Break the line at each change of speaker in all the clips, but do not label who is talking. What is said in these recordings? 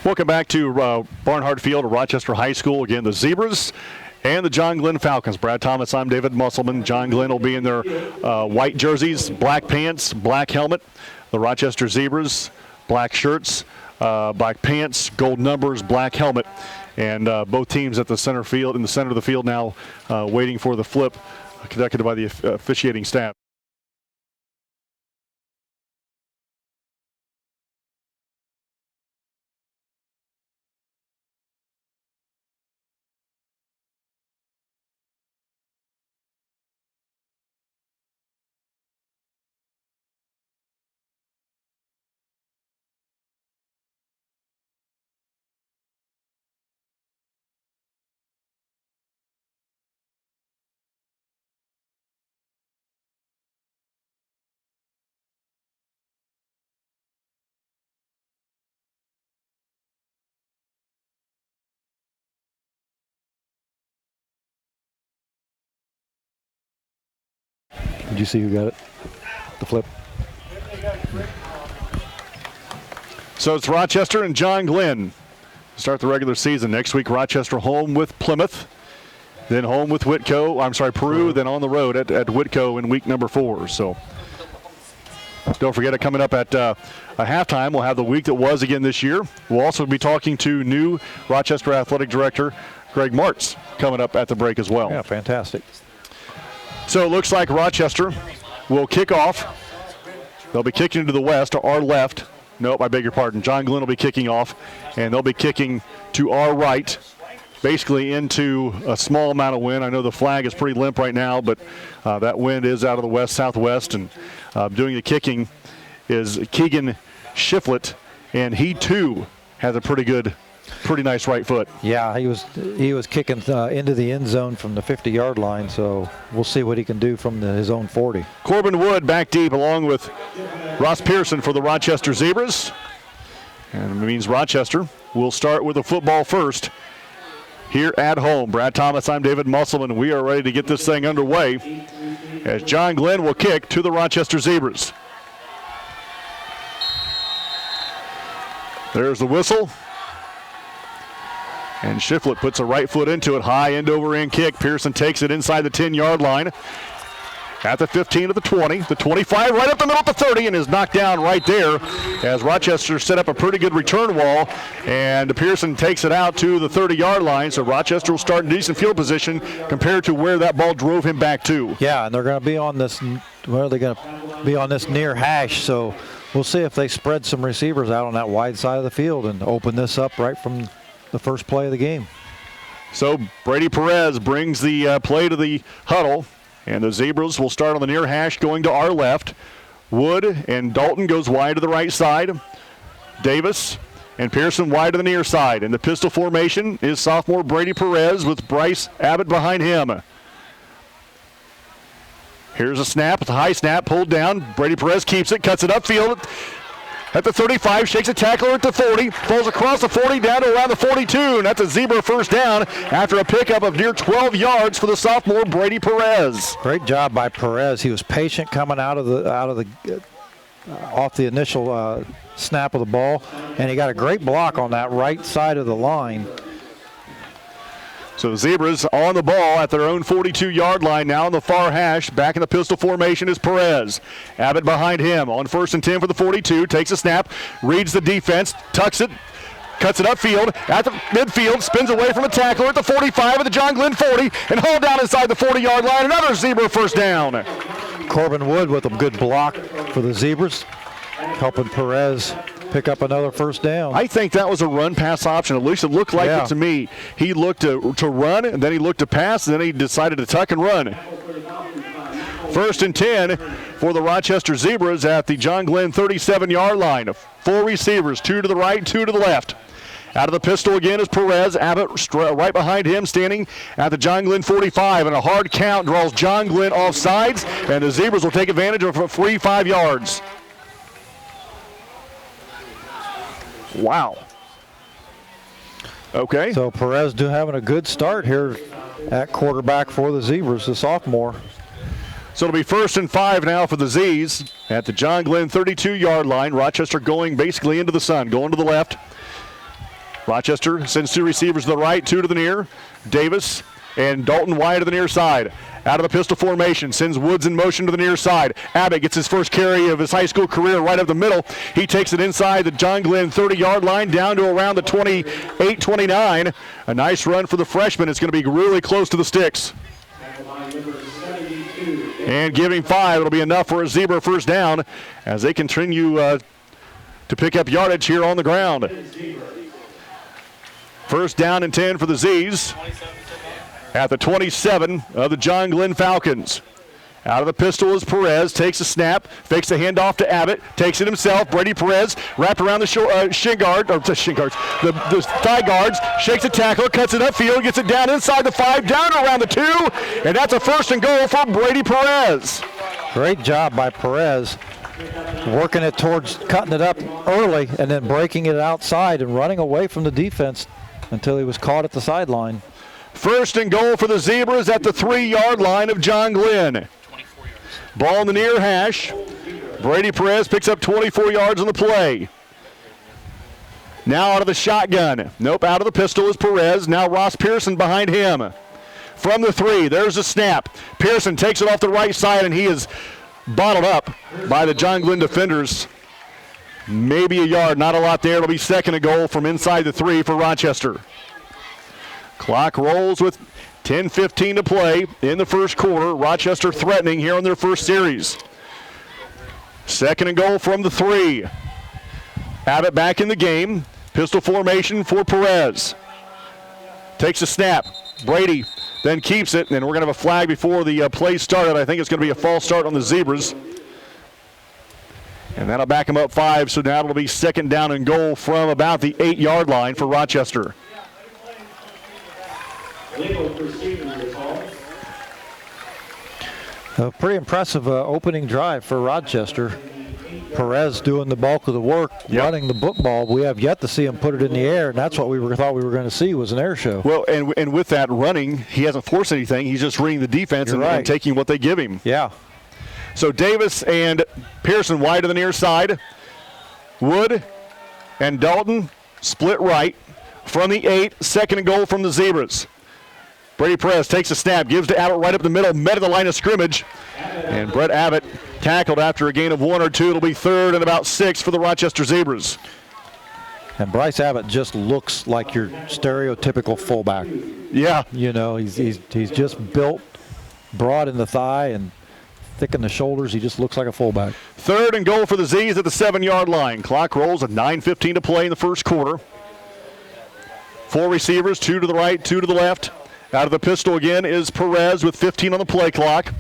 Welcome back to Barnhart Field at Rochester High School. Again, the Zebras and the John Glenn Falcons. Brad Thomas, I'm David Musselman. John Glenn will be in their white jerseys, black pants, black helmet. The Rochester Zebras, black shirts, black pants, gold numbers, black helmet. And both teams at the center field, in the center of the field now, waiting for the flip conducted by the officiating staff.
Did you see who got it? The flip.
So it's Rochester and John Glenn to start the regular season. Next week, Rochester home with Plymouth, then home with Peru, then on the road at Whitco in week number 4. So don't forget, coming up at halftime, we'll have the week that was again this year. We'll also be talking to new Rochester Athletic Director Greg Martz coming up at the break as well.
Yeah, fantastic.
So it looks like Rochester will kick off. They'll be kicking to the west, to our left. Nope, I beg your pardon. John Glenn will be kicking off, and they'll be kicking to our right, basically into a small amount of wind. I know the flag is pretty limp right now, but that wind is out of the west-southwest, and doing the kicking is Keegan Shiflett, and he too has a pretty nice right foot.
Yeah, he was kicking into the end zone from the 50-yard line, so we'll see what he can do from his own 40.
Corbin Wood back deep along with Ross Pearson for the Rochester Zebras. And it means Rochester will start with the football first here at home. Brad Thomas, I'm David Musselman. We are ready to get this thing underway as John Glenn will kick to the Rochester Zebras. There's the whistle. And Shiflett puts a right foot into it, high end-over-end kick. Pearson takes it inside the 10-yard line. At the 15 to the 20, the 25, right up the middle at the 30, and is knocked down right there as Rochester set up a pretty good return wall, and Pearson takes it out to the 30-yard line, so Rochester will start in decent field position compared to where that ball drove him back to.
Yeah, and they're going to be on this, near hash, so we'll see if they spread some receivers out on that wide side of the field and open this up right from the first play of the game.
So Brady Perez brings the play to the huddle. And the Zebras will start on the near hash going to our left. Wood and Dalton goes wide to the right side. Davis and Pearson wide to the near side. And the pistol formation is sophomore Brady Perez with Bryce Abbott behind him. Here's a snap. It's a high snap pulled down. Brady Perez keeps it, cuts it upfield at the 35, shakes a tackler at the 40, falls across the 40 down to around the 42, and that's a Zebra first down after a pickup of near 12 yards for the sophomore Brady Perez.
Great job by Perez. He was patient coming off the initial snap of the ball, and he got a great block on that right side of the line.
So the Zebras on the ball at their own 42-yard line now on the far hash. Back in the pistol formation is Perez. Abbott behind him on 1st and 10 for the 42. Takes a snap, reads the defense, tucks it, cuts it upfield at the midfield, spins away from a tackler at the 45 at the John Glenn 40, and hauled down inside the 40-yard line. Another Zebra first down.
Corbin Wood with a good block for the Zebras, helping Perez pick up another first down.
I think that was a run-pass option. At least it looked like it to me. He looked to run, and then he looked to pass, and then he decided to tuck and run. 1st and 10 for the Rochester Zebras at the John Glenn 37-yard line. 4 receivers, 2 to the right, 2 to the left. Out of the pistol again is Perez. Abbott right behind him, standing at the John Glenn 45, and a hard count draws John Glenn off sides, and the Zebras will take advantage of a free 5 yards. Wow. Okay.
So Perez having a good start here at quarterback for the Zebras, the sophomore.
So it'll be 1st and 5 now for the Z's at the John Glenn 32-yard line. Rochester going basically into the sun, going to the left. Rochester sends 2 receivers to the right, 2 to the near. Davis and Dalton wide to the near side. Out of the pistol formation, sends Woods in motion to the near side. Abbott gets his first carry of his high school career right up the middle. He takes it inside the John Glenn 30-yard line down to around the 28-29. A nice run for the freshman. It's going to be really close to the sticks. And giving 5, it'll be enough for a Zebra first down as they continue to pick up yardage here on the ground. First down and 10 for the Z's at the 27 of the John Glenn Falcons. Out of the pistol is Perez, takes a snap, fakes a handoff to Abbott, takes it himself. Brady Perez wrapped around the the thigh guards, shakes a tackle, cuts it upfield, gets it down inside the 5, down around the 2, and that's a first and goal for Brady Perez.
Great job by Perez, working it towards cutting it up early and then breaking it outside and running away from the defense until he was caught at the sideline.
First and goal for the Zebras at the 3-yard line of John Glenn. Ball in the near hash. Brady Perez picks up 24 yards on the play. Now out of the shotgun. Nope, out of the pistol is Perez. Now Ross Pearson behind him. From the 3, there's a snap. Pearson takes it off the right side, and he is bottled up by the John Glenn defenders. Maybe a yard, not a lot there. It'll be second and goal from inside the 3 for Rochester. Clock rolls with 10:15 to play in the first quarter. Rochester threatening here on their first series. Second and goal from the 3. Abbott back in the game. Pistol formation for Perez. Takes a snap. Brady then keeps it, and we're going to have a flag before the play started. I think it's going to be a false start on the Zebras. And that'll back them up 5, so now it'll be second down and goal from about the 8-yard line for Rochester.
A pretty impressive opening drive for Rochester. Perez doing the bulk of the work, running the football. We have yet to see him put it in the air, and that's what we thought we were going to see was an air show.
Well, and with that running, he hasn't forced anything. He's just reading the defense and taking what they give him.
Yeah.
So Davis and Pearson wide to the near side. Wood and Dalton split right from the 8. Second and goal from the Zebras. Brady Perez takes a snap, gives to Abbott right up the middle, met at the line of scrimmage. And Brett Abbott tackled after a gain of 1 or 2. It'll be third and about 6 for the Rochester Zebras.
And Bryce Abbott just looks like your stereotypical fullback.
Yeah.
You know, he's just built broad in the thigh and thick in the shoulders. He just looks like a fullback. Third
and goal for the Z's at the 7-yard line. Clock rolls at 9:15 to play in the first quarter. 4 receivers, 2 to the right, 2 to the left. Out of the pistol again is Perez with 15 on the play clock.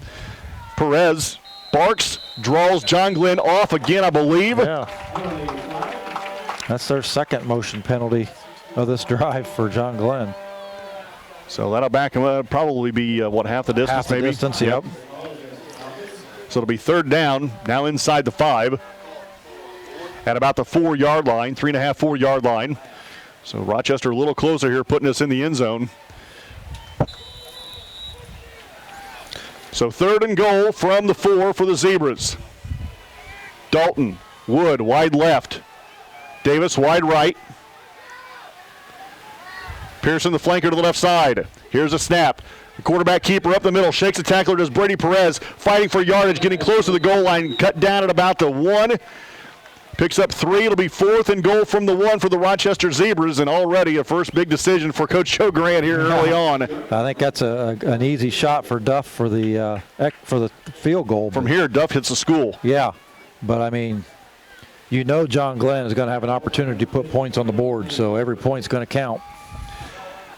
Perez barks, draws John Glenn off again, I believe.
Yeah. That's their second motion penalty of this drive for John Glenn.
So that'll back him up, probably be, half the distance
half the
maybe?
Distance, yep.
So it'll be third down, now inside the 5. At about the 4-yard line, 3.5, 4-yard line. So Rochester a little closer here, putting us in the end zone. So third and goal from the 4 for the Zebras. Dalton, Wood, wide left. Davis, wide right. Pearson, the flanker, to the left side. Here's a snap. The quarterback keeper up the middle, shakes the tackler, does Brady Perez, fighting for yardage, getting close to the goal line, cut down at about the 1. Picks up 3. It'll be fourth and goal from the 1 for the Rochester Zebras, and already a first big decision for Coach Joe Grant here early on.
I think that's an easy shot for Duff for the field goal.
From here, Duff hits the school.
Yeah, but I mean, you know John Glenn is going to have an opportunity to put points on the board, so every point's going to count.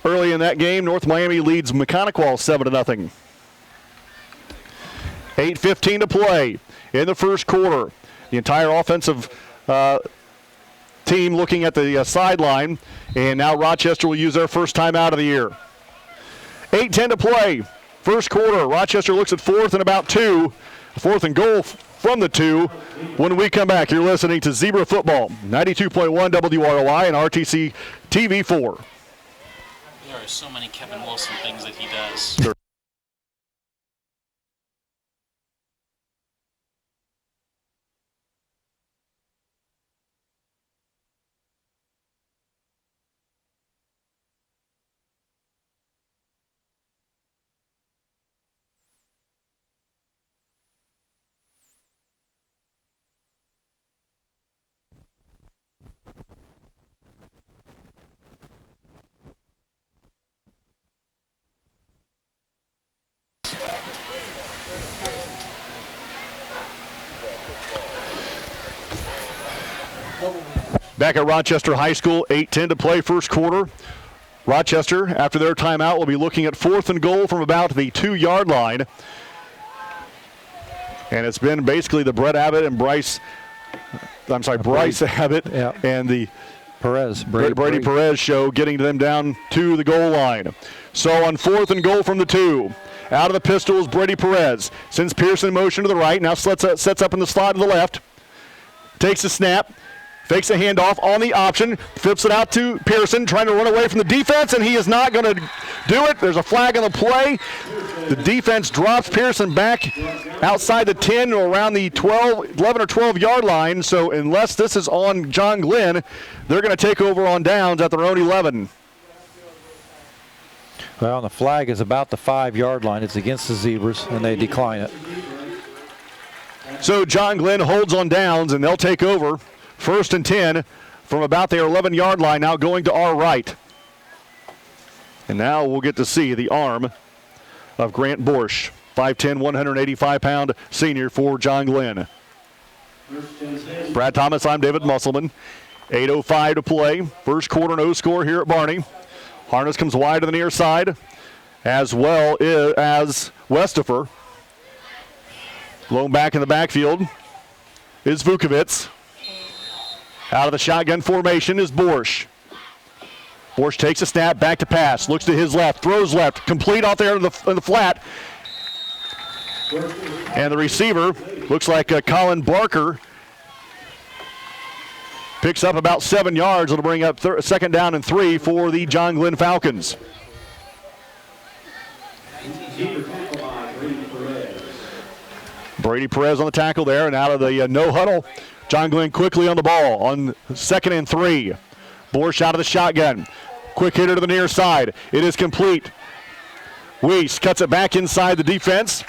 Early in that game, North Miami leads Mechanical 7-0. 8:15 to play in the first quarter. The entire offensive team looking at the sideline, and now Rochester will use their first time out of the year. 8:10 to play. First quarter, Rochester looks at fourth and about 2. Fourth and goal from the 2. When we come back, you're listening to Zebra Football, 92.1 WROI and RTC TV4.
There are so many Kevin Wilson things that he does.
Sure. Back at Rochester High School, 8:10 to play first quarter. Rochester, after their timeout, will be looking at 4th and goal from about the 2-yard line. And it's been basically the Bryce Abbott and the Brady Perez show getting them down to the goal line. So on 4th and goal from the 2, out of the pistol is Brady Perez. Sends Pearson in motion to the right, now sets up in the slot to the left. Takes a snap. Fakes a handoff on the option, flips it out to Pearson, trying to run away from the defense, and he is not going to do it. There's a flag on the play. The defense drops Pearson back outside the 10 or around the 11 or 12-yard line. So unless this is on John Glenn, they're going to take over on downs at their own 11.
Well, the flag is about the 5-yard line. It's against the Zebras, and they decline it.
So John Glenn holds on downs, and they'll take over. 1st and 10 from about their 11-yard line, now going to our right. And now we'll get to see the arm of Grant Borsch, 5'10", 185-pound senior for John Glenn. Brad Thomas, I'm David Musselman. 8:05 to play. First quarter, no score here at Barney. Harness comes wide to the near side, as well as Westifer. Lone back in the backfield is Vukovic. Out of the shotgun formation is Borsch. Borsch takes a snap, back to pass, looks to his left, throws left, complete out there in the flat. And the receiver looks like Colin Barker. Picks up about 7 yards. It'll bring up 2nd down and 3 for the John Glenn Falcons. Brady Perez on the tackle there, and out of the no huddle. John Glenn quickly on the ball on 2nd and 3. Borsch out of the shotgun. Quick hitter to the near side. It is complete. Weiss cuts it back inside the defense.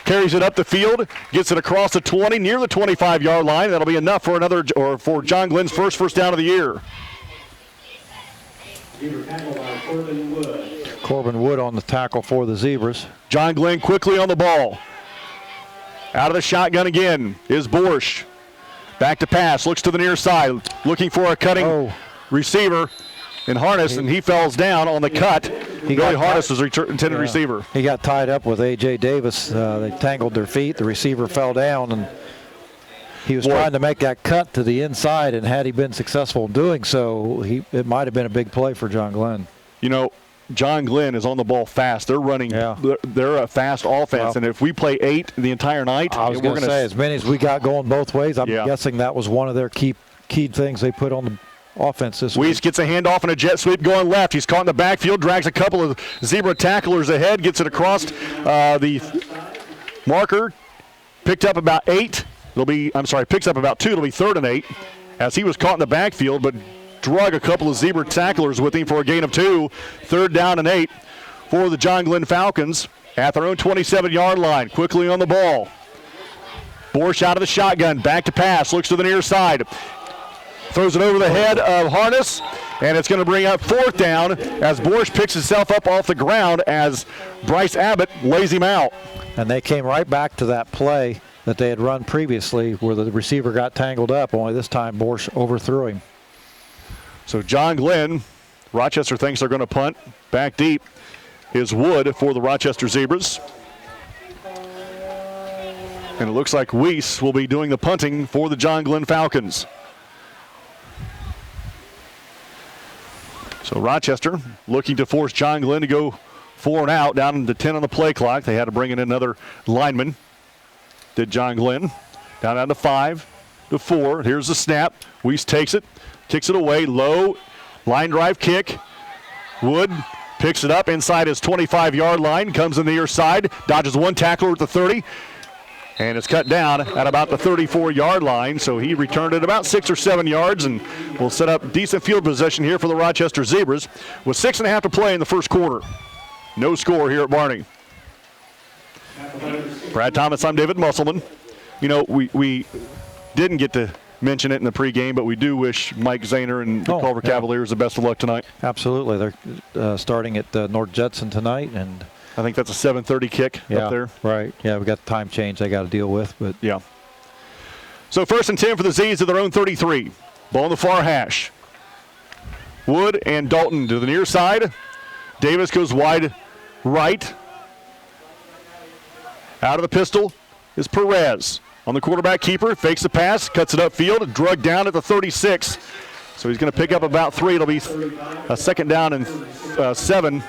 Carries it up the field. Gets it across the 20, near the 25-yard line. That'll be enough for John Glenn's first down of the year.
Corbin Wood on the tackle for the Zebras.
John Glenn quickly on the ball. Out of the shotgun again is Borsch. Back to pass, looks to the near side, looking for a cutting receiver in Harness, and he falls down on the cut. Billy Harness is intended receiver.
He got tied up with A.J. Davis. They tangled their feet. The receiver fell down, and he was trying to make that cut to the inside, and had he been successful in doing so, it might have been a big play for John Glenn.
You know, John Glenn is on the ball fast. They're running. They're a fast offense, and if we play 8 the entire night,
I was going to say, as many as we got going both ways, I'm guessing that was one of their key things they put on the offense this week.
Weiss gets a handoff and a jet sweep going left. He's caught in the backfield, drags a couple of Zebra tacklers ahead, gets it across the marker. Picked up about 8. Picks up about 2. It'll be 3rd and 8, as he was caught in the backfield, but drug a couple of Zebra tacklers with him for a gain of 2. 3rd down and 8 for the John Glenn Falcons at their own 27-yard line. Quickly on the ball. Borsch out of the shotgun, back to pass, looks to the near side. Throws it over the head of Harness, and it's going to bring up 4th down as Borsch picks himself up off the ground as Bryce Abbott lays him out.
And they came right back to that play that they had run previously where the receiver got tangled up, only this time Borsch overthrew him.
So John Glenn, Rochester thinks they're going to punt. Back deep is Wood for the Rochester Zebras. And it looks like Weiss will be doing the punting for the John Glenn Falcons. So Rochester looking to force John Glenn to go 4 and out, down to 10 on the play clock. They had to bring in another lineman. Did John Glenn. Down to 5 to 4. Here's the snap. Weiss takes it. Kicks it away, low, line drive kick. Wood picks it up inside his 25-yard line, comes in the near side, dodges one tackler at the 30, and it's cut down at about the 34-yard line. So he returned it about 6 or 7 yards and will set up decent field position here for the Rochester Zebras with 6.5 to play in the first quarter. No score here at Barney. Brad Thomas, I'm David Musselman. You know, we didn't get to mention it in the pregame, but we do wish Mike Zahner and the Culver Cavaliers the best of luck tonight.
Absolutely. They're starting at North Judson tonight, and
I think that's a 7:30 kick up there.
Right. Yeah, we got the time change they got to deal with, but
yeah. So 1st and 10 for the Z's at their own 33. Ball on the far hash. Wood and Dalton to the near side. Davis goes wide right. Out of the pistol is Perez. On the quarterback keeper, fakes the pass, cuts it upfield, drugged down at the 36. So he's going to pick up about 3. It'll be a second down and 7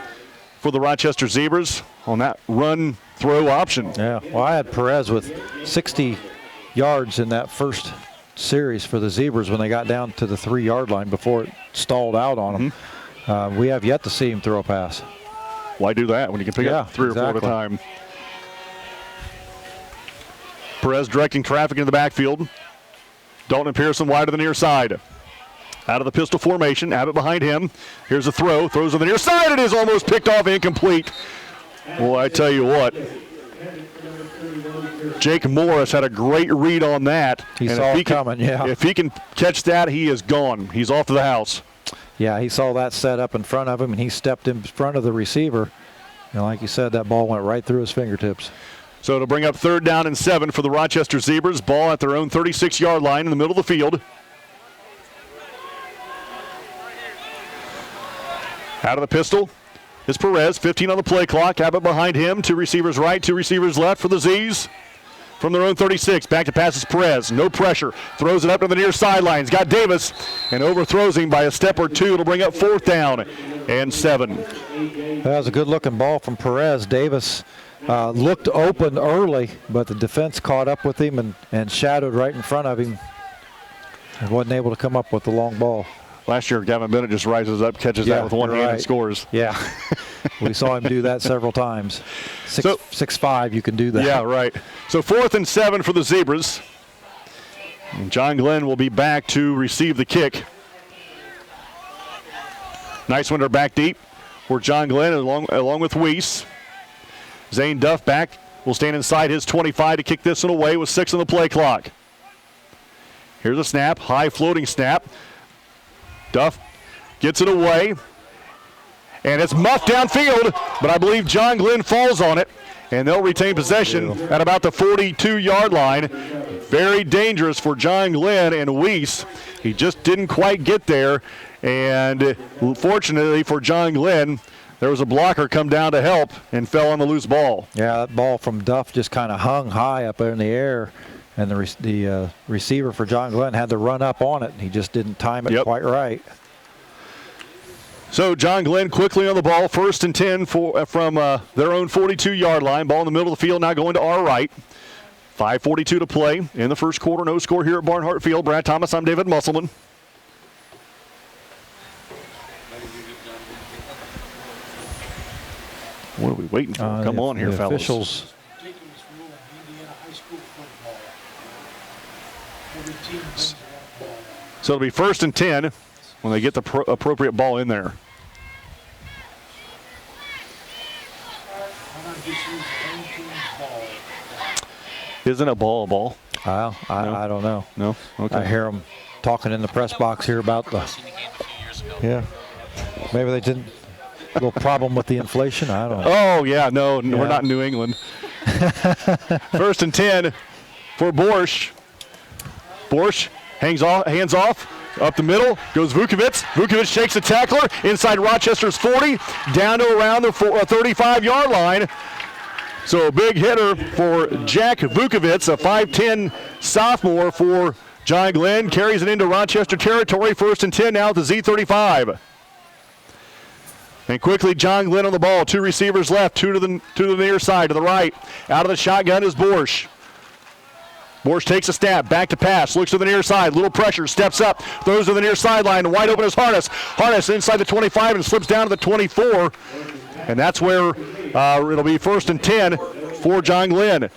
for the Rochester Zebras on that run throw option.
Yeah, well, I had Perez with 60 yards in that first series for the Zebras when they got down to the 3-yard line before it stalled out on them. We have yet to see him throw a pass.
Why do that when you can pick up 3 or 4 at a time? Perez directing traffic into the backfield. Dalton and Pearson wide to the near side. Out of the pistol formation, Abbott behind him. Here's a throw, throws on the near side. It is almost picked off, incomplete. Well, I tell you what, Jake Morris had a great read on that.
He saw it coming, yeah.
If he can catch that, he is gone. He's off to the house.
Yeah, he saw that set up in front of him, and he stepped in front of the receiver. And like you said, that ball went right through his fingertips.
So it'll bring up 3rd down and 7 for the Rochester Zebras. Ball at their own 36-yard line in the middle of the field. Out of the pistol is Perez, 15 on the play clock. Abbott behind him, 2 receivers right, 2 receivers left for the Z's. From their own 36, back to passes Perez, no pressure, throws it up to the near sidelines. Got Davis and overthrows him by a step or 2. It'll bring up 4th down and 7.
That was a good-looking ball from Perez. Davis looked open early, but the defense caught up with him and shadowed right in front of him and wasn't able to come up with the long ball.
Last year, Gavin Bennett just rises up, catches that with one hand and scores.
Yeah, we saw him do that several times. 6'5", you can do that.
Yeah, right. So 4th and 7 for the Zebras. And John Glenn will be back to receive the kick. Nice one to back deep for John Glenn along with Weiss. Zane Duff back will stand inside his 25 to kick this one away with 6 on the play clock. Here's a snap, high floating snap. Duff gets it away, and it's muffed downfield, but I believe John Glenn falls on it, and they'll retain possession at about the 42-yard line. Very dangerous for John Glenn and Weiss. He just didn't quite get there, and fortunately for John Glenn, there was a blocker come down to help and fell on the loose ball.
Yeah, that ball from Duff just kind of hung high up in the air. And the receiver for John Glenn had to run up on it. He just didn't time it quite right.
So John Glenn quickly on the ball. 1st and 10 from their own 42-yard line. Ball in the middle of the field now going to our right. 5:42 to play in the first quarter. No score here at Barnhart Field. Brad Thomas, I'm David Musselman. What are we waiting for? Come on here, fellas.
Officials.
So it'll be 1st and 10 when they get the appropriate ball in there. Isn't a ball a ball?
Well, I don't know.
No? Okay.
I hear them talking in the press box here about the. Yeah. Maybe they didn't. A little problem with the inflation. I don't know.
Oh, yeah. No, we're not in New England. 1st and 10 for Borsch. Borsch hands off, up the middle, goes Vukovic. Vukovic shakes the tackler inside Rochester's 40, down to around the 35-yard line. So a big hitter for Jack Vukovic, a 5'10 sophomore for John Glenn, carries it into Rochester territory. 1st and 10 now at the Z35. And quickly, John Glenn on the ball. 2 receivers left, 2 to the near side, to the right. Out of the shotgun is Borsch. Borsch takes a snap, back to pass, looks to the near side, little pressure, steps up, throws to the near sideline, wide open is Harness. Harness inside the 25 and slips down to the 24. And that's where it'll be 1st and 10 for John Glenn.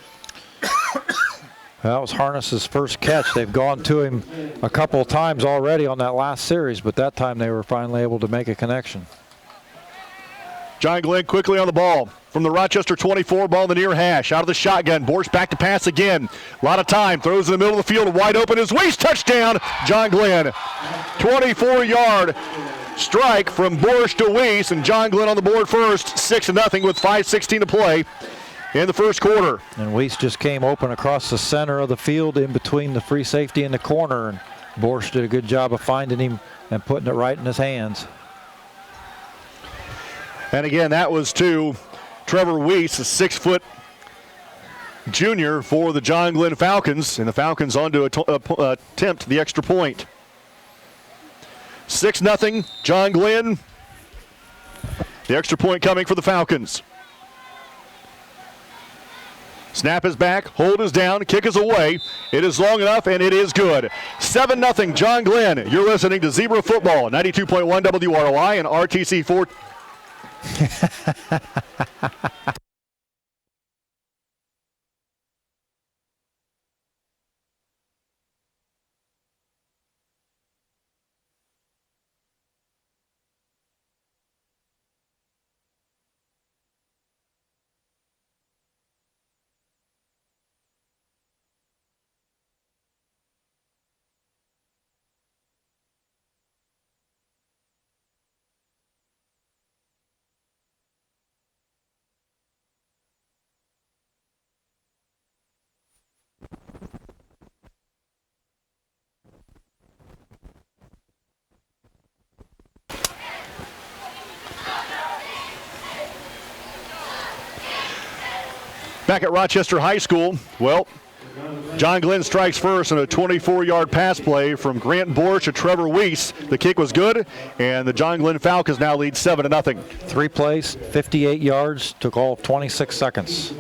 That was Harness's first catch. They've gone to him a couple of times already on that last series, but that time they were finally able to make a connection.
John Glenn quickly on the ball. From the Rochester 24, ball in the near hash. Out of the shotgun. Borsch back to pass again. A lot of time. Throws in the middle of the field. Wide open is Weiss. Touchdown, John Glenn. 24-yard strike from Borsch to Weiss. And John Glenn on the board first. 6-0 with 5:16 to play in the first quarter.
And Weiss just came open across the center of the field in between the free safety and the corner and Borsch did a good job of finding him and putting it right in his hands.
And again, that was to Trevor Weiss, a 6-foot junior for the John Glenn Falcons, and the Falcons on to attempt the extra point. 6-0, John Glenn. The extra point coming for the Falcons. Snap is back, hold is down, kick is away. It is long enough, and it is good. 7-0, John Glenn. You're listening to Zebra Football, 92.1 WROI and RTC 4. Back at Rochester High School, well, John Glenn strikes first on a 24-yard pass play from Grant Borsch to Trevor Weiss. The kick was good, and the John Glenn Falcons now lead 7-0.
3 plays, 58 yards, took all of 26 seconds.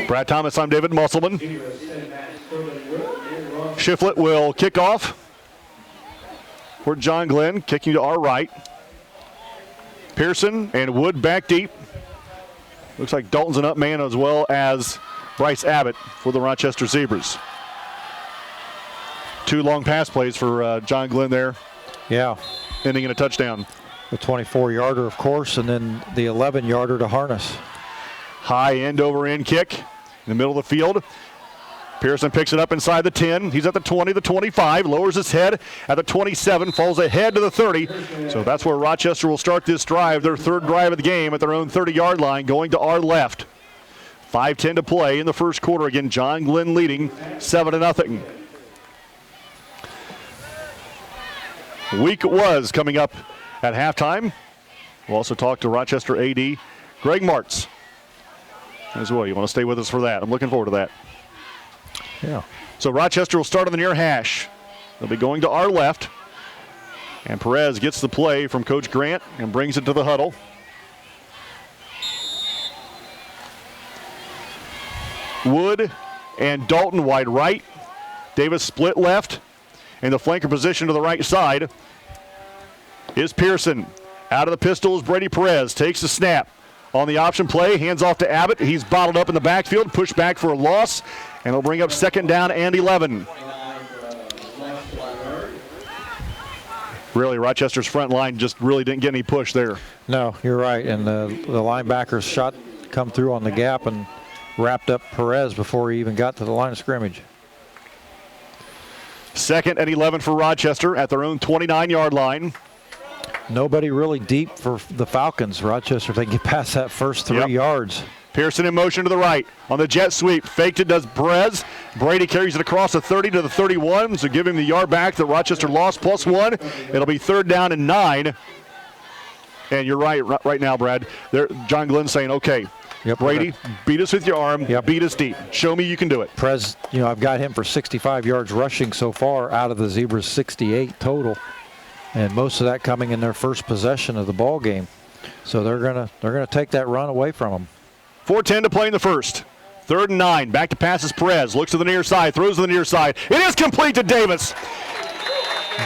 Brad Thomas, I'm David Musselman. Shiflett will kick off for John Glenn, kicking to our right. Pearson and Wood back deep. Looks like Dalton's an up man as well as Bryce Abbott for the Rochester Zebras. 2 long pass plays for John Glenn there.
Yeah.
Ending in a touchdown.
The 24-yarder, of course, and then the 11-yarder to Harness.
High end over end kick in the middle of the field. Pearson picks it up inside the 10. He's at the 20, the 25, lowers his head at the 27, falls ahead to the 30. So that's where Rochester will start this drive, their 3rd drive of the game at their own 30-yard line, going to our left. 5:10 to play in the first quarter. Again, John Glenn leading 7-0. Week it was coming up at halftime. We'll also talk to Rochester AD Greg Martz as well. You want to stay with us for that. I'm looking forward to that.
Yeah.
So Rochester will start on the near hash. They'll be going to our left. And Perez gets the play from Coach Grant and brings it to the huddle. Wood and Dalton wide right. Davis split left. And the flanker position to the right side is Pearson. Out of the pistol is Brady Perez. Takes the snap. On the option play, hands off to Abbott. He's bottled up in the backfield, pushed back for a loss, and he'll bring up 2nd down and 11. Really, Rochester's front line just really didn't get any push there.
No, you're right, and the linebacker's shot come through on the gap and wrapped up Perez before he even got to the line of scrimmage.
2nd and 11 for Rochester at their own 29-yard line.
Nobody really deep for the Falcons. Rochester, they can get past that first 3 yards.
Pearson in motion to the right on the jet sweep. Faked it, does Perez. Brady carries it across the 30 to the 31, so give him the yard back that Rochester lost, +1. It'll be 3rd down and 9. And you're right now, Brad. John Glenn saying, okay, Brady, beat us with your arm, beat us deep. Show me you can do it.
Perez, I've got him for 65 yards rushing so far out of the Zebras' 68 total. And most of that coming in their first possession of the ball game. So they're gonna take that run away from them.
4:10 to play in the first. 3rd and 9. Back to passes Perez. Looks to the near side. Throws to the near side. It is complete to Davis.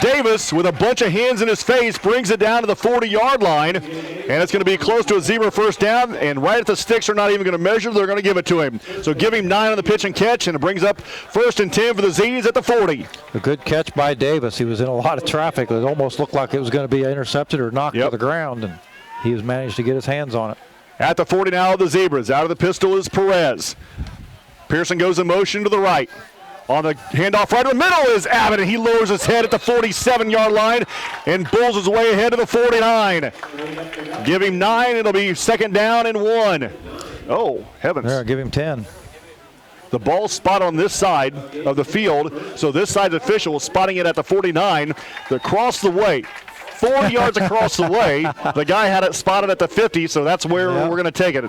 Davis, with a bunch of hands in his face, brings it down to the 40-yard line. And it's going to be close to a Zebra first down. And right at the sticks, they're not even going to measure. They're going to give it to him. So give him 9 on the pitch and catch. And it brings up 1st and 10 for the Z's at the 40.
A good catch by Davis. He was in a lot of traffic. It almost looked like it was going to be intercepted or knocked to the ground. And he has managed to get his hands on it.
At the 40 now of the Zebras. Out of the pistol is Perez. Pearson goes in motion to the right. On the handoff right in the middle is Abbott, and he lowers his head at the 47-yard line and bulls his way ahead to the 49. Give him 9. It'll be 2nd down and 1. Oh, heavens.
There, give him 10.
The ball spot on this side of the field, so this side's official is spotting it at the 49. Across the way, 40 yards across the way. The guy had it spotted at the 50, so that's where we're going to take it.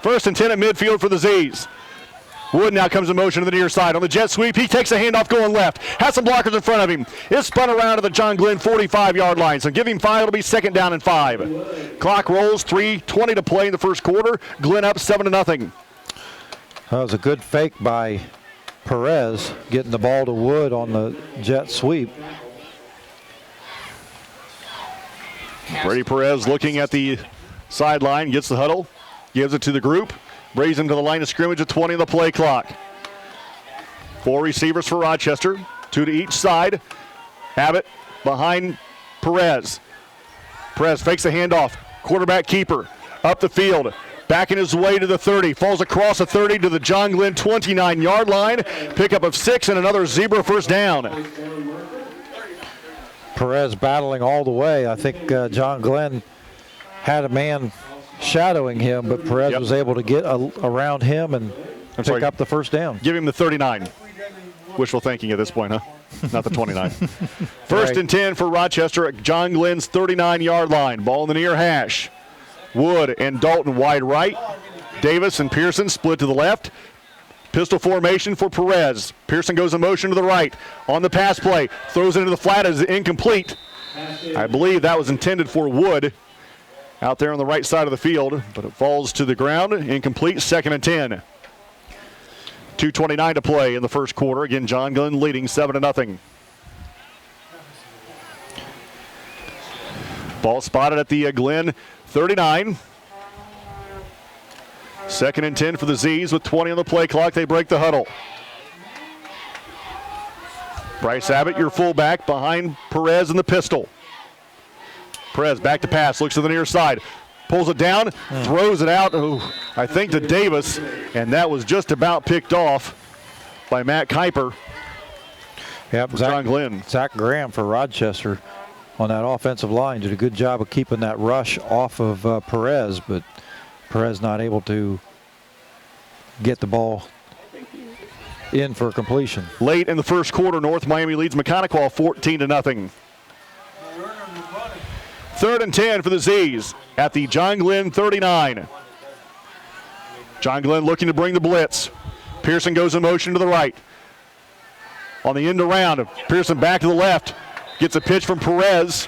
First and 10 at midfield for the Z's. Wood now comes in motion to the near side. On the jet sweep, he takes a handoff going left. Has some blockers in front of him. It's spun around to the John Glenn 45-yard line. So give him 5. It'll be second down and 5. Clock rolls, 3:20 to play in the first quarter. Glenn up 7-0.
That was a good fake by Perez, getting the ball to Wood on the jet sweep.
Brady Perez looking at the sideline, gets the huddle, gives it to the group, brings him to the line of scrimmage at 20 on the play clock. 4 receivers for Rochester, 2 to each side. Abbott behind Perez. Perez fakes a handoff, quarterback keeper, up the field. Backing his way to the 30, falls across the 30 to the John Glenn 29-yard line. Pickup of 6 and another Zebra first down.
Perez battling all the way. I think John Glenn had a man shadowing him, but Perez was able to get around him and pick up the first down.
Give him the 39. Wishful thinking at this point, huh? Not the 29. First and 10 for Rochester at John Glenn's 39-yard line. Ball in the near hash. Wood and Dalton wide right. Davis and Pearson split to the left. Pistol formation for Perez. Pearson goes in motion to the right. On the pass play. Throws it into the flat as incomplete. I believe that was intended for Wood out there on the right side of the field, but it falls to the ground. Incomplete, second and 10. 2:29 to play in the first quarter. Again, John Glenn leading 7-0. Ball spotted at the Glenn 39. Second and 10 for the Z's with 20 on the play clock. They break the huddle. Bryce Abbott, your fullback, behind Perez in the pistol. Perez back to pass, looks to the near side, pulls it down, throws it out, I think to Davis, and that was just about picked off by Matt Kuiper.
Yep,
John Glenn.
Zach Graham for Rochester on that offensive line did a good job of keeping that rush off of Perez, but Perez not able to get the ball in for completion.
Late in the first quarter, North Miami leads Mechanical 14-0. Third and 10 for the Z's at the John Glenn 39. John Glenn looking to bring the blitz. Pearson goes in motion to the right. On the end around, Pearson back to the left. Gets a pitch from Perez.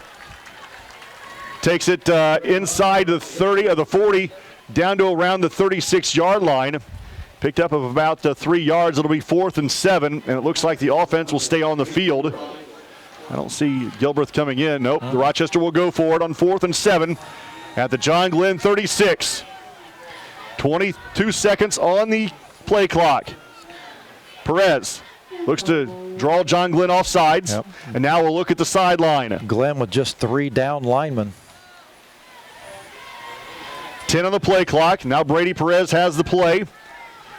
Takes it inside the 30 of the 40, down to around the 36-yard line. Picked up of about 3 yards. It'll be 4th and 7, and it looks like the offense will stay on the field. I don't see Gilbreth coming in. Nope, the Rochester will go for it on 4th and 7 at the John Glenn 36. 22 seconds on the play clock. Perez looks to draw John Glenn off sides, and now we'll look at the sideline.
Glenn with just 3 down linemen.
10 on the play clock. Now Brady Perez has the play.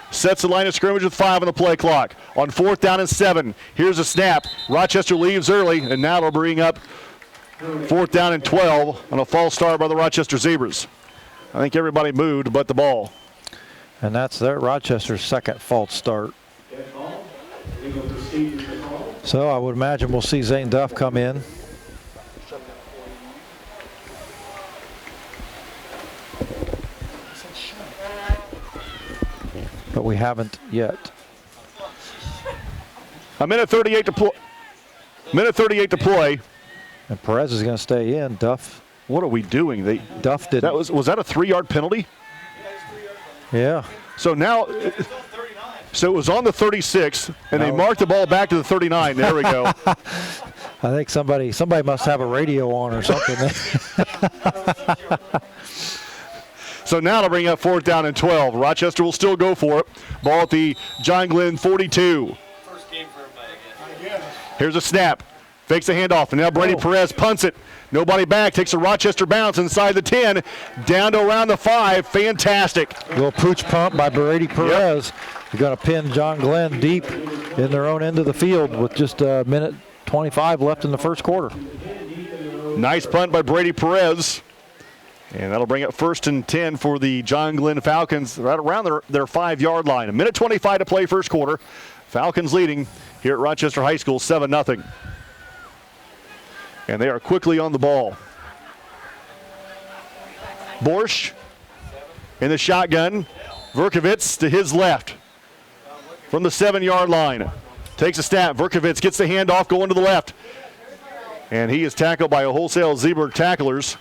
Sets the line of scrimmage with 5 on the play clock. On 4th down and 7. Here's a snap. Rochester leaves early, and now they'll bring up 4th down and 12 on a false start by the Rochester Zebras. I think everybody moved but the ball.
And that's their Rochester's second false start. So I would imagine we'll see Zane Duff come in. But we haven't yet.
A minute 38 to play. Minute 38 to play.
And Perez is going to stay in. Duff.
What are we doing?
Duff did.
Was that a 3-yard penalty?
Yeah.
So now, so it was on the 36, and they marked the ball back to the 39. There we go.
I think somebody must have a radio on or something.
So now to bring up 4th down and 12. Rochester will still go for it. Ball at the John Glenn 42.
First game for everybody again.
Here's a snap. Fakes a handoff, and now Brady Perez punts it. Nobody back. Takes a Rochester bounce inside the 10. Down to around the 5. Fantastic.
Little pooch pump by Brady Perez. They're going to pin John Glenn deep in their own end of the field with just a minute 25 left in the first quarter.
Nice punt by Brady Perez. And that'll bring up 1st and 10 for the John Glenn Falcons right around their 5-yard line. 1:25 to play first quarter. Falcons leading here at Rochester High School 7-0. And they are quickly on the ball. Borsch in the shotgun. Verkovitz to his left from the 7-yard line. Takes a snap. Verkovitz gets the handoff going to the left. And he is tackled by a wholesale Zebra tacklers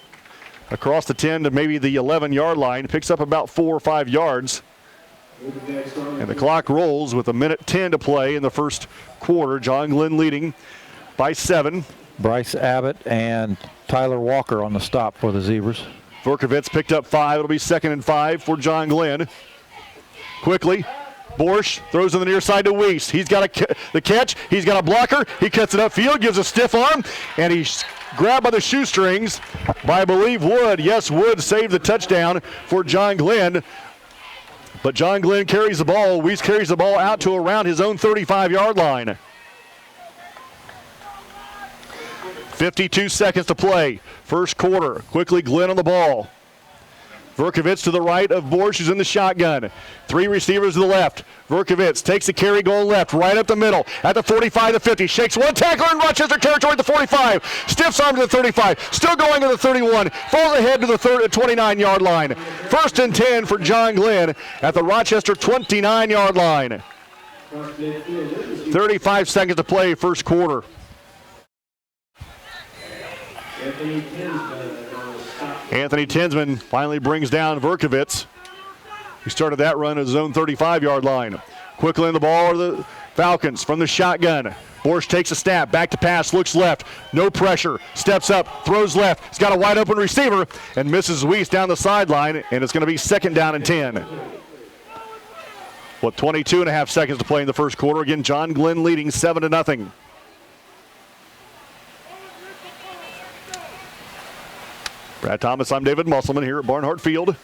across the 10 to maybe the 11-yard line. Picks up about 4 or 5 yards. And the clock rolls with 1:10 to play in the first quarter. John Glenn leading by 7.
Bryce Abbott and Tyler Walker on the stop for the Zebras.
Verkovitz picked up 5. It'll be 2nd and 5 for John Glenn. Quickly, Borsch throws in the near side to Weiss. He's got the catch. He's got a blocker. He cuts it upfield, gives a stiff arm, and he's grabbed by the shoestrings by, I believe, Wood. Yes, Wood saved the touchdown for John Glenn. But John Glenn carries the ball. Weiss carries the ball out to around his own 35-yard line. 52 seconds to play. First quarter. Quickly, Glenn on the ball. Verkovitz to the right of Borsch, who's in the shotgun. 3 receivers to the left. Verkovitz takes the carry going left, right up the middle, at the 45 to 50. Shakes one tackler in Rochester territory at the 45. Stiffs arm to the 35. Still going to the 31. Falls ahead to the 29-yard line. 1st and 10 for John Glenn at the Rochester 29-yard line. 35 seconds to play, first quarter. Anthony Tinsman finally brings down Verkovitz. He started that run at his own 35-yard line. Quickly in the ball are the Falcons from the shotgun. Borsch takes a snap, back to pass, looks left, no pressure, steps up, throws left. He's got a wide open receiver and misses Weiss down the sideline, and it's going to be 2nd down and 10. With 22 and a half seconds to play in the first quarter. Again, John Glenn leading 7-0. Brad Thomas, I'm David Musselman here at Barnhart Field.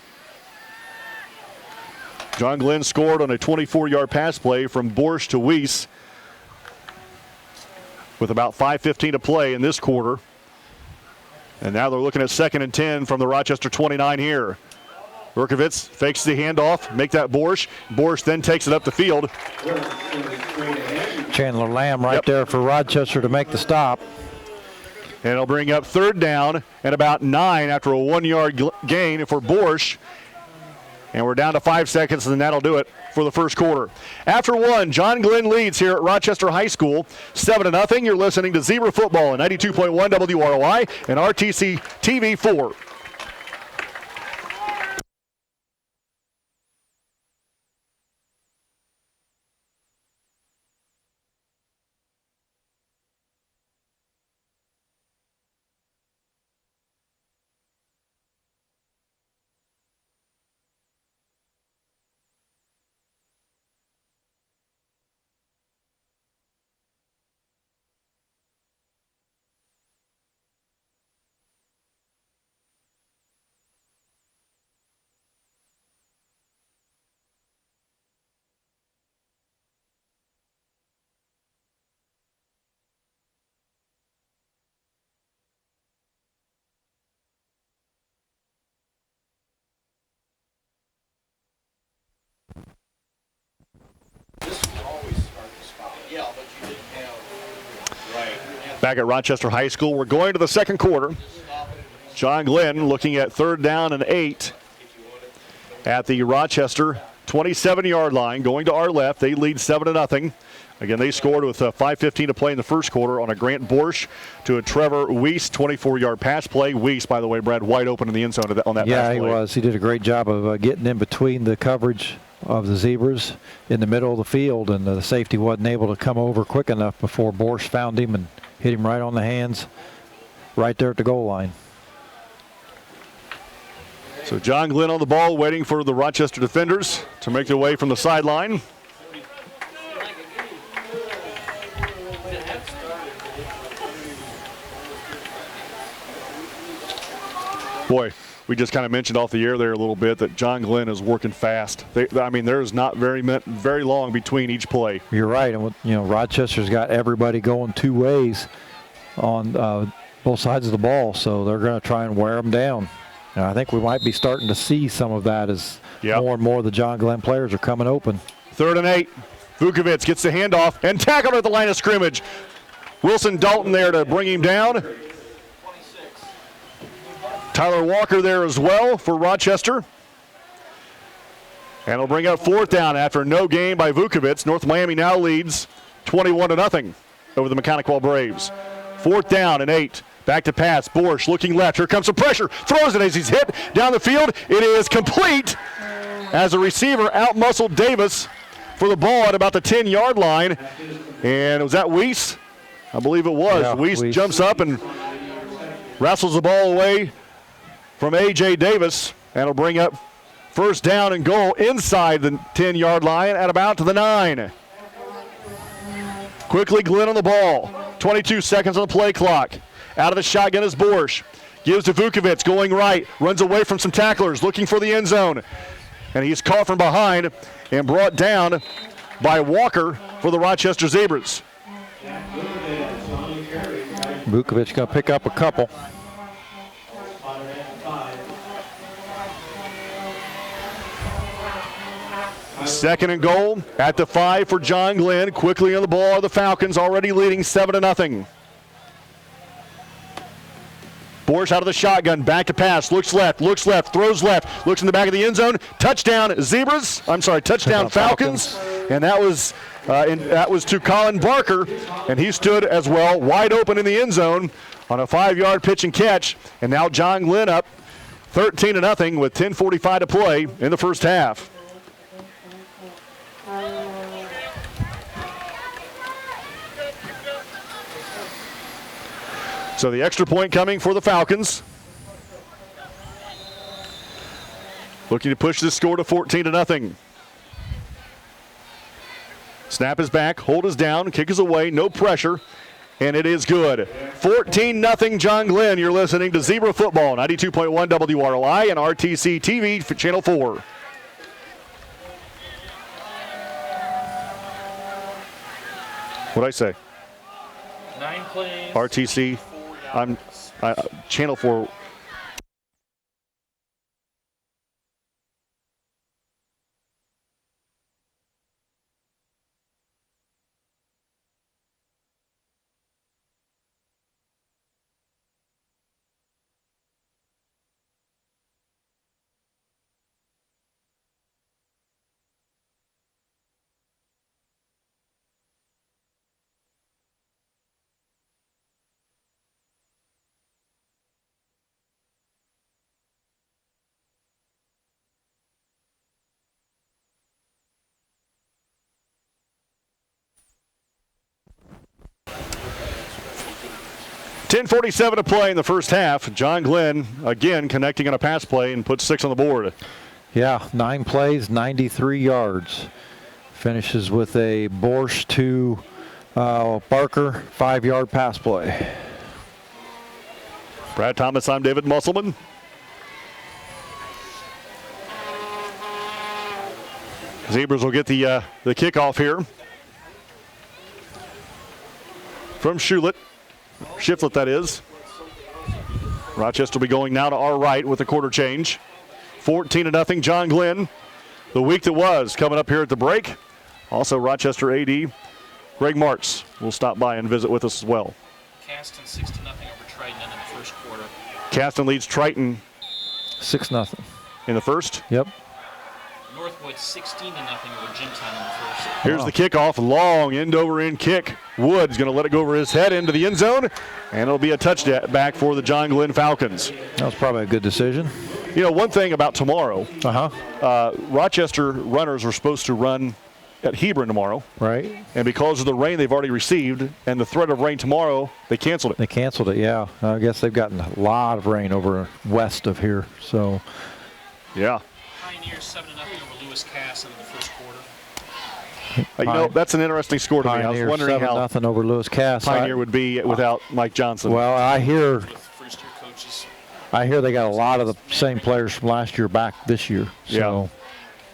John Glenn scored on a 24-yard pass play from Borsch to Weiss with about 5:15 to play in this quarter. And now they're looking at 2nd and 10 from the Rochester 29 here. Verkovitz fakes the handoff, make that Borsch. Borsch then takes it up the field.
Chandler Lamb right there for Rochester to make the stop.
And it'll bring up 3rd down and about 9 after a 1-yard gain for Borsch. And we're down to 5 seconds, and that'll do it for the first quarter. After 1, John Glenn leads here at Rochester High School, 7-0. You're listening to Zebra Football on 92.1 WROI and RTC TV 4. Back at Rochester High School, we're going to the second quarter. John Glenn looking at 3rd down and 8 at the Rochester 27-yard line. Going to our left, they lead 7-0. Again, they scored with 5:15 to play in the first quarter on a Grant Borsch to a Trevor Weiss 24-yard pass play. Weiss, by the way, Brad, wide open in the end zone on that pass play.
Yeah, he was. He did a great job of getting in between the coverage of the Zebras in the middle of the field, and the safety wasn't able to come over quick enough before Borsch found him and hit him right on the hands right there at the goal line.
So John Glenn on the ball, waiting for the Rochester defenders to make their way from the sideline. Boy, we just kind of mentioned off the air there a little bit that John Glenn is working fast. There is not very long between each play.
You're right, and Rochester's got everybody going 2 ways on both sides of the ball, so they're going to try and wear them down. And I think we might be starting to see some of that as more and more of the John Glenn players are coming open.
3rd and 8. Vukovic gets the handoff and tackled at the line of scrimmage. Wilson Dalton there to bring him down. Tyler Walker there as well for Rochester. And it'll bring up 4th down after no gain by Vukovic. North Miami now leads 21-0 over the Mechanical Braves. 4th down and 8. Back to pass. Borsch looking left. Here comes some pressure. Throws it as he's hit down the field. It is complete as the receiver out-muscled Davis for the ball at about the 10-yard line. And was that Weiss? I believe it was.
Yeah,
Weiss
Weiss
jumps up and wrestles the ball away from A.J. Davis. And it'll bring up 1st down and goal inside the 10-yard line at about to the 9. Quickly Glenn on the ball. 22 seconds on the play clock. Out of the shotgun is Borsch. Gives to Vukovic, going right. Runs away from some tacklers, looking for the end zone. And he's caught from behind and brought down by Walker for the Rochester Zebras.
Vukovic going to pick up a couple.
Second and goal at the 5 for John Glenn. Quickly on the ball are the Falcons, already leading 7-0. Borsch out of the shotgun, back to pass, looks left, throws left, looks in the back of the end zone. Touchdown touchdown Falcons. And that was to Colin Barker, and he stood as well wide open in the end zone on a 5-yard pitch and catch. And now John Glenn up 13-0 with 10:45 to play in the first half. So the extra point coming for the Falcons. Looking to push this score to 14-0. Snap is back, hold is down, kick is away, no pressure, and it is good. 14-0 John Glenn. You're listening to Zebra Football, 92.1 WRLI and RTC TV for Channel 4. What'd I say?
9 plays.
RTC. I'm Channel 4. .10:47 to play in the first half. John Glenn again connecting on a pass play and puts 6 on the board.
Yeah, 9 plays, 93 yards. Finishes with a Borsch to Barker 5-yard pass play.
Brad Thomas, I'm David Musselman. Zebras will get the kickoff here from Shiflett, that is. Rochester will be going now to our right with a quarter change. 14-0 John Glenn. The week that was coming up here at the break. Also Rochester AD Greg Martz will stop by and visit with us as well.
Caston 6-0 over Triton in the first quarter.
Caston leads Triton
6-0
in the first.
Yep.
Northwood 16-0 over Jimtown in the first.
Here's the kickoff, long end-over-end kick. Wood's going to let it go over his head into the end zone, and it'll be a touchback for the John Glenn Falcons.
That was probably a good decision.
You know, one thing about tomorrow,
Uh-huh.
Rochester runners were supposed to run at Hebron tomorrow.
Right.
And because of the rain they've already received and the threat of rain tomorrow, they canceled it.
They canceled it, yeah. I guess they've gotten a lot of rain over west of here, so.
Yeah.
Pioneers 7-0 over Lewis Cass in the first quarter.
You know, that's an interesting score to me. I was wondering how
7-0 over Lewis Cass.
Pioneer would be without Mike Johnson.
Well, I hear
First-year coaches.
they got a lot of the same players from last year back this year. So.
Yeah.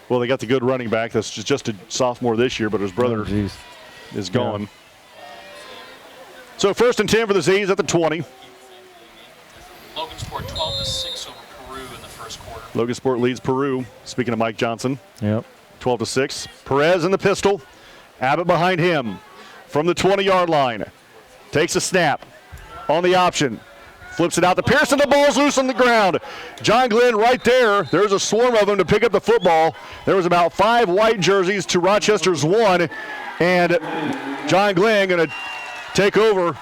Well, they got the good running back that's just a sophomore this year, but his brother is gone. Yeah. So 1st and 10 for the Z's at the 20.
Logan scored 12-6 over Peru in
Logansport leads Peru. Speaking of Mike Johnson.
Yep.
12-6. Perez in the pistol. Abbott behind him from the 20-yard line. Takes a snap on the option. Flips it out to Pearson. The ball's loose on the ground. John Glenn right there. There's a swarm of them to pick up the football. There was about 5 white jerseys to Rochester's 1. And John Glenn going to take over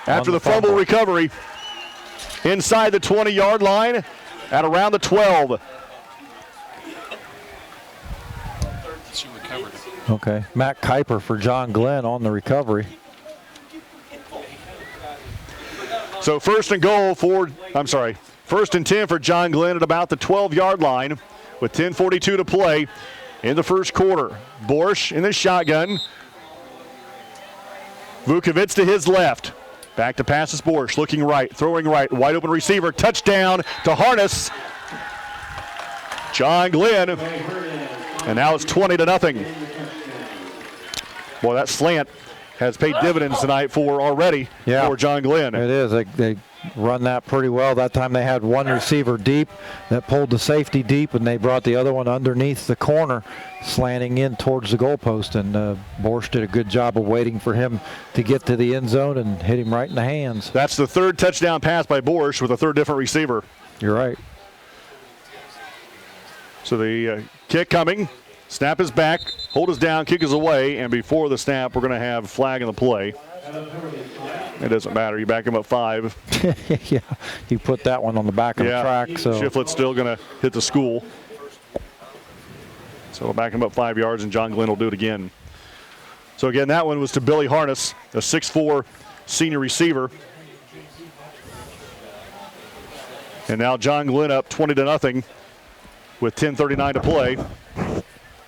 after the fumble recovery inside the 20-yard line at around the 12.
She recovered.
Okay. Matt Kuiper for John Glenn on the recovery.
So first and 10 for John Glenn at about the 12-yard line with 10:42 to play in the first quarter. Borsch in the shotgun. Vukovic to his left. Back to pass is Borsch, looking right, throwing right, wide open receiver, touchdown to Harness. John Glenn, and now it's 20-0. Boy, that slant has paid dividends tonight for John Glenn.
It is. They run that pretty well. That time they had one receiver deep that pulled the safety deep, and they brought the other one underneath the corner, slanting in towards the goalpost. And Borsch did a good job of waiting for him to get to the end zone and hit him right in the hands.
That's the third touchdown pass by Borsch with a third different receiver.
You're right.
So the kick coming. Snap is back. Hold is down. Kick is away. And before the snap, we're going to have flag in the play. It doesn't matter. You back him up 5.
Yeah, he put that one on the back of the track. So
Shiflett's still going to hit the school. So we'll back him up 5 yards, and John Glenn will do it again. So again, that one was to Billy Harness, a 6'4" senior receiver. And now John Glenn up 20-0 with 10:39 to play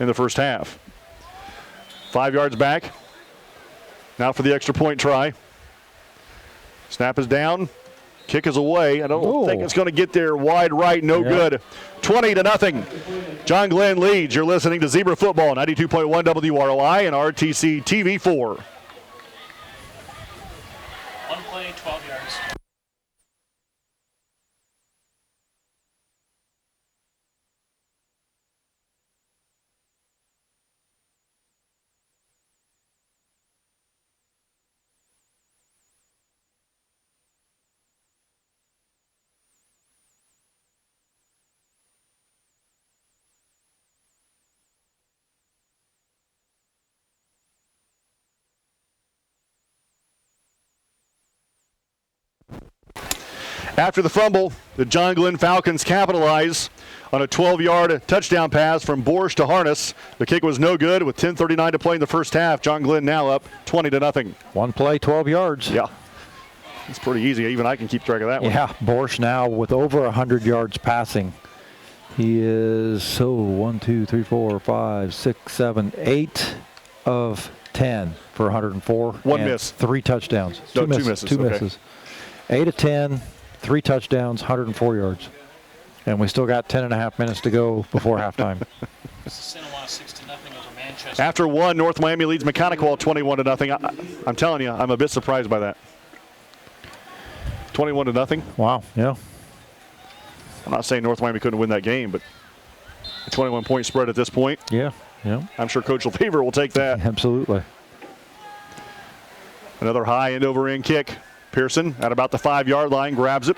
in the first half. 5 yards back. Now for the extra point try. Snap is down. Kick is away. I don't think it's going to get there. Wide right, no good. 20-0. John Glenn leads. You're listening to Zebra Football, 92.1 WROI and RTC TV4.
One play, 12 yards.
After the fumble, the John Glenn Falcons capitalize on a 12-yard touchdown pass from Borsch to Harness. The kick was no good with 10:39 to play in the first half. John Glenn now up 20-0.
One play, 12 yards.
Yeah. It's pretty easy. Even I can keep track of that one.
Yeah, Borsch now with over 100 yards passing. He is 1, 2, 3, 4, 5, 6, 7, 8 of 10 for 104.
One miss.
3 touchdowns.
No, two misses.
Two misses. 8 of 10, 3 touchdowns, 104 yards. And we still got 10.5 minutes to go before halftime.
After one, North Miami leads Mechanical 21-0. I'm telling you, I'm a bit surprised by that. 21-0.
Wow, yeah.
I'm not saying North Miami couldn't win that game, but a 21-point spread at this point.
Yeah.
I'm sure Coach Lefevre will take that.
Absolutely.
Another high end-over-end kick. Pearson at about the 5-yard line grabs it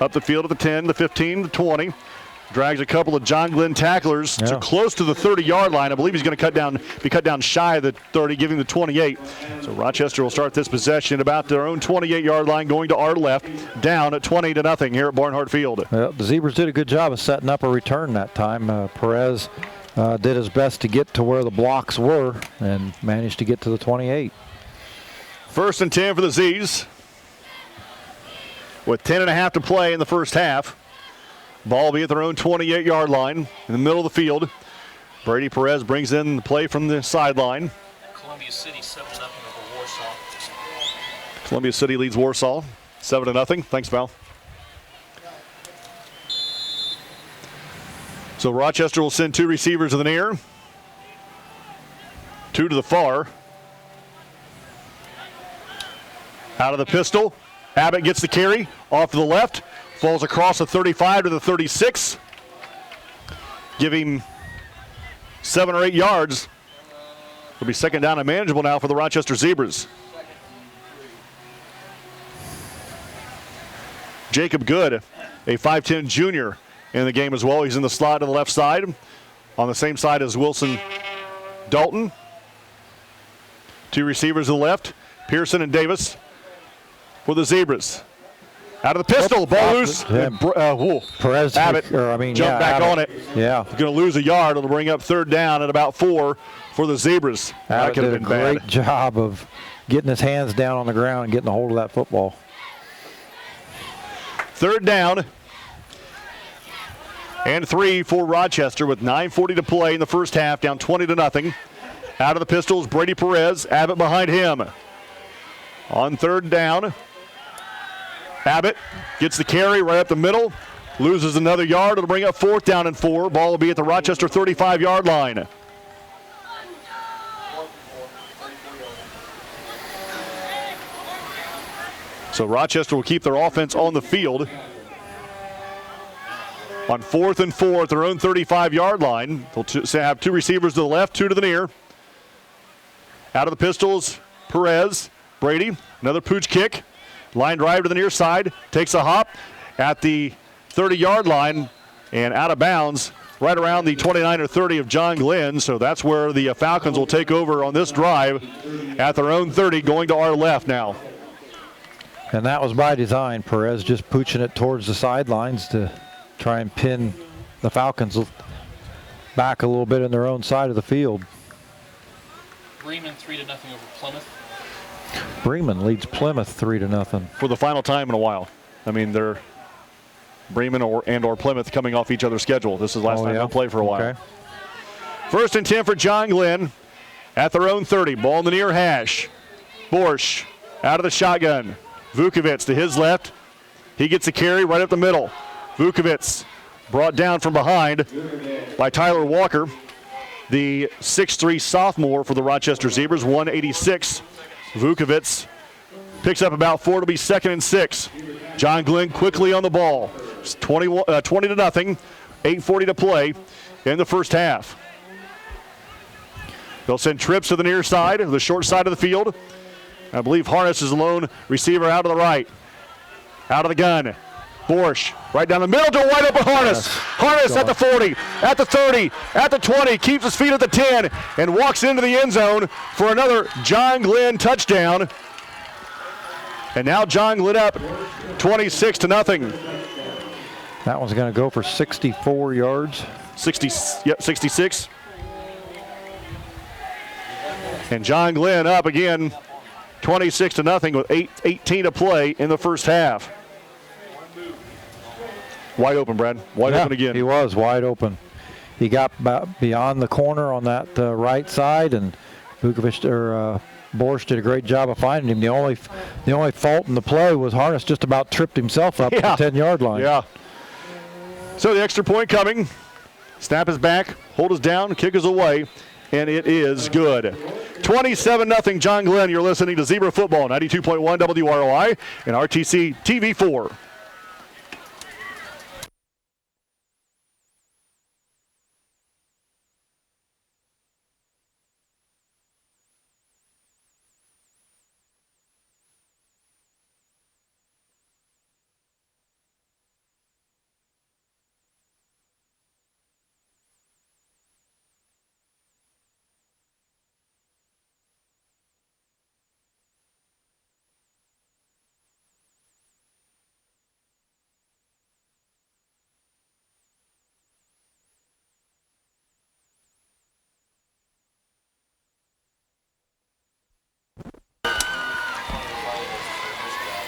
up the field at the 10, the 15, the 20. Drags a couple of John Glenn tacklers to close to the 30-yard line. I believe he's going to be cut down shy of the 30, giving the 28. So Rochester will start this possession about their own 28-yard line, going to our left, down at 20-0 here at Barnhart Field.
Well, the Zebras did a good job of setting up a return that time. Perez did his best to get to where the blocks were and managed to get to the 28.
1st and 10 for the Z's, with 10.5 to play in the first half. Ball will be at their own 28-yard line in the middle of the field. Brady Perez brings in the play from the sideline.
Columbia City 7-0 over Warsaw.
Columbia City leads Warsaw 7-0. Thanks, Val. So Rochester will send 2 receivers to the near, 2 to the far. Out of the pistol, Abbott gets the carry off to the left, falls across the 35 to the 36. give him 7 or 8 yards. It'll be second down and manageable now for the Rochester Zebras. Jacob Good, a 5'10 junior in the game as well. He's in the slot on the left side. On the same side as Wilson Dalton. 2 receivers to the left, Pearson and Davis for the Zebras. Out of the pistol, ball loose.
Perez
Abbott jumped back on it.
Yeah.
Going to lose a yard. It'll bring up third down at about 4 for the Zebras.
Abbott did a great job of getting his hands down on the ground and getting a hold of that football.
Third down and 3 for Rochester with 9:40 to play in the first half, down 20-0. Out of the pistols, Brady Perez, Abbott behind him. On third down, Abbott gets the carry right up the middle, loses another yard. It'll bring up 4th down and 4. Ball will be at the Rochester 35-yard line. So Rochester will keep their offense on the field. On 4th and 4 at their own 35-yard line. They'll have 2 receivers to the left, 2 to the near. Out of the pistols, Perez, Brady, another pooch kick. Line drive to the near side, takes a hop at the 30-yard line and out of bounds right around the 29 or 30 of John Glenn. So that's where the Falcons will take over on this drive at their own 30, going to our left now.
And that was by design. Perez just pooching it towards the sidelines to try and pin the Falcons back a little bit in their own side of the field.
Bremen 3-0 over Plymouth.
Bremen leads Plymouth 3-0.
For the final time in a while. I mean, they're Bremen or Plymouth coming off each other's schedule. This is the last time they'll play for a while.
Okay.
1st and 10 for John Glenn at their own 30. Ball in the near hash. Borsch out of the shotgun. Vukovic to his left. He gets a carry right up the middle. Vukovic brought down from behind by Tyler Walker, the 6'3 sophomore for the Rochester Zebras, 186. Vukovic picks up about 4 to be 2nd and 6. John Glenn quickly on the ball. It's 20-0, 8:40 to play in the first half. They'll send trips to the near side, the short side of the field. I believe Harness is the lone receiver out of the right. Out of the gun. Borsch right down the middle to a wide open Harness. Harness at the 40, at the 30, at the 20, keeps his feet at the 10, and walks into the end zone for another John Glenn touchdown. And now John Glenn up 26-0.
That one's going to go for 64 yards.
66. And John Glenn up again 26-0 with 8:18 to play in the first half. Wide open, Brad. Wide open again.
He was wide open. He got beyond the corner on that right side, and Borsch did a great job of finding him. The only fault in the play was Harness just about tripped himself up at the 10-yard line.
Yeah. So the extra point coming. Snap is back, hold is down, kick is away, and it is good. 27-0 John Glenn. You're listening to Zebra Football, 92.1 WROI and RTC TV4.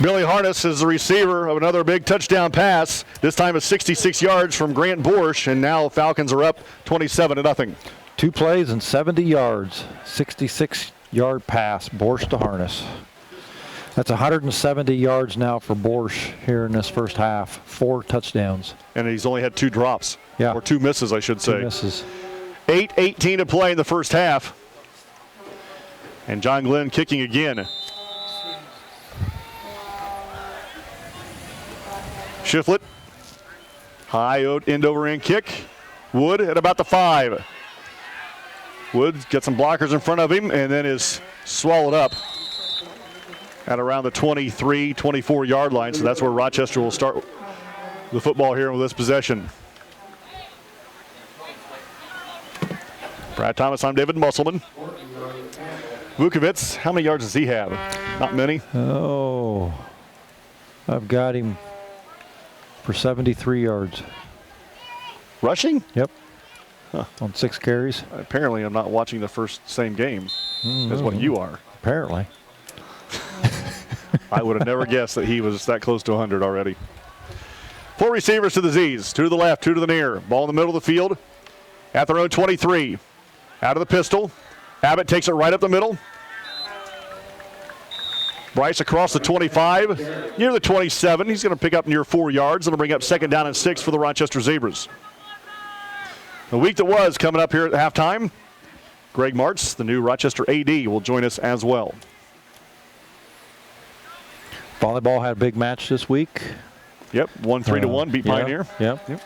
Billy Harness is the receiver of another big touchdown pass. This time it's 66 yards from Grant Borsch, and now Falcons are up 27-0.
2 plays and 70 yards. 66-yard pass, Borsch to Harness. That's 170 yards now for Borsch here in this first half. 4 touchdowns.
And he's only had 2 drops.
Yeah.
Or 2 misses, I should say.
2 misses.
8:18 to play in the first half. And John Glenn kicking again. Shiflett, high end over end kick, Wood at about the 5. Wood gets some blockers in front of him and then is swallowed up at around the 23, 24-yard line. So that's where Rochester will start the football here with this possession. Brad Thomas, I'm David Musselman. Vukovitz, how many yards does he have? Not many.
Oh, I've got him for 73 yards.
Rushing?
Yep. Huh. On 6 carries.
Apparently, I'm not watching the same game as what you are.
Apparently.
I would have never guessed that he was that close to 100 already. 4 receivers to the Z's. 2 to the left, 2 to the near. Ball in the middle of the field at their own 23. Out of the pistol. Abbott takes it right up the middle. Bryce across the 25, near the 27. He's going to pick up near 4 yards. It'll bring up 2nd down and 6 for the Rochester Zebras. The week that was coming up here at halftime. Greg Martz, the new Rochester AD, will join us as well.
Volleyball had a big match this week.
Yep, won 3-1, beat Pioneer.
Yep.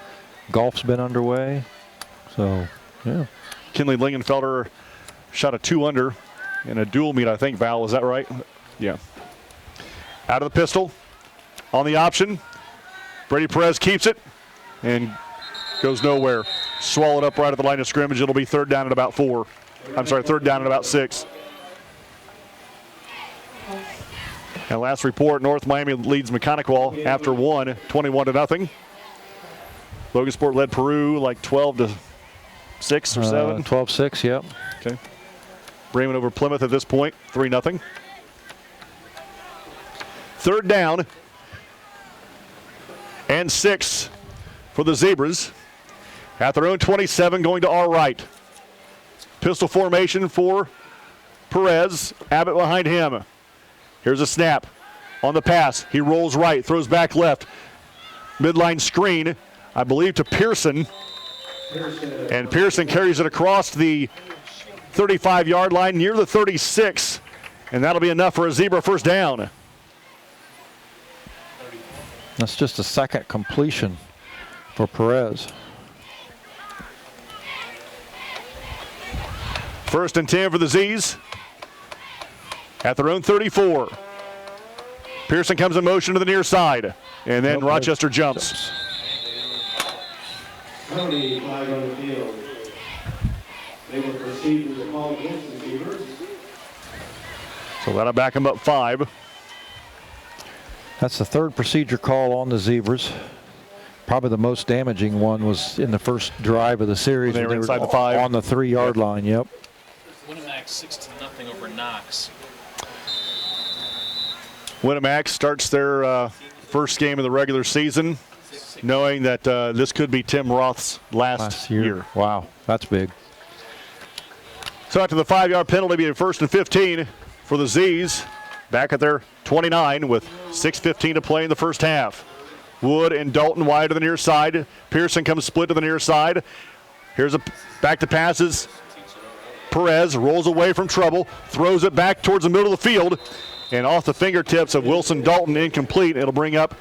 Golf's been underway. So, yeah.
Kinley Lingenfelder shot a 2-under in a dual meet, I think, Val. Is that right? Yeah. Out of the pistol. On the option. Brady Perez keeps it and goes nowhere. Swallowed up right at the line of scrimmage. It'll be 3rd down at about 4. I'm sorry, 3rd down at about 6. And last report, North Miami leads Mechanical after 1, 21-0. Logansport led Peru like 12-6 or 7.
12-6, yep.
Okay. Bremen over Plymouth at this point, 3-0. 3rd down and 6 for the Zebras. At their own 27, going to our right. Pistol formation for Perez. Abbott behind him. Here's a snap on the pass. He rolls right, throws back left. Midline screen, I believe, to Pearson. And Pearson carries it across the 35-yard line near the 36. And that'll be enough for a Zebra 1st down.
That's just a 2nd completion for Perez.
1st and 10 for the Z's. At their own 34. Pearson comes in motion to the near side. And then Rochester jumps.
Penalty flag on the field. They will proceed with the call against the Zebras.
So that'll back them up 5.
That's the 3rd procedure call on the Zebras. Probably the most damaging one was in the first drive of the series.
They were inside the 5.
On the 3-yard line, yep.
Winamax 6-0 over Knox.
Winamax starts their first game of the regular season, knowing that this could be Tim Roth's last year.
Wow, that's big.
So after the 5-yard penalty, being 1st and 15 for the Z's, back at their 29 with 6:15 to play in the first half. Wood and Dalton wide to the near side. Pearson comes split to the near side. Here's a back to passes. Perez rolls away from trouble, throws it back towards the middle of the field, and off the fingertips of Wilson Dalton, incomplete. It'll bring up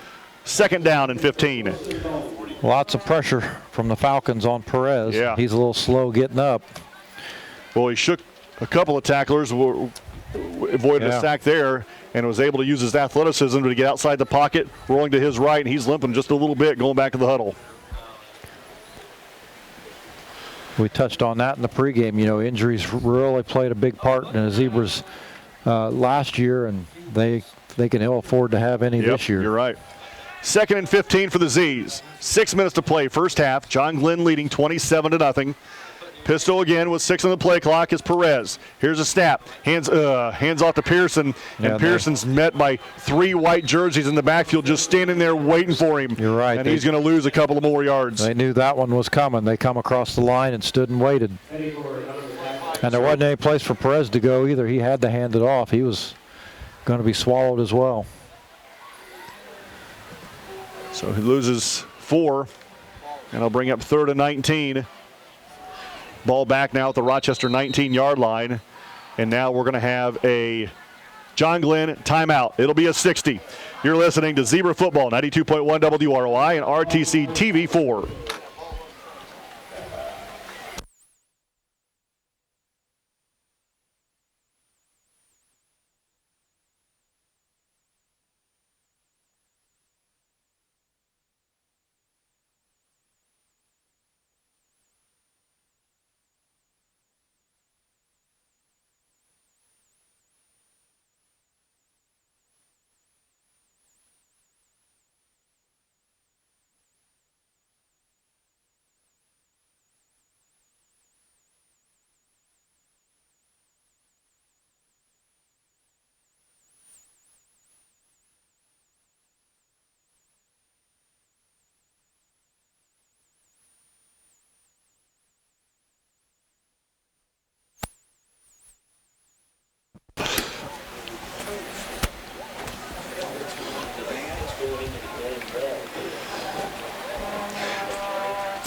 2nd down and 15.
Lots of pressure from the Falcons on Perez.
Yeah.
He's a little slow getting up.
Well, he shook a couple of tacklers, avoided a sack there, and was able to use his athleticism to get outside the pocket, rolling to his right, and he's limping just a little bit going back to the huddle.
We touched on that in the pregame. You know, injuries really played a big part in the Zebras last year, and they can ill afford to have any this year.
You're right. 2nd and 15 for the Z's. 6 minutes to play, first half. John Glenn leading 27-0. Pistol again with 6 on the play clock is Perez. Here's a snap. Hands off to Pearson. And Pearson's met by 3 white jerseys in the backfield just standing there waiting for him.
You're right.
And he's going to lose a couple of more yards.
They knew that one was coming. They come across the line and stood and waited. And there wasn't any place for Perez to go either. He had to hand it off. He was going to be swallowed as well.
So he loses 4. And he'll bring up 3rd and 19. Ball back now at the Rochester 19-yard line. And now we're going to have a John Glenn timeout. It'll be a 60. You're listening to Zebra Football, 92.1 WROI and RTC TV 4.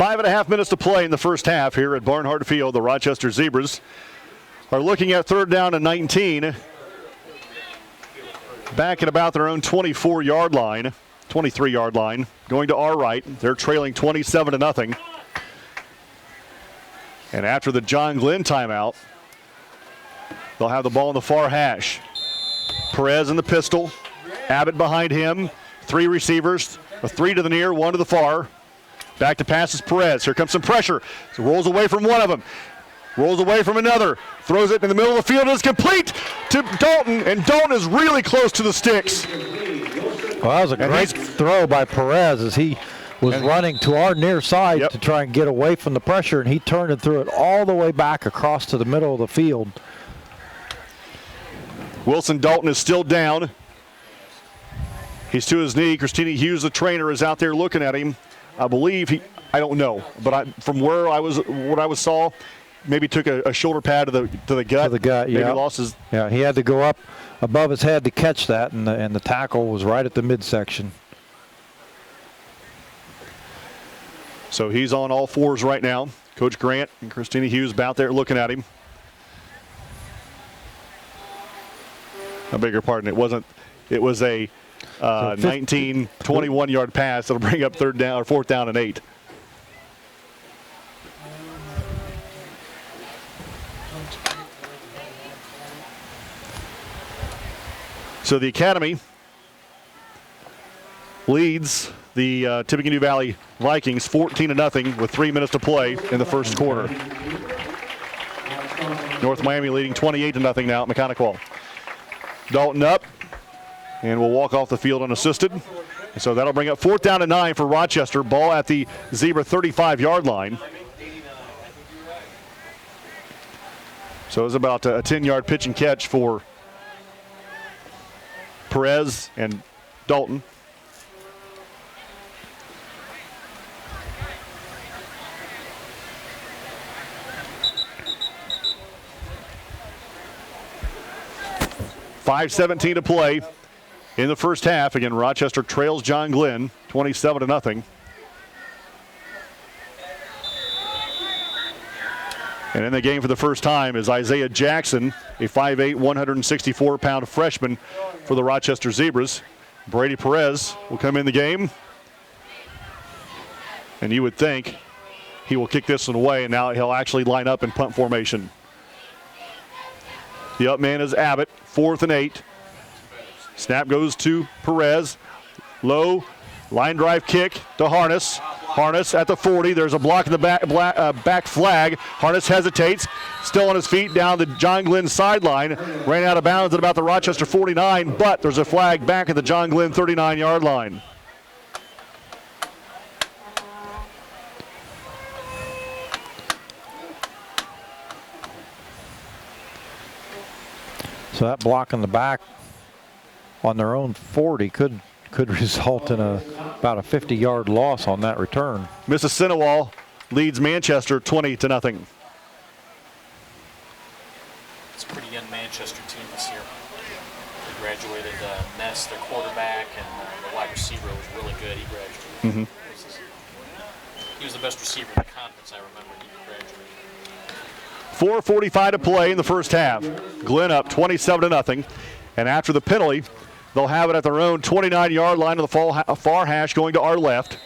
5.5 minutes to play in the first half here at Barnhart Field. The Rochester Zebras are looking at 3rd down and 19. Back at about their own 24-yard line, 23-yard line, going to our right. They're trailing 27-0. And after the John Glenn timeout, they'll have the ball in the far hash. Perez in the pistol. Abbott behind him. 3 receivers. A 3 to the near, 1 to the far. Back to passes Perez. Here comes some pressure. So rolls away from one of them. Rolls away from another. Throws it in the middle of the field. It's complete to Dalton. And Dalton is really close to the sticks.
Well, that was a great throw by Perez as he was running to our near side to try and get away from the pressure, and he turned and threw it all the way back across to the middle of the field.
Wilson Dalton is still down. He's to his knee. Christina Hughes, the trainer, is out there looking at him. I believe I don't know, but from what I saw, maybe took a shoulder pad to the gut.
To the gut,
maybe lost his.
Yeah, he had to go up above his head to catch that, and the tackle was right at the midsection.
So he's on all fours right now. Coach Grant and Christina Hughes out there looking at him. I beg your pardon. It was a 19, 21-yard pass that'll bring up 4th down and 8. So the Academy leads the Tippecanoe Valley Vikings 14-0 with 3 minutes to play in the first quarter. North Miami leading 28-0 now at Mechanical. Dalton up and will walk off the field unassisted. And so that'll bring up 4th down and 9 for Rochester. Ball at the Zebra 35-yard line. So it's about a 10-yard pitch and catch for Perez and Dalton. .5:17 to play in the first half. Again, Rochester trails John Glenn 27-0. And in the game for the first time is Isaiah Jackson, a 5'8", 164-pound freshman for the Rochester Zebras. Brady Perez will come in the game. And you would think he will kick this one away, and now he'll actually line up in punt formation. The up man is Abbott, 4th and 8. Snap goes to Perez. Low, line drive kick to Harness. Harness at the 40. There's a block in the back flag. Harness hesitates, still on his feet down the John Glenn sideline. Ran out of bounds at about the Rochester 49, but there's a flag back at the John Glenn 39-yard line.
So that block in the back on their own 40 could result in about a 50-yard loss on that return.
Mississinawa leads Manchester 20-0.
It's a pretty young Manchester team this year. They graduated Ness, their quarterback, and the wide receiver was really good. He graduated. He was the best receiver in the conference, I remember. He graduated.
4:45 to play in the first half. Glenn up 27-0. And after the penalty, they'll have it at their own 29-yard line of the far hash going to our left.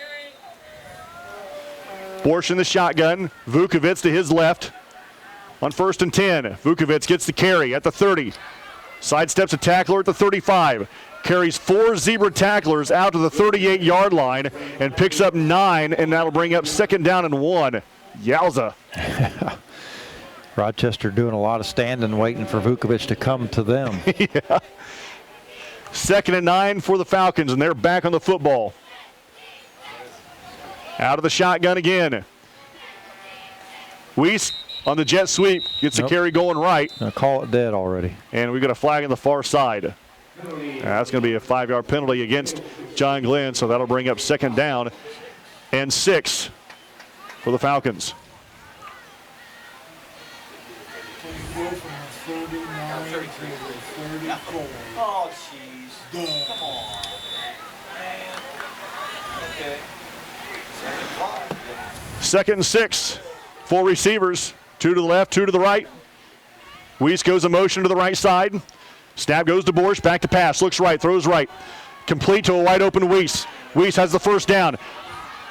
Borsch in the shotgun. Vukovic to his left. On 1st and 10, Vukovic gets the carry at the 30. Sidesteps a tackler at the 35. Carries 4 Zebra tacklers out to the 38-yard line and picks up 9, and that'll bring up 2nd down and 1. Yowza.
Rochester doing a lot of standing, waiting for Vukovic to come to them.
Yeah. 2nd and 9 for the Falcons, and they're back on the football. Out of the shotgun again. Weiss on the jet sweep gets the carry going right.
I'll call it dead already.
And we've got a flag on the far side. That's going to be a 5-yard penalty against John Glenn, so that'll bring up 2nd down and 6 for the Falcons.
Oh, jeez. Come on. Man. Okay.
2nd and 6. 4 receivers, 2 to the left, 2 to the right. Weiss goes in motion to the right side. Snap goes to Borsch, back to pass, looks right, throws right. Complete to a wide open Weiss. Weiss has the first down.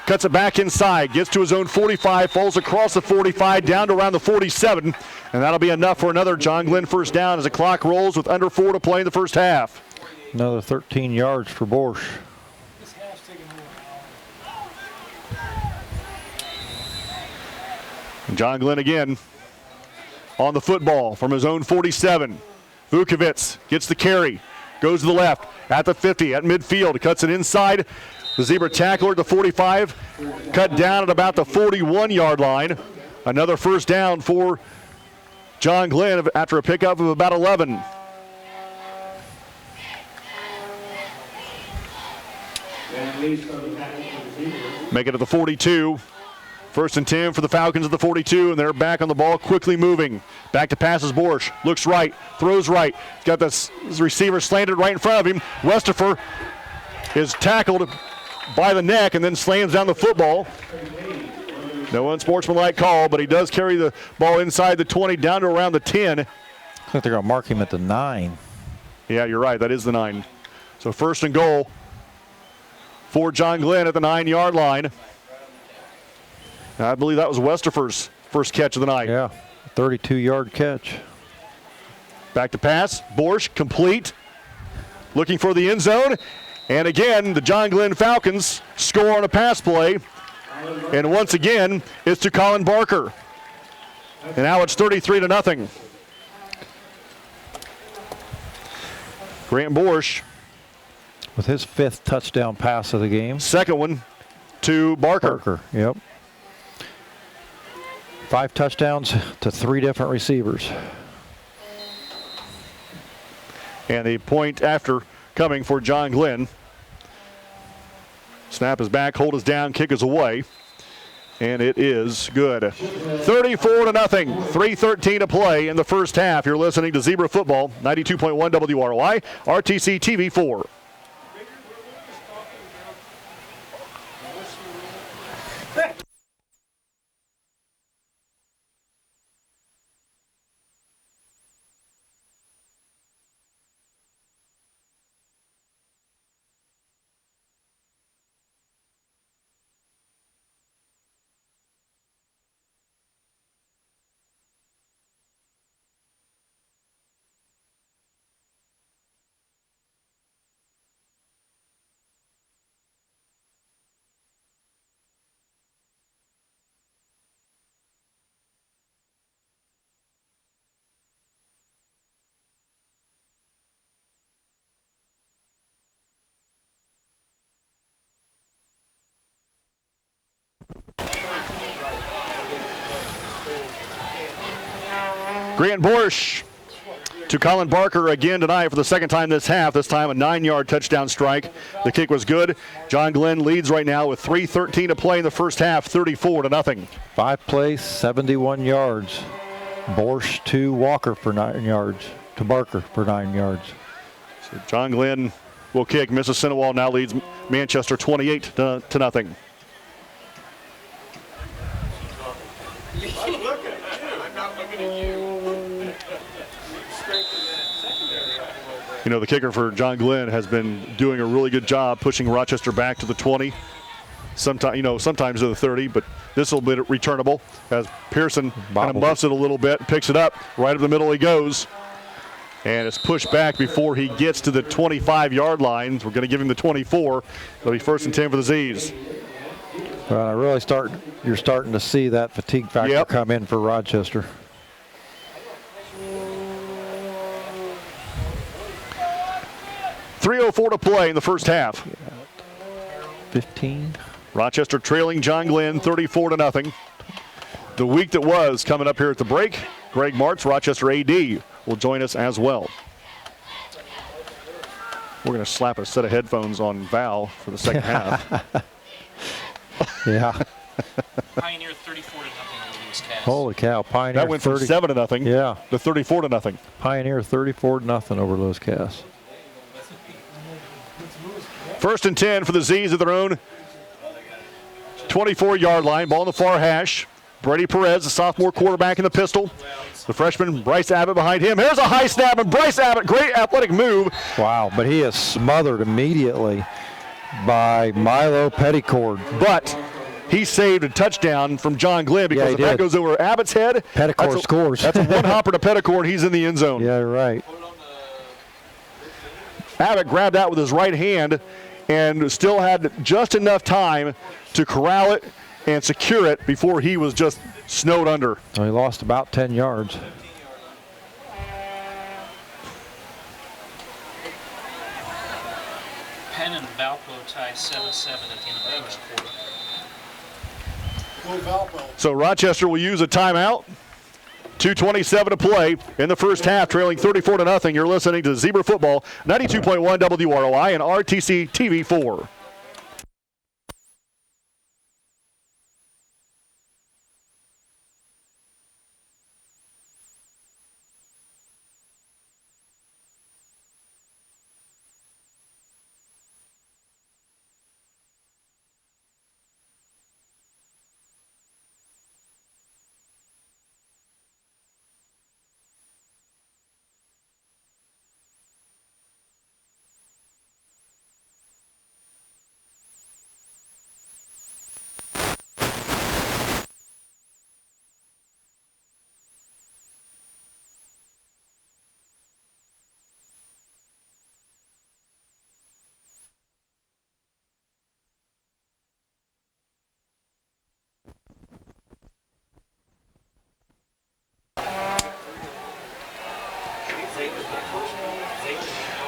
Cuts it back inside, gets to his own 45, falls across the 45, down to around the 47, and that'll be enough for another John Glenn first down as the clock rolls with under 4 to play in the first half.
Another 13 yards for Borsch.
John Glenn again on the football from his own 47. Vukovic gets the carry, goes to the left at the 50, at midfield, cuts it inside. The Zebra tackler at the 45, cut down at about the 41-yard line. Another first down for John Glenn after a pickup of about 11. Make it at the 42. 1st and 10 for the Falcons at the 42, and they're back on the ball, quickly moving. Back to passes Borsch, looks right, throws right. He's got this receiver slanted right in front of him. Westerfer is tackled by the neck and then slams down the football. No unsportsmanlike call, but he does carry the ball inside the 20 down to around the 10.
I think they're going to mark him at the 9.
Yeah, you're right. That is the 9. So 1st and goal for John Glenn at the 9-yard line. I believe that was Westerfer's first catch of the night.
Yeah, 32-yard catch.
Back to pass. Borsch complete. Looking for the end zone. And again, the John Glenn Falcons score on a pass play. And once again, it's to Colin Barker. And now it's 33-0. Grant Borsch.
With his 5th touchdown pass of the game.
Second one to Barker.
Yep. 5 touchdowns to 3 different receivers.
And the point after coming for John Glenn. Snap is back, hold is down, kick is away. And it is good. 34-0, 3:13 to play in the first half. You're listening to Zebra Football, 92.1 WROI, RTC TV 4. Grant Borsch to Colin Barker again tonight for the second time this half. This time a 9-yard touchdown strike. The kick was good. John Glenn leads right now with 3:13 to play in the first half, 34-0.
5 plays, 71 yards. Borsch to Walker for 9 yards. To Barker for 9 yards.
So John Glenn will kick. Mrs. Sinowal now leads Manchester 28-0. You know, the kicker for John Glenn has been doing a really good job pushing Rochester back to the 20. Sometimes to the 30, but this will be returnable as Pearson kind of muffs it a little bit, picks it up, right up the middle he goes. And it's pushed back before he gets to the 25-yard line. We're going to give him the 24. It'll be 1st and 10 for the Z's.
You're starting to see that fatigue factor come in for Rochester.
3:04 to play in the first half.
15.
Rochester trailing John Glenn 34-0. The week that was coming up here at the break. Greg Martz, Rochester AD, will join us as well. We're going to slap a set of headphones on Val for the second half.
Yeah.
Pioneer 34-0 over Lewis Cass.
Holy cow. Pioneer
that went from 7-0
yeah.
to 34-0.
Pioneer 34-0 over Lewis Cass.
1st and 10 for the Z's at their own 24-yard line. Ball in the far hash. Brady Perez, the sophomore quarterback in the pistol. The freshman, Bryce Abbott, behind him. Here's a high snap, and Bryce Abbott, great athletic move.
Wow, but he is smothered immediately by Milo Petticord.
But he saved a touchdown from John Glenn because if that goes over Abbott's head,
Petticord scores.
That's a one hopper to Petticord. He's in the end zone.
Yeah, right.
Abbott grabbed that with his right hand and still had just enough time to corral it and secure it before he was just snowed under.
So he lost about 10 yards.
Penn and Valpo tie 7-7 at the end of the first quarter.
So Rochester will use a timeout. 2:27 to play in the first half, trailing 34-0. You're listening to Zebra Football, 92.1 WROI and RTC TV4.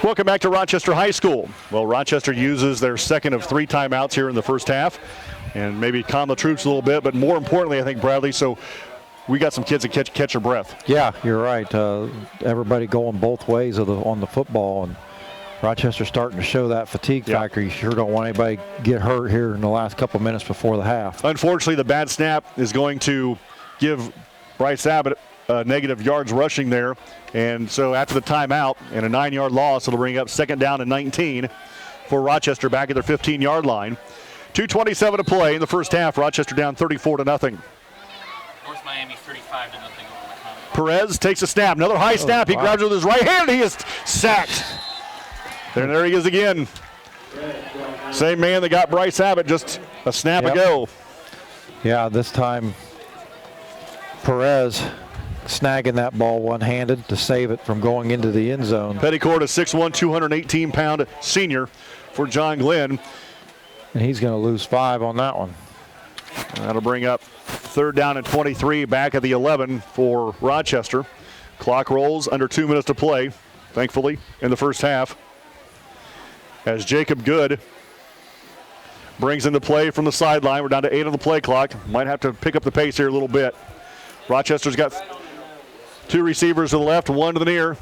Welcome back to Rochester High School. Well, Rochester uses their second of 3 timeouts here in the first half and maybe calm the troops a little bit, but more importantly, I think, Bradley, so we got some kids that catch their breath.
Yeah, you're right. Everybody going both ways on the football, and Rochester's starting to show that fatigue factor. You sure don't want anybody to get hurt here in the last couple minutes before the half.
Unfortunately, the bad snap is going to give Bryce Abbott negative yards rushing there. And so after the timeout and a 9-yard loss, it'll bring up second down and 19 for Rochester back at their 15-yard line. 2:27 to play in the first half. Rochester down 34-0.
North Miami 35-0 over McConnell.
Perez takes a snap. Another high snap. He grabs it with his right hand. He is sacked. There he is again. Same man that got Bryce Abbott just a snap ago.
Yeah, this time Perez snagging that ball one-handed to save it from going into the end zone.
Petticord, a 6'1", 218-pound senior for John Glenn.
And he's going to lose 5 on that one.
That'll bring up third down and 23 back at the 11 for Rochester. Clock rolls, under 2 minutes to play, thankfully, in the first half. As Jacob Good brings into play from the sideline. We're down to 8 on the play clock. Might have to pick up the pace here a little bit. Rochester's got 2 receivers to the left, 1 to the near,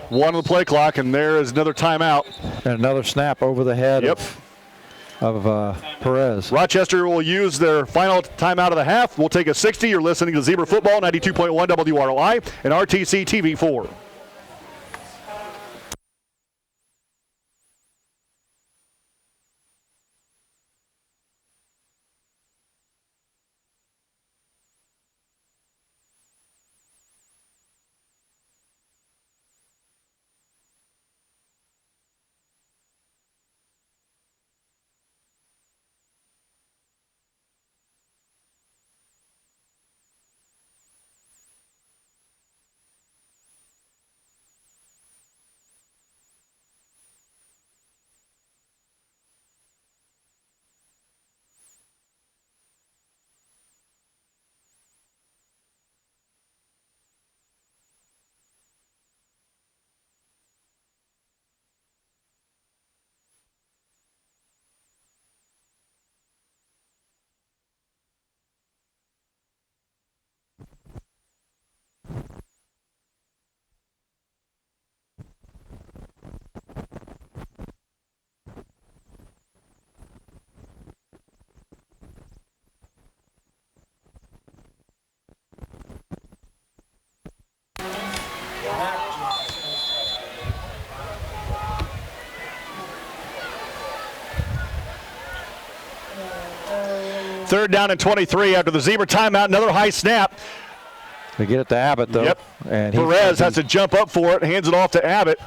1 on the play clock, and there is another timeout.
And another snap over the head of Perez.
Rochester will use their final timeout of the half. We'll take a 60. You're listening to Zebra Football, 92.1 WROI and RTC TV4. 3rd down and 23 after the Zebra timeout. Another high snap.
They get it to Abbott, though.
Yep.
And
Perez has to jump up for it, hands it off to Abbott.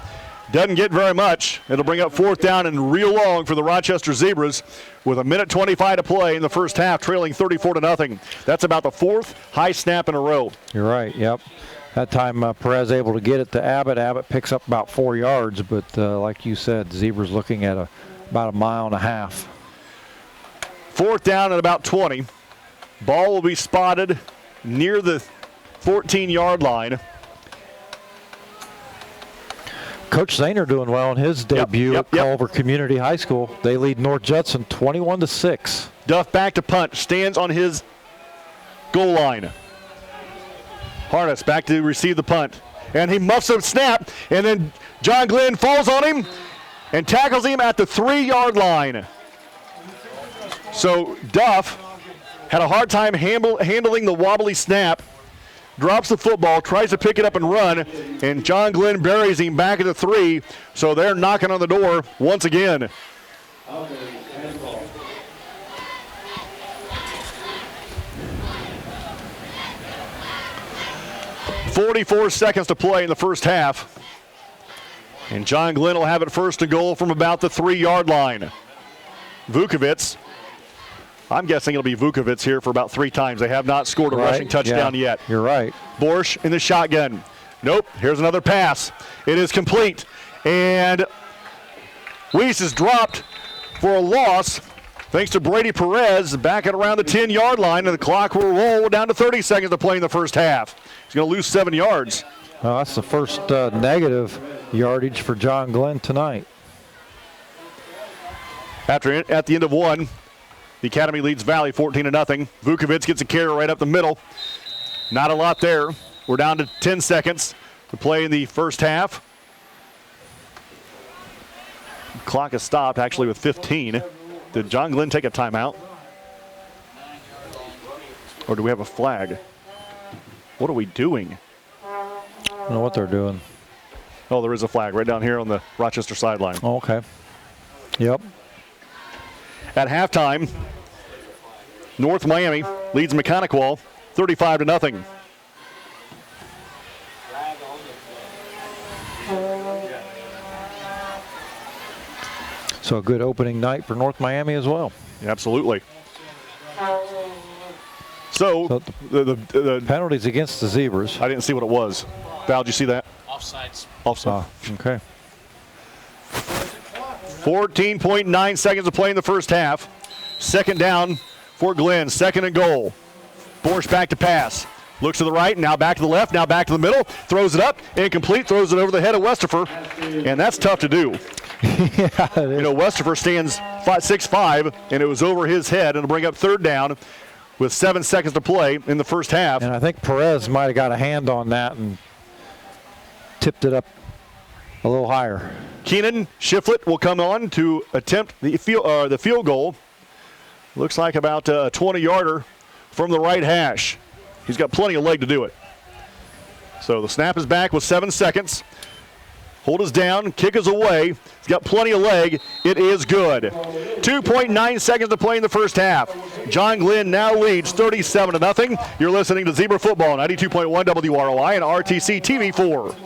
Doesn't get very much. It'll bring up 4th down and real long for the Rochester Zebras with 1:25 to play in the first half, trailing 34-0. That's about the 4th high snap in a row.
You're right, yep. That time Perez able to get it to Abbott. Abbott picks up about 4 yards, but like you said, Zebras looking at about 1.5 miles.
4th down at about 20. Ball will be spotted near the 14-yard line.
Coach Zahner doing well in his debut at Culver Community High School. They lead North Judson 21-6.
Duff back to punt, stands on his goal line. Harness back to receive the punt. And he muffs a snap, and then John Glenn falls on him and tackles him at the 3-yard line. So Duff had a hard time handling the wobbly snap. Drops the football, tries to pick it up and run, and John Glenn buries him back at the 3, so they're knocking on the door once again. 44 seconds to play in the first half, and John Glenn will have it 1st and goal from about the 3-yard line. Vukovic, I'm guessing it'll be Vukovic here for about 3 times. They have not scored a rushing touchdown yet.
You're right.
Borsch in the shotgun. Nope, here's another pass. It is complete. And Weiss is dropped for a loss thanks to Brady Perez back at around the 10-yard line, and the clock will roll down to 30 seconds to play in the first half. He's going to lose 7 yards.
That's the first negative yardage for John Glenn tonight.
At the end of 1, the Academy leads Valley 14-0. Vukovic gets a carry right up the middle. Not a lot there. We're down to 10 seconds to play in the first half. Clock has stopped actually with 15. Did John Glenn take a timeout? Or do we have a flag? What are we doing?
I don't know what they're doing.
Oh, there is a flag right down here on the Rochester sideline.
Oh, okay. Yep.
At halftime, North Miami leads Mechanical 35-0.
So a good opening night for North Miami as well.
Absolutely. So the
penalties against the Zebras.
I didn't see what it was. Val, did you see that?
Offsides.
Offside.
Okay.
14.9 seconds to play in the first half. 2nd down for Glenn. 2nd and goal. Borsch back to pass. Looks to the right, now back to the left, now back to the middle. Throws it up, incomplete, throws it over the head of Westerfer. And that's tough to do.
Yeah,
you know, Westerfer stands 6'5", and it was over his head, and it'll bring up 3rd down with 7 seconds to play in the first half.
And I think Perez might have got a hand on that and tipped it up a little higher.
Keenan Shiflett will come on to attempt the field goal. Looks like about a 20-yarder from the right hash. He's got plenty of leg to do it. So the snap is back with 7 seconds. Hold is down, kick is away. He's got plenty of leg. It is good. 2.9 seconds to play in the first half. John Glenn now leads 37-0. You're listening to Zebra Football, 92.1 WROI and RTC TV4.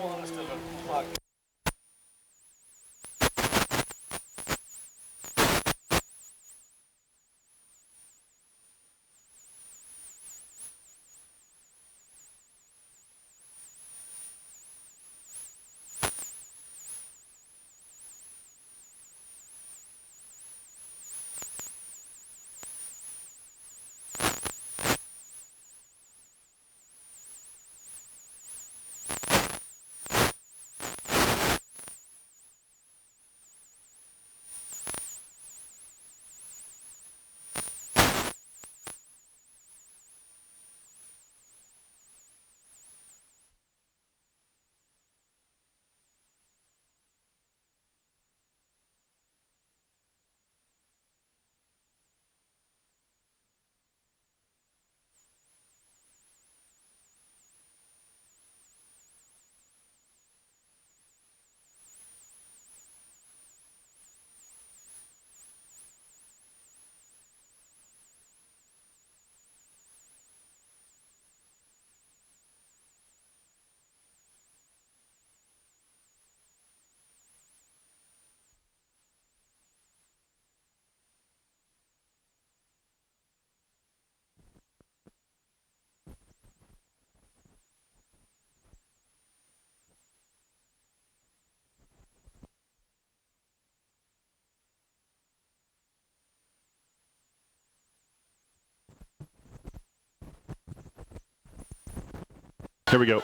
Here we go.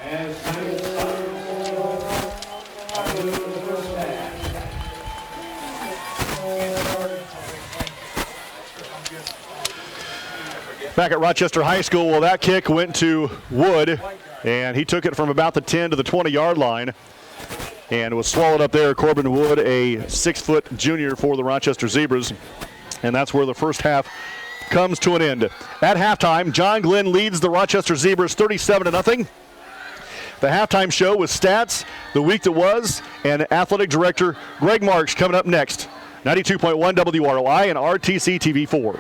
As time starts, after the first half.
Back at Rochester High School, well, that kick went to Wood, and he took it from about the 10 to the 20-yard line and was swallowed up there. Corbin Wood, a 6-foot junior for the Rochester Zebras, and that's where the first half comes to an end. At halftime, John Glenn leads the Rochester Zebras 37-0. The halftime show with stats, the week that was, and athletic director Greg Marks coming up next. 92.1 WROI and RTC TV4.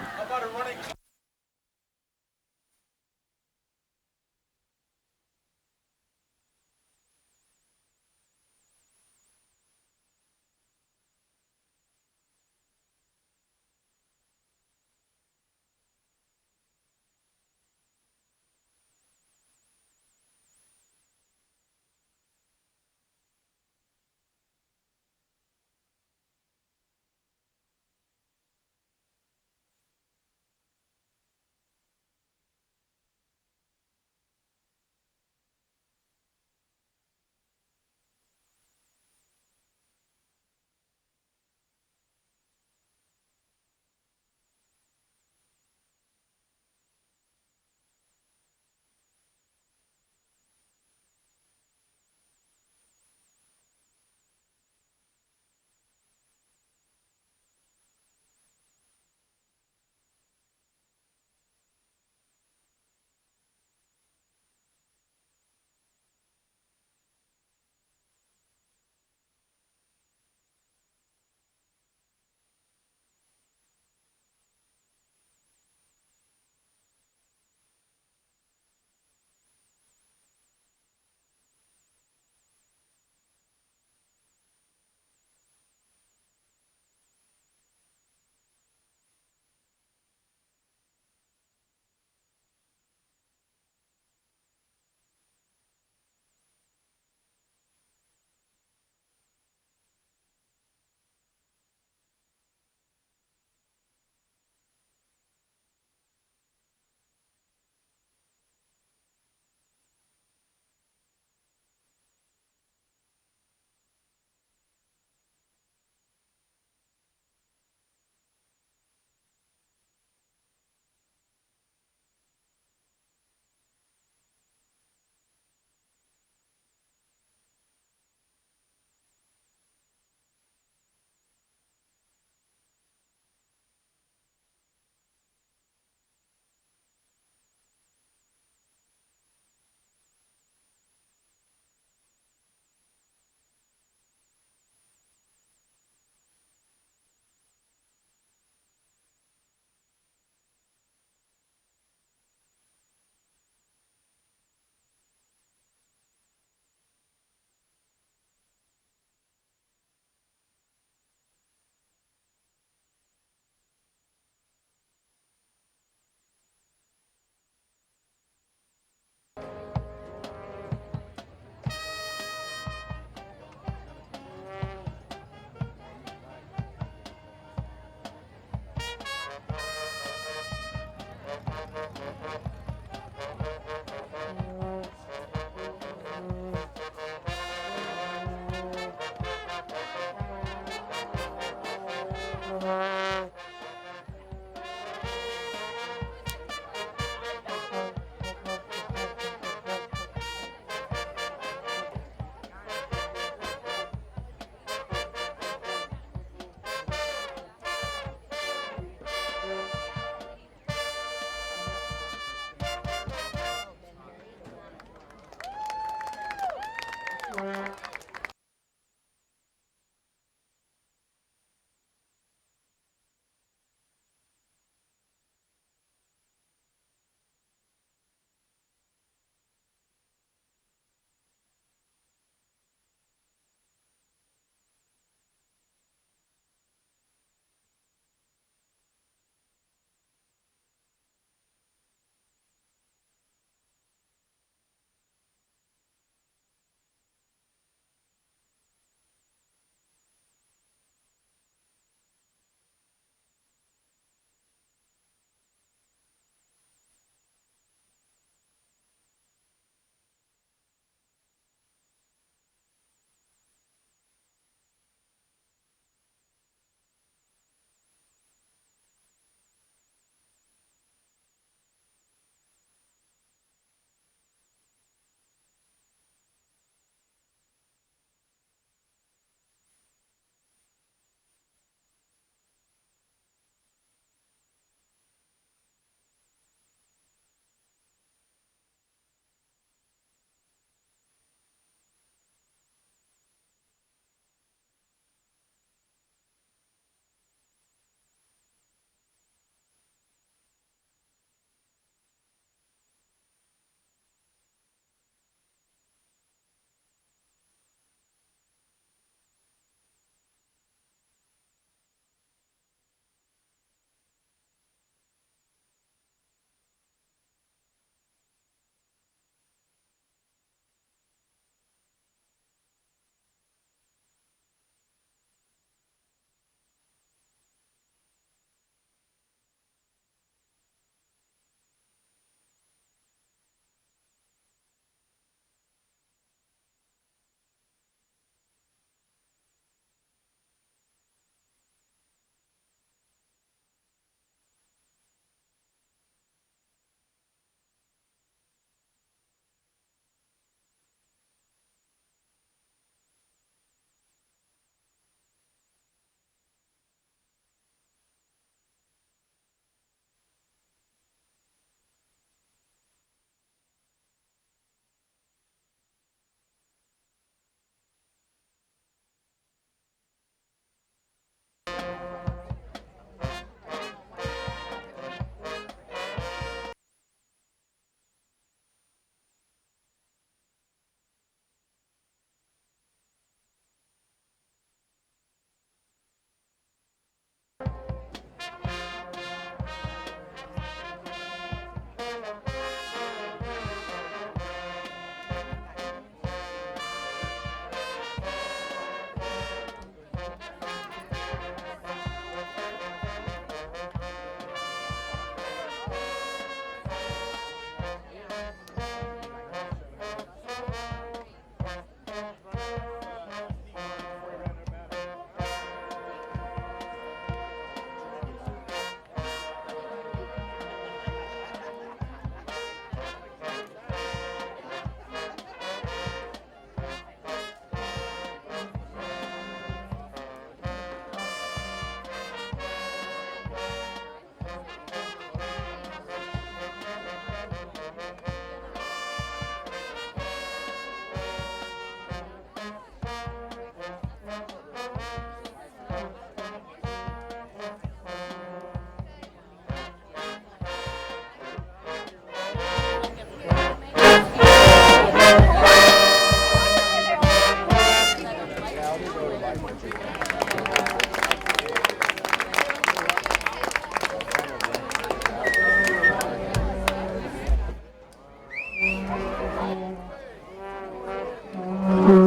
Look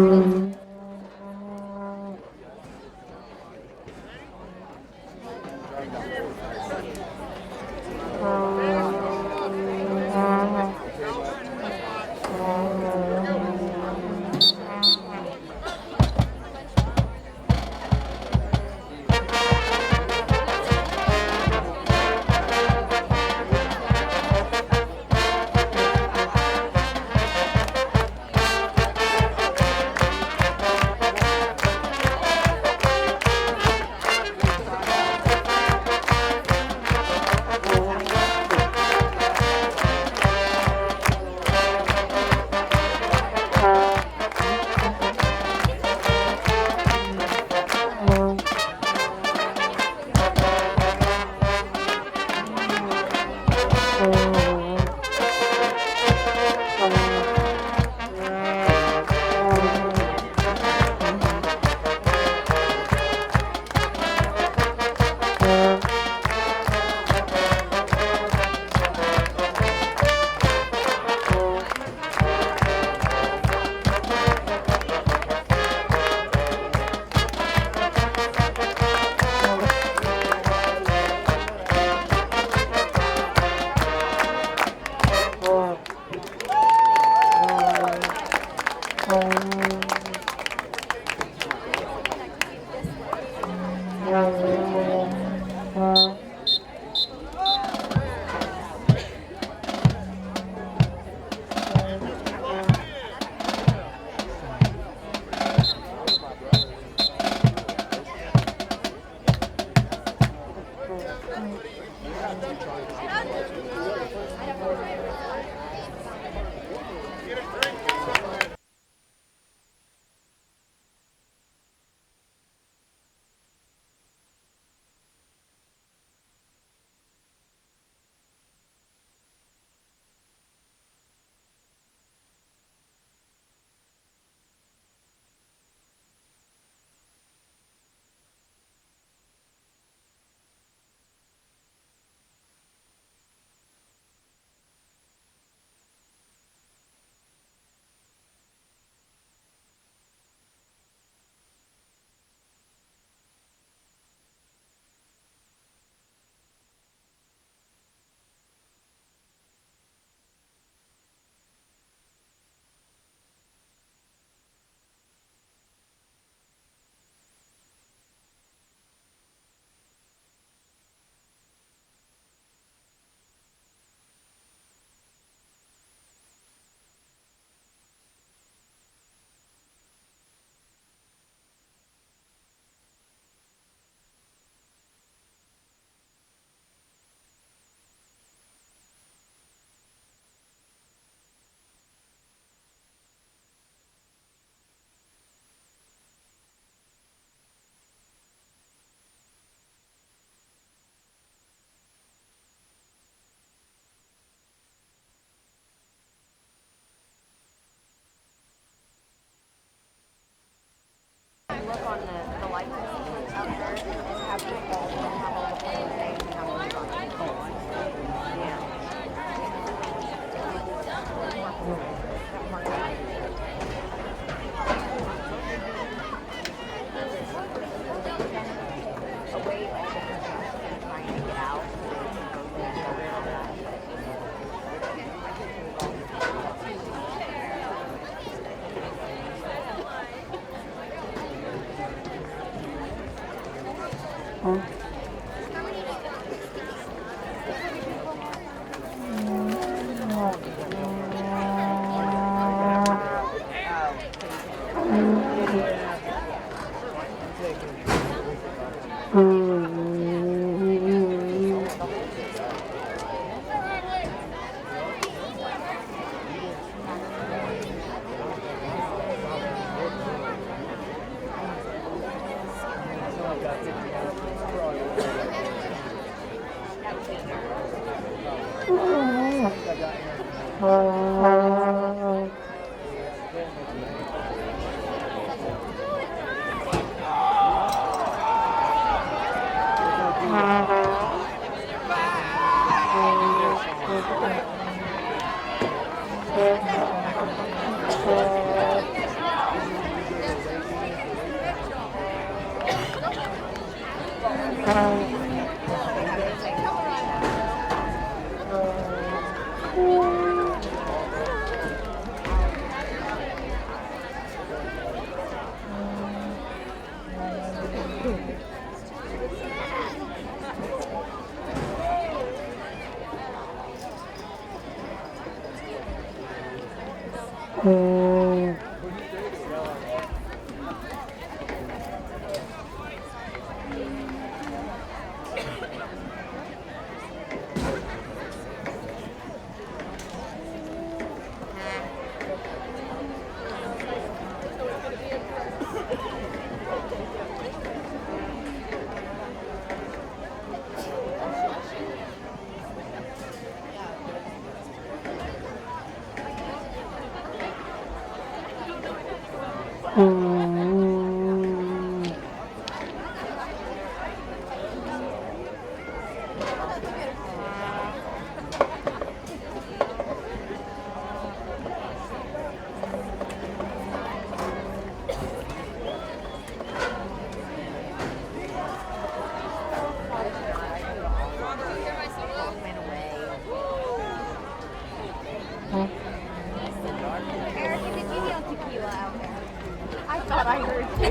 on the license out there and have people have all the full names and have them on it. Away all the congestion trying to get out. Erica, did you yell tequila out there? I thought I heard too.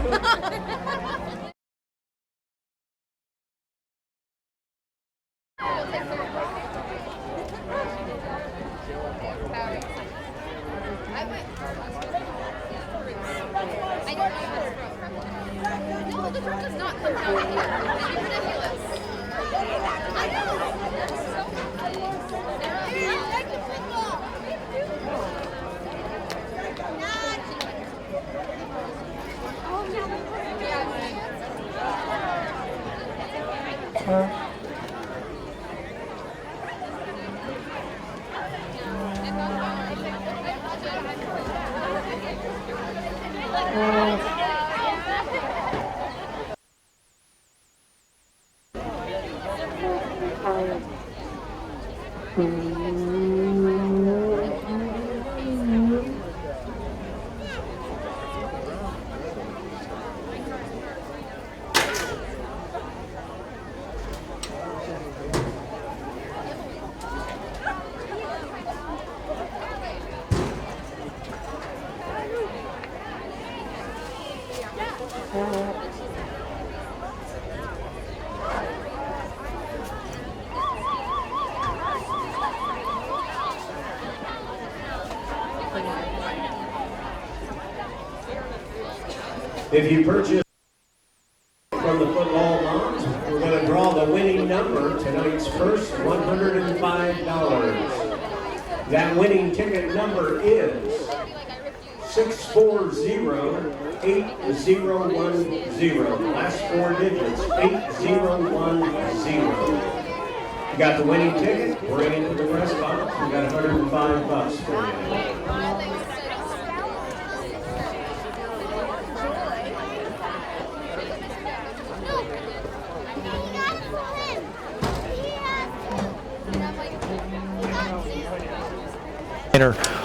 No, the truck does not come down here. It's ridiculous. I know. They're like the football.
If you purchase from the football moms, we're going to draw the winning number, tonight's first $105. That winning ticket number is 640-8010. Last four digits, 8010. You got the winning ticket, bring it to the press box. We got $105 for you.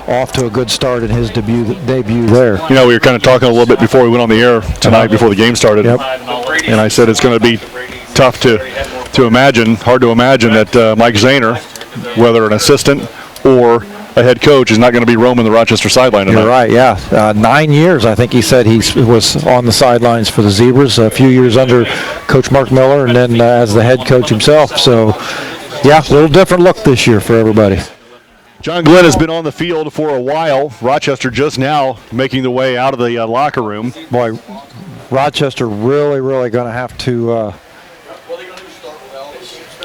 Off to a good start in his debut there.
You know, we were kind of talking a little bit before we went on the air tonight, before the game started.
Yep.
And I said it's going to be tough to imagine, hard to imagine that Mike Zahner, whether an assistant or a head coach, is not going to be roaming the Rochester sideline tonight.
You're right, yeah. 9 years, I think he said he was on the sidelines for the Zebras, a few years under Coach Mark Miller, and then as the head coach himself. So, yeah, a little different look this year for everybody.
John Glenn has been on the field for a while. Rochester just now making the way out of the locker room.
Boy, Rochester really going to have to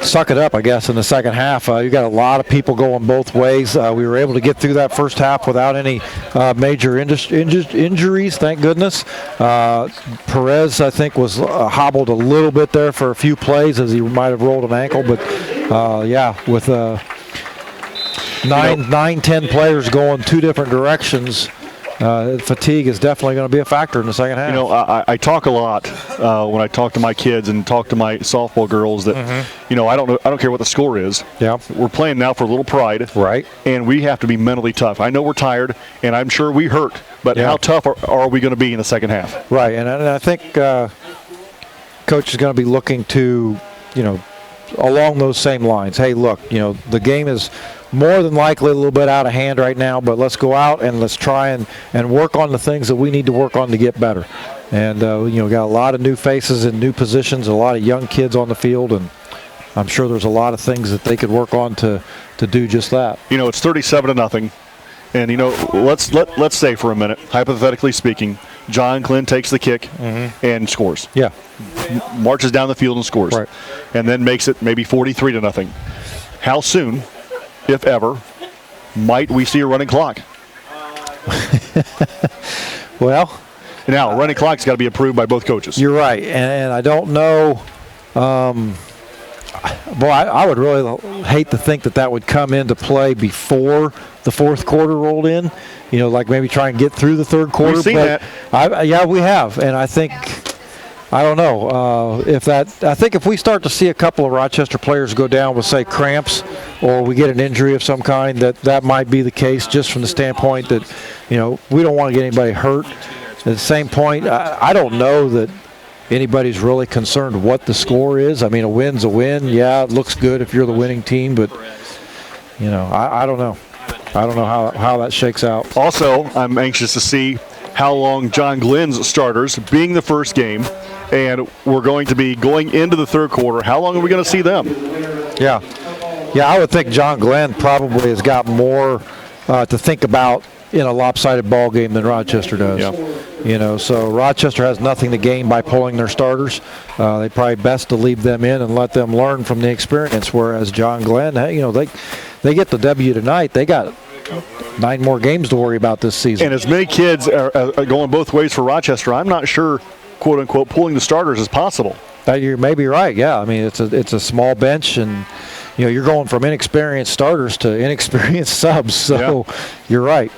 suck it up, I guess, in the second half. You got a lot of people going both ways. We were able to get through that first half without any major injuries, thank goodness. Perez, I think, was hobbled a little bit there for a few plays as he might have rolled an ankle. But, yeah, with 10 players going two different directions, fatigue is definitely going to be a factor in the second half.
You know, I talk a lot when I talk to my kids and talk to my softball girls that, you know, I don't care what the score is.
Yeah.
We're playing now for a little pride.
Right.
And we have to be mentally tough. I know we're tired, and I'm sure we hurt, but how tough are we going to be in the second half?
Right, and I think Coach is going to be looking to, you know, along those same lines. Hey, look, you know, the game is more than likely a little bit out of hand right now, but let's go out and let's try and work on the things that we need to work on to get better. And, you know, got a lot of new faces in new positions, a lot of young kids on the field, and I'm sure there's a lot of things that they could work on to do just that.
You know, it's 37-0, And, let's say for a minute, hypothetically speaking, John Glenn takes the kick and scores.
Yeah.
Marches down the field and scores.
Right.
And then makes it maybe 43-0. How soon, if ever, might we see a running clock?
Well,
now, a running clock's got to be approved by both coaches.
You're right. And I don't know. Boy, I would really hate to think that would come into play before the fourth quarter rolled in. Like maybe try and get through the third quarter.
We've seen that.
Yeah, we have. And I think, I don't know, I think if we start to see a couple of Rochester players go down with, say, cramps, or we get an injury of some kind, that might be the case, just from the standpoint that, we don't want to get anybody hurt. At the same point, I don't know that anybody's really concerned what the score is. I mean, a win's a win. Yeah, it looks good if you're the winning team, but, I don't know. I don't know how that shakes out.
Also, I'm anxious to see how long John Glenn's starters, being the first game, and we're going to be going into the third quarter, how long are we going to see them?
Yeah. Yeah, I would think John Glenn probably has got more to think about in a lopsided ball game than Rochester does.
Yeah.
So Rochester has nothing to gain by pulling their starters. They probably best to leave them in and let them learn from the experience, whereas John Glenn, they get the W tonight. They got 9 more games to worry about this season.
And as many kids are going both ways for Rochester, I'm not sure, quote unquote, pulling the starters is possible.
You're maybe right. Yeah, I mean it's a small bench, and you're going from inexperienced starters to inexperienced subs. So You're right.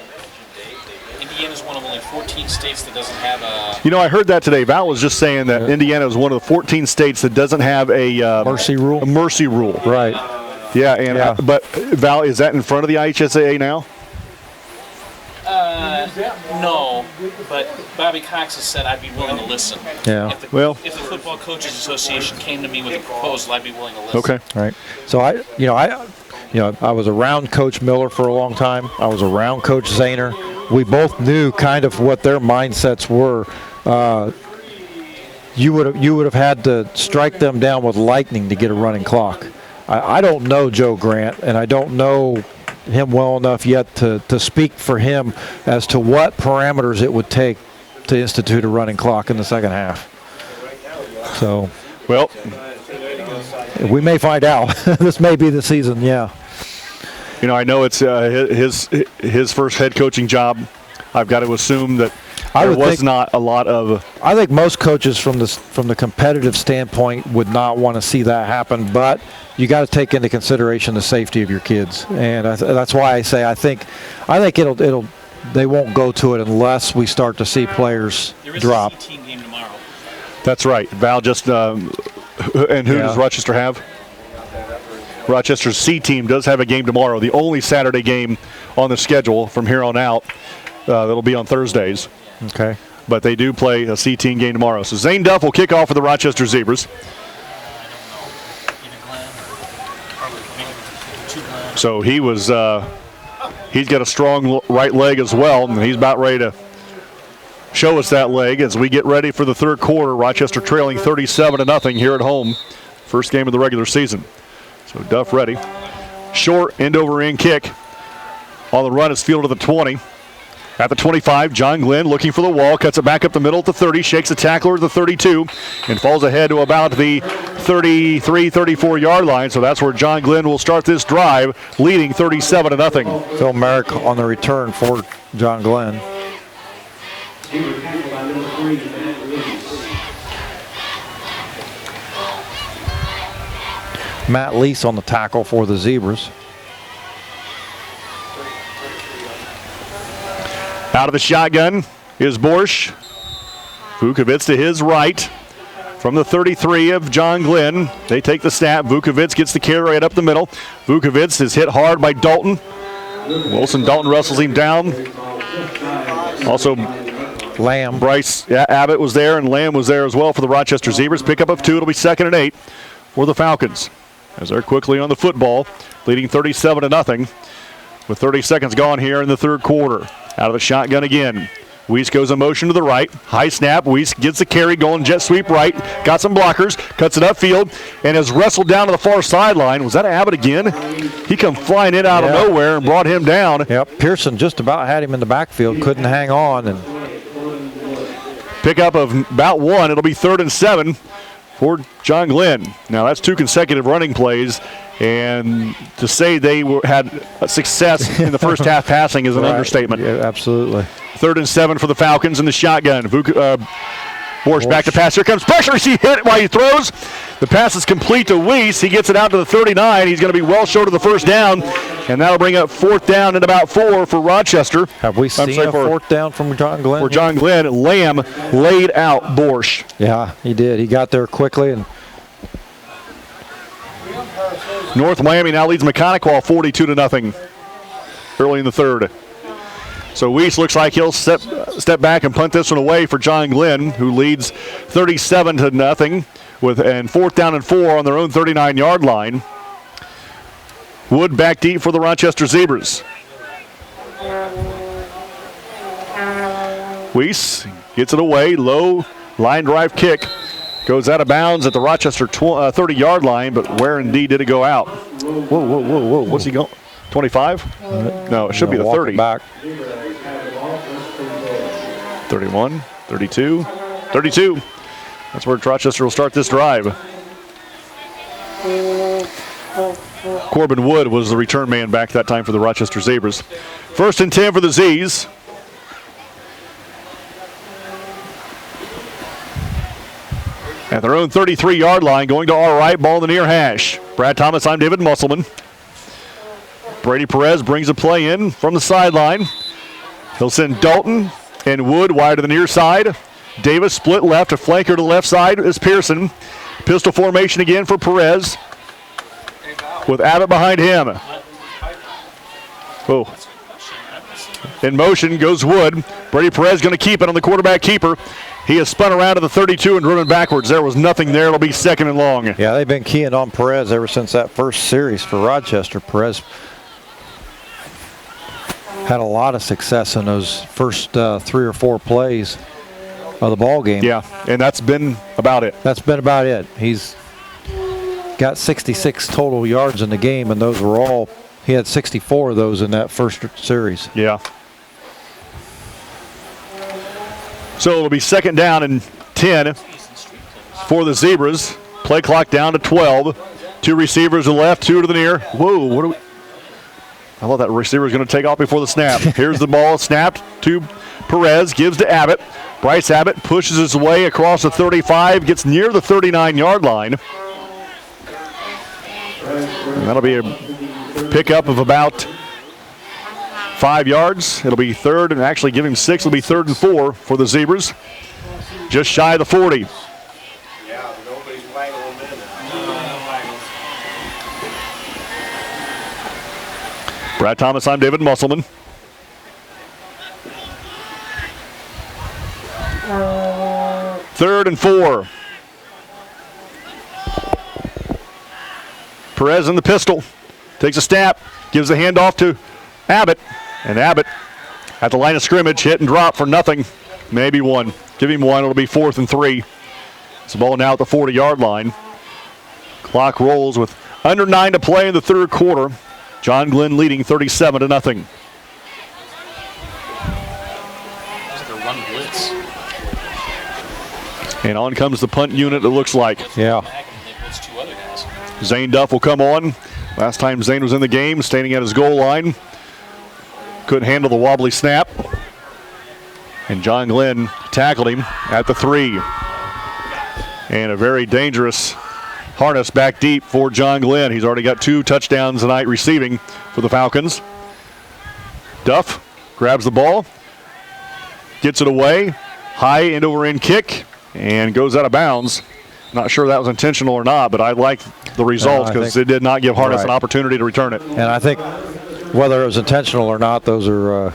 Indiana's one of only 14 states that doesn't have a.
I heard that today. Val was just saying that Indiana is one of the 14 states that doesn't have a
mercy rule.
A mercy rule.
Right.
Yeah, and but Val, is that in front of the IHSAA now?
No, but Bobby Cox has said I'd be willing to listen.
Yeah.
If the Football Coaches Association came to me with a proposal, I'd be willing to listen.
Okay.
Right. So I was around Coach Miller for a long time. I was around Coach Zahner. We both knew kind of what their mindsets were. You would have had to strike them down with lightning to get a running clock. I don't know Joe Grant, and I don't know him well enough yet to speak for him as to what parameters it would take to institute a running clock in the second half. So,
well,
we may find out. This may be the season. Yeah.
I know it's his first head coaching job. I've got to assume that there was not a lot of.
I think most coaches from the competitive standpoint would not want to see that happen, but you got to take into consideration the safety of your kids, and that's why I say I think they won't go to it unless we start to see players drop.
There is a C-team game tomorrow.
That's right. Val just and who does Rochester have? Rochester's C team does have a game tomorrow, the only Saturday game on the schedule from here on out. That'll be on Thursdays.
Okay.
But they do play a C team game tomorrow. So Zane Duff will kick off for the Rochester Zebras. So he's got a strong right leg as well, and he's about ready to show us that leg as we get ready for the third quarter. Rochester trailing 37-0 here at home. First game of the regular season. So Duff ready. Short end-over-end kick. On the run is fielded at the 20. At the 25, John Glenn looking for the wall. Cuts it back up the middle at the 30. Shakes the tackler at the 32. And falls ahead to about the 33, 34-yard line. So that's where John Glenn will start this drive, leading 37-0.
Phil Merrick on the return for John Glenn. Matt Lease on the tackle for the Zebras.
Out of the shotgun is Borsch. Vukovic to his right. From the 33 of John Glenn, they take the snap. Vukovic gets the carry right up the middle. Vukovic is hit hard by Dalton. Dalton wrestles him down. Also,
Lamb.
Bryce Abbott was there, and Lamb was there as well for the Rochester Zebras. Pickup of 2. It'll be 2nd and 8 for the Falcons, as they're quickly on the football, leading 37-0 with 30 seconds gone here in the third quarter. Out of the shotgun again. Weiss goes in motion to the right. High snap. Weiss gets the carry, going jet sweep right. Got some blockers. Cuts it upfield and has wrestled down to the far sideline. Was that Abbott again? He come flying in out of nowhere and brought him down.
Yep. Pearson just about had him in the backfield. Couldn't hang on. And
pickup of about 1. It'll be 3rd and 7 for John Glenn. Now that's 2 consecutive running plays. And to say they had success in the first half passing is an understatement.
Yeah, absolutely.
3rd and 7 for the Falcons in the shotgun. Borsch back to pass. Here comes pressure. He hit while he throws. The pass is complete to Weiss. He gets it out to the 39. He's going to be well short of the first down, and that'll bring up 4th down and about 4 for Rochester.
Have we seen a 4th down from John Glenn?
For John Glenn, Lamb laid out Borsch.
Yeah, he did. He got there quickly. And
North Miami now leads Mechanical 42-0 early in the 3rd. So Weiss looks like he'll step back and punt this one away for John Glenn, who leads 37-0 with 4th down and 4 on their own 39-yard line. Wood back deep for the Rochester Zebras. Weiss gets it away, low line drive kick. Goes out of bounds at the Rochester 30-yard line, but where indeed did it go out? Whoa. What's he going? 25? No, it should be the 30.
Back.
31, 32, 32. That's where Rochester will start this drive. Corbin Wood was the return man back that time for the Rochester Zebras. 1st and 10 for the Z's. At their own 33-yard line, going to our right, ball in the near hash. Brad Thomas, I'm David Musselman. Brady Perez brings a play in from the sideline. He'll send Dalton and Wood wide to the near side. Davis split left, a flanker to the left side is Pearson. Pistol formation again for Perez with Abbott behind him. Oh. In motion goes Wood. Brady Perez going to keep it on the quarterback keeper. He has spun around to the 32 and driven backwards. There was nothing there. It'll be 2nd and long.
Yeah, they've been keying on Perez ever since that first series for Rochester. Perez had a lot of success in those first 3 or 4 plays of the ball game.
Yeah, and that's been about it.
That's been about it. He's got 66 total yards in the game, and those were all, he had 64 of those in that first series.
Yeah. So it'll be 2nd down and 10 for the Zebras. Play clock down to 12. 2 receivers to the left, 2 to the near. Whoa, what are we? I thought that receiver was going to take off before the snap. Here's the ball snapped to Perez, gives to Abbott. Bryce Abbott pushes his way across the 35, gets near the 39-yard line. And that'll be a pickup of about 5 yards. It'll be 3rd, and actually give him 6. It'll be 3rd and 4 for the Zebras. Just shy of the 40.
Yeah, nobody's waggling in.
Brad Thomas, I'm David Musselman. Third and 4. Perez in the pistol. Takes a snap. Gives the handoff to Abbott. And Abbott at the line of scrimmage. Hit and drop for nothing. Maybe 1. Give him 1. It'll be 4th and 3. It's the ball now at the 40-yard line. Clock rolls with under 9 to play in the 3rd quarter. John Glenn leading 37-0.
It's like a run blitz.
And on comes the punt unit, it looks like.
Yeah.
Zane Duff will come on. Last time Zane was in the game, standing at his goal line. Couldn't handle the wobbly snap. And John Glenn tackled him at the 3. And a very dangerous harness back deep for John Glenn. He's already got 2 touchdowns tonight receiving for the Falcons. Duff grabs the ball, gets it away, high end over end kick, and goes out of bounds. Not sure that was intentional or not, but I like the results because it did not give Harness an opportunity to return it.
And I think whether it was intentional or not, those are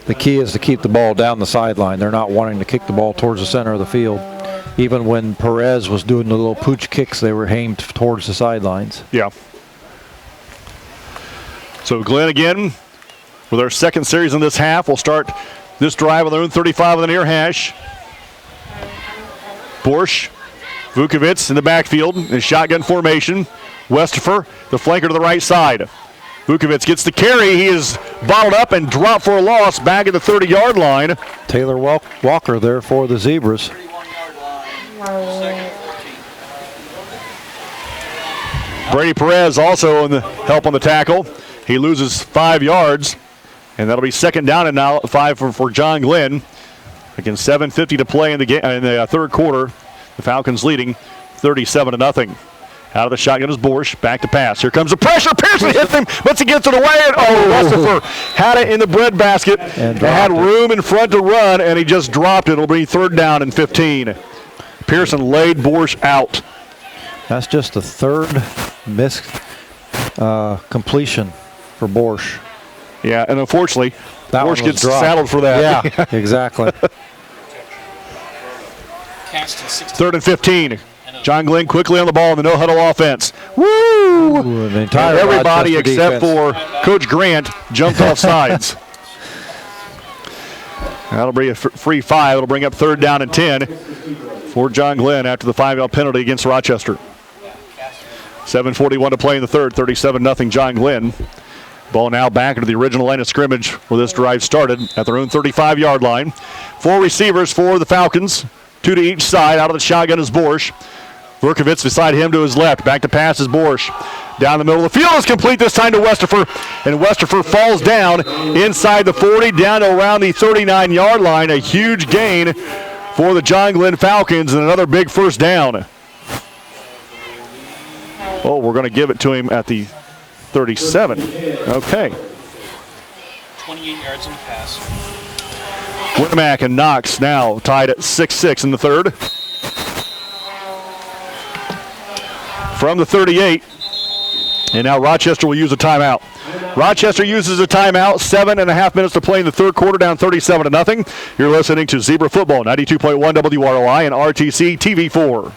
the key is to keep the ball down the sideline. They're not wanting to kick the ball towards the center of the field. Even when Perez was doing the little pooch kicks, they were aimed towards the sidelines.
Yeah. So Glenn again with our 2nd series in this half. We'll start this drive on their own 35 on the near hash. Borsch, Vukovic in the backfield in shotgun formation. Westerfer, the flanker to the right side. Vukovic gets the carry. He is bottled up and dropped for a loss back at the 30-yard line.
Taylor Walker there for the Zebras.
Brady Perez also in the help on the tackle. He loses 5 yards, and that'll be second down and now 5 for John Glenn. Again, 7:50 to play in the third quarter. The Falcons leading 37-0. Out of the shotgun is Borsch. Back to pass. Here comes the pressure. Pearson hits him. Once he gets it away. Westerfer had it in the breadbasket. And had room in front to run, and he just dropped it. It'll be third down and 15. Pearson laid Borsch out.
That's just the third missed completion for Borsch.
Yeah, and unfortunately, Borsch gets saddled for that.
Yeah, exactly.
Third and 15. John Glenn quickly on the ball in the no-huddle offense. Woo! Everybody except for Coach Grant jumped off sides. That'll be a free 5. It'll bring up third down and 10 for John Glenn after the 5-yard penalty against Rochester. 7:41 to play in the third. 37-0 John Glenn. Ball now back into the original line of scrimmage where this drive started at their own 35-yard line. 4 receivers for the Falcons. 2 to each side. Out of the shotgun is Borsch. Vukovic beside him to his left. Back to pass is Borsch. Down the middle of the field is complete this time to Westerfer. And Westerfer falls down inside the 40, down to around the 39-yard line. A huge gain for the John Glenn Falcons and another big first down. Oh, we're going to give it to him at the 37. Okay.
28 yards in the pass.
Winamac and Knox now tied at 6-6 in the third. From the 38, and now Rochester will use a timeout. Rochester uses a timeout, 7.5 minutes to play in the third quarter, down 37-0. You're listening to Zebra Football, 92.1 WROI and RTC TV4.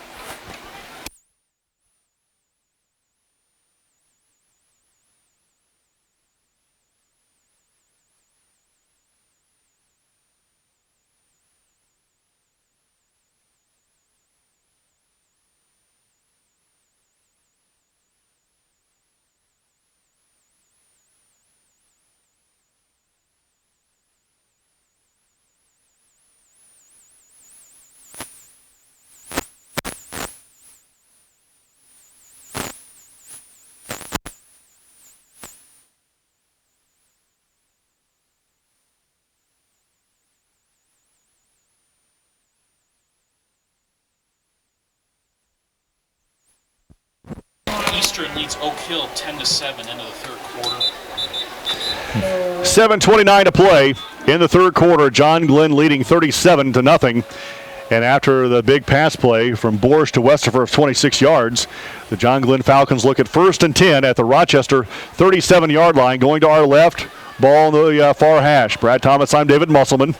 Eastern leads Oak Hill 10-7 into the third quarter.
7:29 to play in the third quarter. John Glenn leading 37-0. And after the big pass play from Borsch to Westerfer of 26 yards, the John Glenn Falcons look at first and 10 at the Rochester 37-yard line. Going to our left, ball in the far hash. Brad Thomas, I'm David Musselman.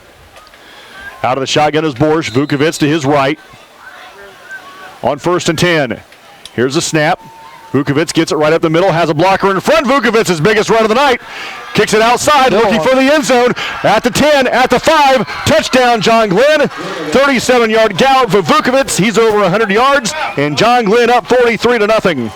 Out of the shotgun is Borsch. Vukovic to his right. On first and 10. Here's the snap. Vukovic gets it right up the middle, has a blocker in front. Vukovic, his biggest run of the night. Kicks it outside, looking for the end zone. At the 10, at the 5, touchdown John Glenn. 37-yard gallop for Vukovic. He's over 100 yards, and John Glenn up 43-0.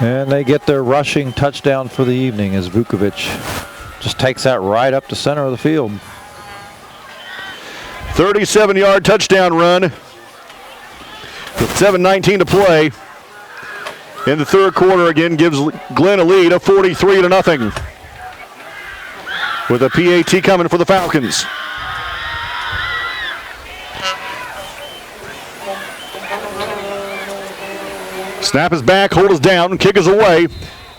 And they get their rushing touchdown for the evening as Vukovic just takes that right up the center of the field.
37-yard touchdown run with 7:19 to play. In the third quarter, again, gives Glenn a lead of 43-0. With a PAT coming for the Falcons. Snap is back, hold is down, kick is away,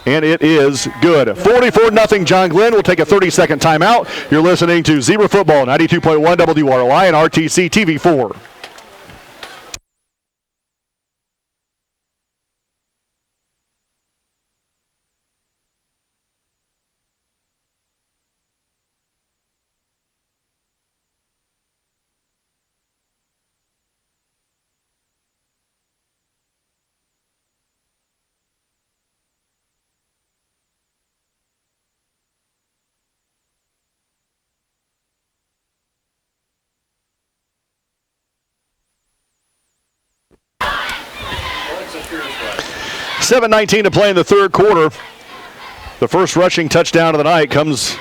and it is good. 44-0 John Glenn will take a 30-second timeout. You're listening to Zebra Football, 92.1 WROI and RTC TV4. 7:19 to play in the third quarter. The first rushing touchdown of the night comes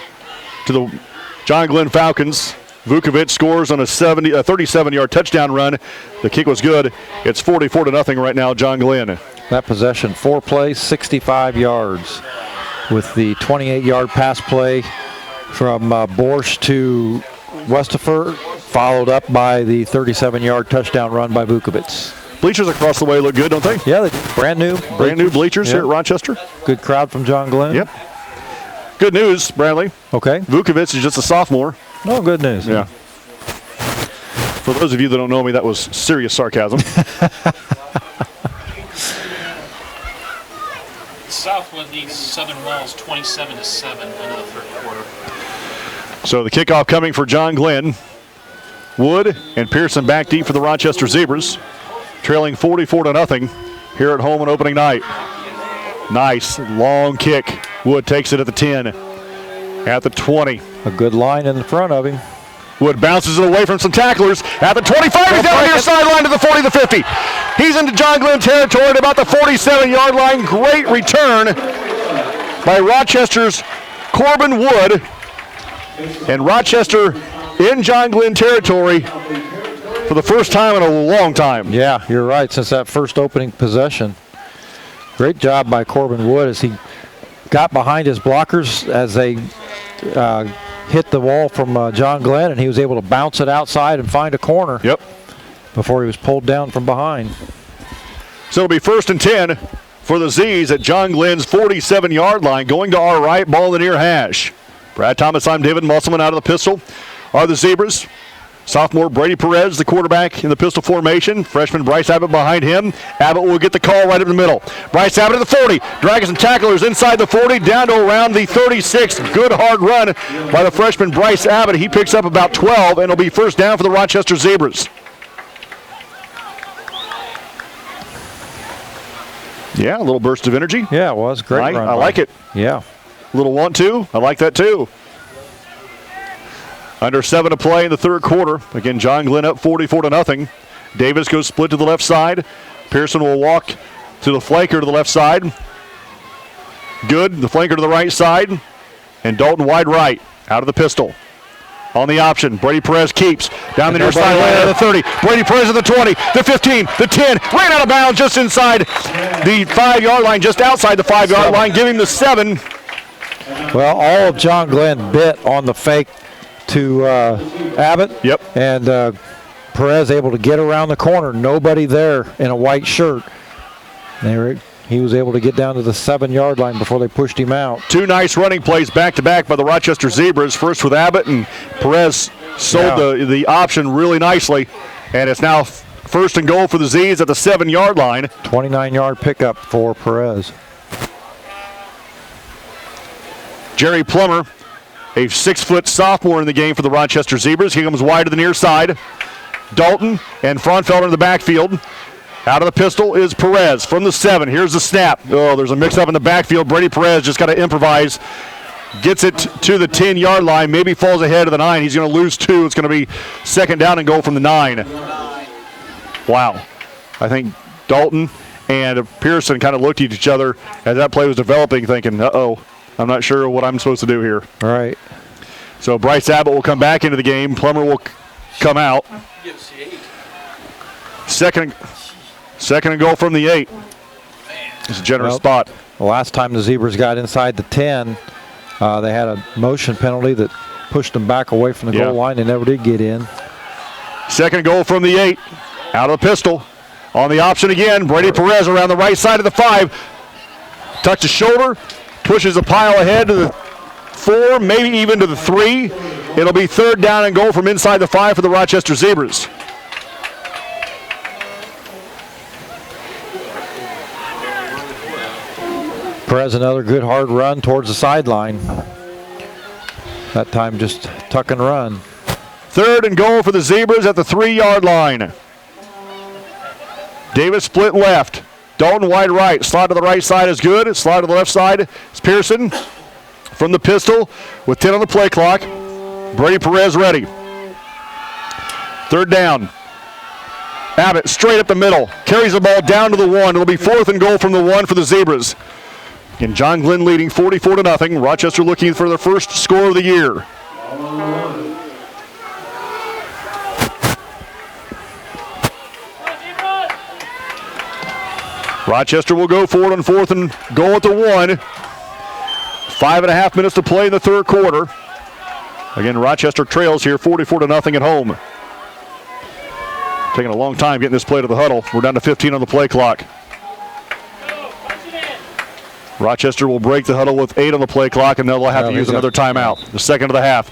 to the John Glenn Falcons. Vukovic scores on a 37-yard touchdown run. The kick was good. It's 44-0 right now, John Glenn.
That possession, 4 plays, 65 yards, with the 28-yard pass play from Borsch to Westerfer, followed up by the 37-yard touchdown run by Vukovic.
Bleachers across the way look good, don't they?
Yeah, they do. Brand new
bleachers here at Rochester.
Good crowd from John Glenn.
Yep. Good news, Bradley.
Okay.
Vukovic is just a sophomore.
Oh, good news.
Yeah. For those of you that don't know me, that was serious sarcasm.
Southwood leads Southern Wells 27-7 into the third quarter.
So the kickoff coming for John Glenn. Wood and Pearson back deep for the Rochester Zebras, trailing 44-0 here at home on opening night. Nice long kick. Wood takes it at the 10, at the 20.
A good line in the front of him.
Wood bounces it away from some tacklers at the 25. He's down the near sideline to the 40, the 50. He's into John Glenn territory at about the 47-yard line. Great return by Rochester's Corbin Wood. And Rochester in John Glenn territory for the first time in a long time.
Yeah, you're right, since that first opening possession. Great job by Corbin Wood as he got behind his blockers as they hit the wall from John Glenn, and he was able to bounce it outside and find a corner.
Yep.
Before he was pulled down from behind.
So it'll be 1st and 10 for the Z's at John Glenn's 47-yard line, going to our right, ball in the near hash. Brad Thomas, I'm David Musselman. Out of the pistol are the Zebras. Sophomore Brady Perez, the quarterback in the pistol formation. Freshman Bryce Abbott behind him. Abbott will get the call right up the middle. Bryce Abbott at the 40. Dragging some tacklers inside the 40, down to around the 36. Good hard run by the freshman Bryce Abbott. He picks up about 12, and it'll be first down for the Rochester Zebras. Yeah, a little burst of energy.
Yeah, it was. Great run.
I like it.
Yeah.
A little want to. I like that too. Under 7 to play in the third quarter. Again, John Glenn up 44-0. Davis goes split to the left side. Pearson will walk to the flanker to the left side. Good. The flanker to the right side. And Dalton wide right. Out of the pistol. On the option, Brady Perez keeps. Down the near sideline at the 30. Brady Perez at the 20, the 15, the 10. Ran out of bounds just inside the 5-yard line, just outside the 5-yard line, giving the 7.
Well, all of John Glenn bit on the fake to Abbott.
Yep.
And Perez able to get around the corner. Nobody there in a white shirt. He was able to get down to the 7-yard line before they pushed him out. 2
nice running plays back-to-back by the Rochester Zebras. First with Abbott, and Perez sold the option really nicely. And it's now first and goal for the Z's at the 7-yard line.
29-yard pickup for Perez.
Jerry Plummer, a 6-foot sophomore in the game for the Rochester Zebras. He comes wide to the near side. Dalton and Fraunfelder in the backfield. Out of the pistol is Perez from the 7. Here's the snap. Oh, there's a mix-up in the backfield. Brady Perez just got to improvise. Gets it to the 10-yard line. Maybe falls ahead of the 9. He's going to lose 2. It's going to be second down and goal from the 9. Wow. I think Dalton and Pearson kind of looked at each other as that play was developing, thinking, uh-oh, I'm not sure what I'm supposed to do here.
All right.
So Bryce Abbott will come back into the game. Plummer will come out. Second and goal from the 8. It's a generous spot.
The last time the Zebras got inside the 10, they had a motion penalty that pushed them back away from the goal line. They never did get in.
Second goal from the 8. Out of the pistol. On the option again, Brady Perez around the right side of the 5. Tucks his shoulder, pushes a pile ahead to the 4, maybe even to the 3. It'll be third down and goal from inside the 5 for the Rochester Zebras.
Perez another good hard run towards the sideline. That time just tuck and run.
Third and goal for the Zebras at the 3-yard line. Davis split left. Dalton wide right. Slide to the right side is good. Slide to the left side is Pearson from the pistol with 10 on the play clock. Brady Perez ready. Third down. Abbott straight up the middle. Carries the ball down to the 1. It'll be 4th and goal from the 1 for the Zebras. And John Glenn leading 44-0. Rochester looking for their first score of the year. Rochester will go for it on 4th and goal at the 1. 5.5 minutes to play in the third quarter. Again, Rochester trails here 44-0 at home. Taking a long time getting this play to the huddle. We're down to 15 on the play clock. Rochester will break the huddle with 8 on the play clock, and they'll have to use another timeout. The second of the half.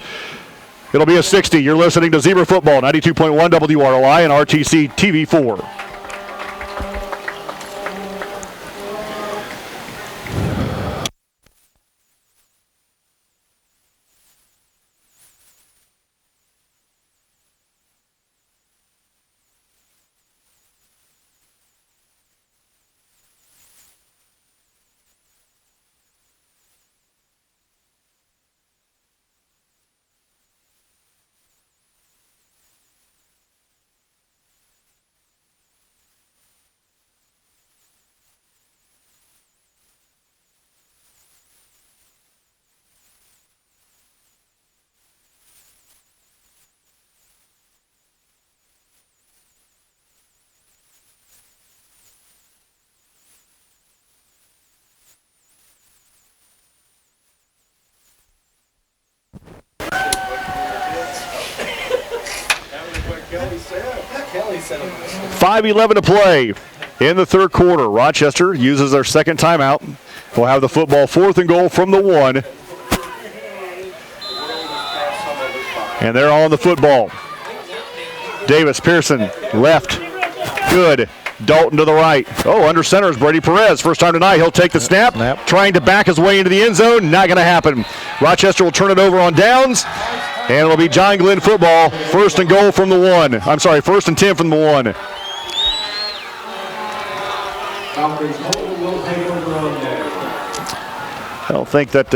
It'll be a 60. You're listening to Zebra Football, 92.1 WROI and RTC TV4.
Kelly said
5:11 to play in the third quarter. Rochester uses their second timeout. We'll have the football 4th and goal from the 1. And they're on the football. Davis, Pearson, left. Good. Dalton to the right. Oh, under center is Brady Perez. First time tonight, he'll take the snap. Trying to back his way into the end zone. Not going to happen. Rochester will turn it over on downs. And it'll be John Glenn football. 1st and goal from the 1. I'm sorry, 1st and 10 from the 1. I don't think that,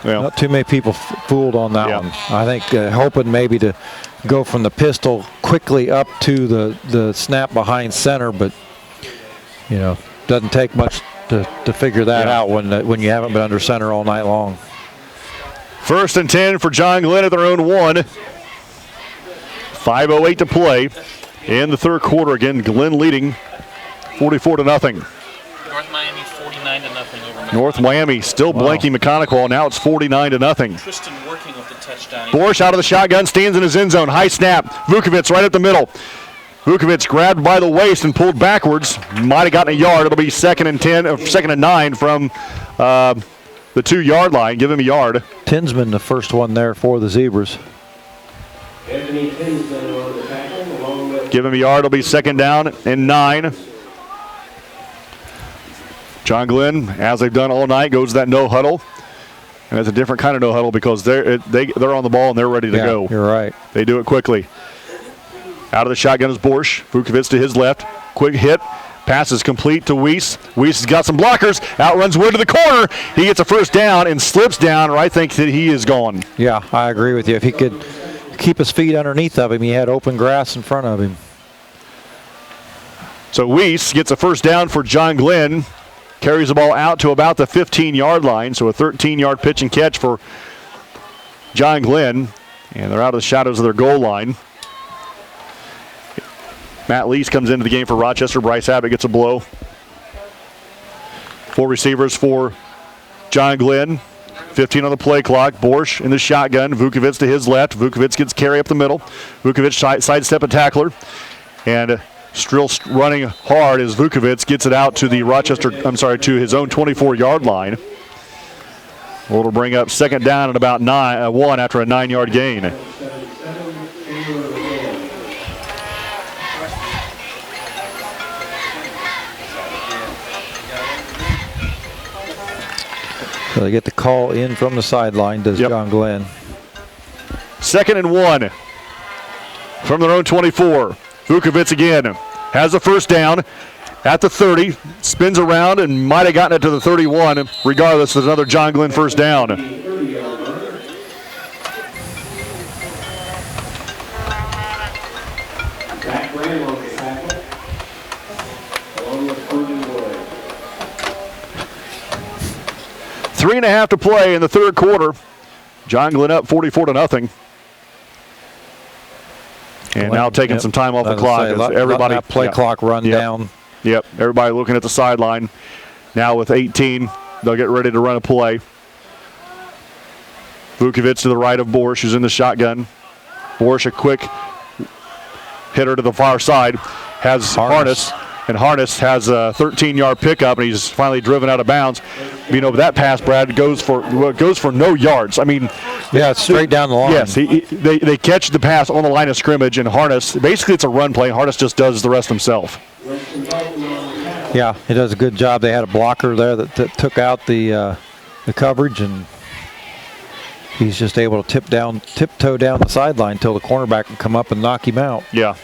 not too many people fooled on that one. I think hoping maybe to go from the pistol quickly up to the snap behind center, but, doesn't take much to figure that out when you haven't been under center all night long.
1st and 10 for John Glenn at their own 1. 5:08 to play in the third quarter. Again, Glenn leading 44-0.
North Miami 49-0 over
North Miami still blanking McConnell. Now it's 49-0.
Tristan working with the touchdown.
Borsch out of the shotgun, stands in his end zone. High snap. Vukovic right up the middle. Vukovic grabbed by the waist and pulled backwards. Might have gotten a yard. It'll be 2nd and 10, or 2nd and 9 from the 2-yard line. Give him a yard.
Tinsman, the first one there for the Zebras.
Give him a yard. It'll be 2nd down and 9. John Glenn, as they've done all night, goes to that no huddle. And it's a different kind of no huddle because they're on the ball and they're ready to go.
You're right.
They do it quickly. Out of the shotgun is Borsch. Vukovic to his left. Quick hit. Pass is complete to Weiss. Weiss has got some blockers. Outruns Wood to the corner. He gets a first down and slips down, or I think that he is gone.
Yeah, I agree with you. If he could keep his feet underneath of him, he had open grass in front of him.
So Weiss gets a first down for John Glenn. Carries the ball out to about the 15-yard line. So a 13-yard pitch and catch for John Glenn. And they're out of the shadows of their goal line. Matt Lease comes into the game for Rochester. Bryce Abbott gets a blow. 4 receivers for John Glenn. 15 on the play clock. Borsch in the shotgun. Vukovic to his left. Vukovic gets carry up the middle. Vukovic sidestep a tackler. And still running hard as Vukovic gets it out to the to his own 24-yard line. Well, it'll bring up 2nd down and about 1 after a 9-yard gain.
So they get the call in from the sideline, does John Glenn.
2nd and 1 from their own 24. Vukovic again has the first down at the 30, spins around and might have gotten it to the 31. Regardless, it's another John Glenn first down. 3.5 to play in the third quarter. John Glenn up 44-0. And now taking some time off the clock. Everybody
play clock run down.
Yep, everybody looking at the sideline. Now with 18, they'll get ready to run a play. Vukovic to the right of Borsch, who's in the shotgun. Borsch, a quick hitter to the far side, has Harness. And Harness has a 13-yard pickup, and he's finally driven out of bounds. You know, that pass, Brad, goes for no yards. I mean,
yeah, it's straight down the line.
Yes, they catch the pass on the line of scrimmage, and Harness, basically it's a run play. Harness just does the rest himself.
Yeah, he does a good job. They had a blocker there that took out the coverage, and he's just able to tiptoe down the sideline until the cornerback can come up and knock him out.
Yeah.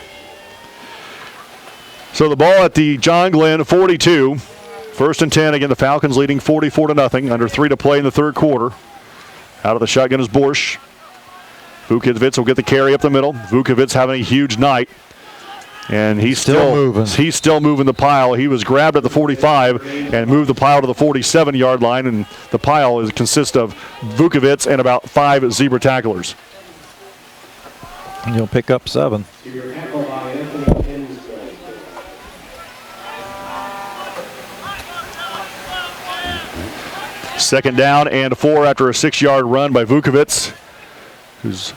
So the ball at the John Glenn 42. 1st and 10. Again, the Falcons leading 44-0. Under 3 to play in the third quarter. Out of the shotgun is Borsch. Vukovic will get the carry up the middle. Vukovic having a huge night. And he's still moving. He's still moving the pile. He was grabbed at the 45 and moved the pile to the 47-yard line. And the pile consists of Vukovic and about 5 zebra tacklers.
And you'll pick up 7.
Second down and 4 after a 6-yard run by Vukovic, who's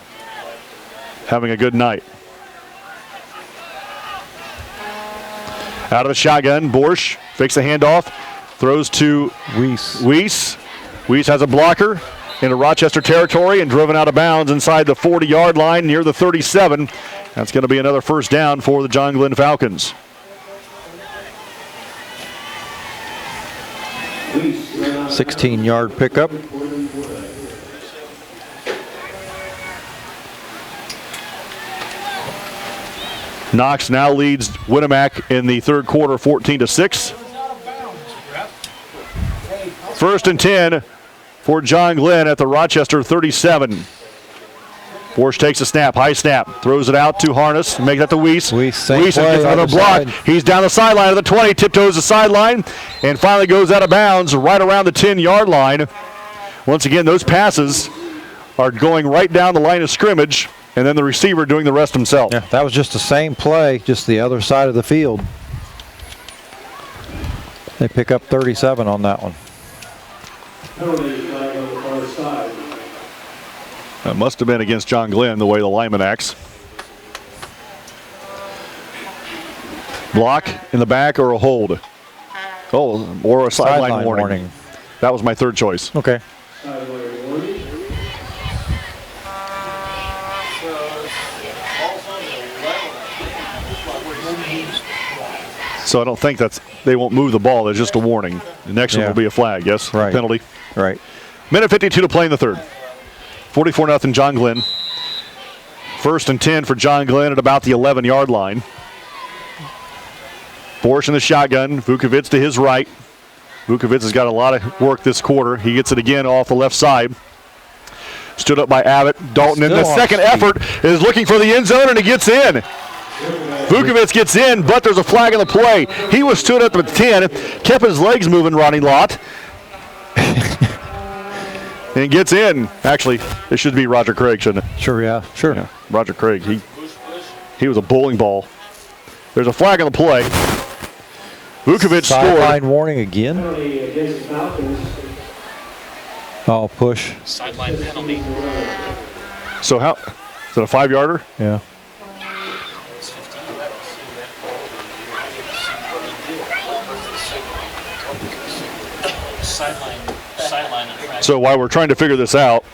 having a good night. Out of the shotgun, Borsch fakes the handoff, throws to
Weiss.
Weiss has a blocker into Rochester territory and driven out of bounds inside the 40-yard line near the 37. That's going to be another first down for the John Glenn Falcons.
16-yard pickup.
Knox now leads Winnemac in the third quarter 14-6. 1st and 10 for John Glenn at the Rochester 37. Borsch takes a snap, high snap, throws it out to Harness, make that to Weiss.
Weiss
gets another block. He's down the sideline of the 20, tiptoes the sideline, and finally goes out of bounds right around the 10-yard line. Once again, those passes are going right down the line of scrimmage, and then the receiver doing the rest himself.
Yeah, that was just the same play, just the other side of the field. They pick up 37 on that one.
That must have been against John Glenn, the way the lineman acts. Block in the back or a hold? Oh, or a sideline warning. That was my third choice.
Okay.
So I don't think they won't move the ball. There's just a warning. The next one will be a flag, yes?
Right.
Penalty.
Right.
Minute 52 to play in the third. 44-0 John Glenn. 1st and 10 for John Glenn at about the 11-yard line. Borsch in the shotgun. Vukovic to his right. Vukovic has got a lot of work this quarter. He gets it again off the left side. Stood up by Abbott. Dalton in the second effort is looking for the end zone, and he gets in. Vukovic gets in, but there's a flag on the play. He was stood up at the 10, kept his legs moving, Ronnie Lott. And gets in. Actually, it should be Roger Craig, shouldn't it?
Sure, yeah. Sure.
Yeah, Roger Craig. He was a bowling ball. There's a flag on the play. Vukovic scored.
Sideline warning again. Oh, push.
Sideline penalty.
So how? Is it a 5-yarder?
Yeah.
Sideline.
So while we're trying to figure this out,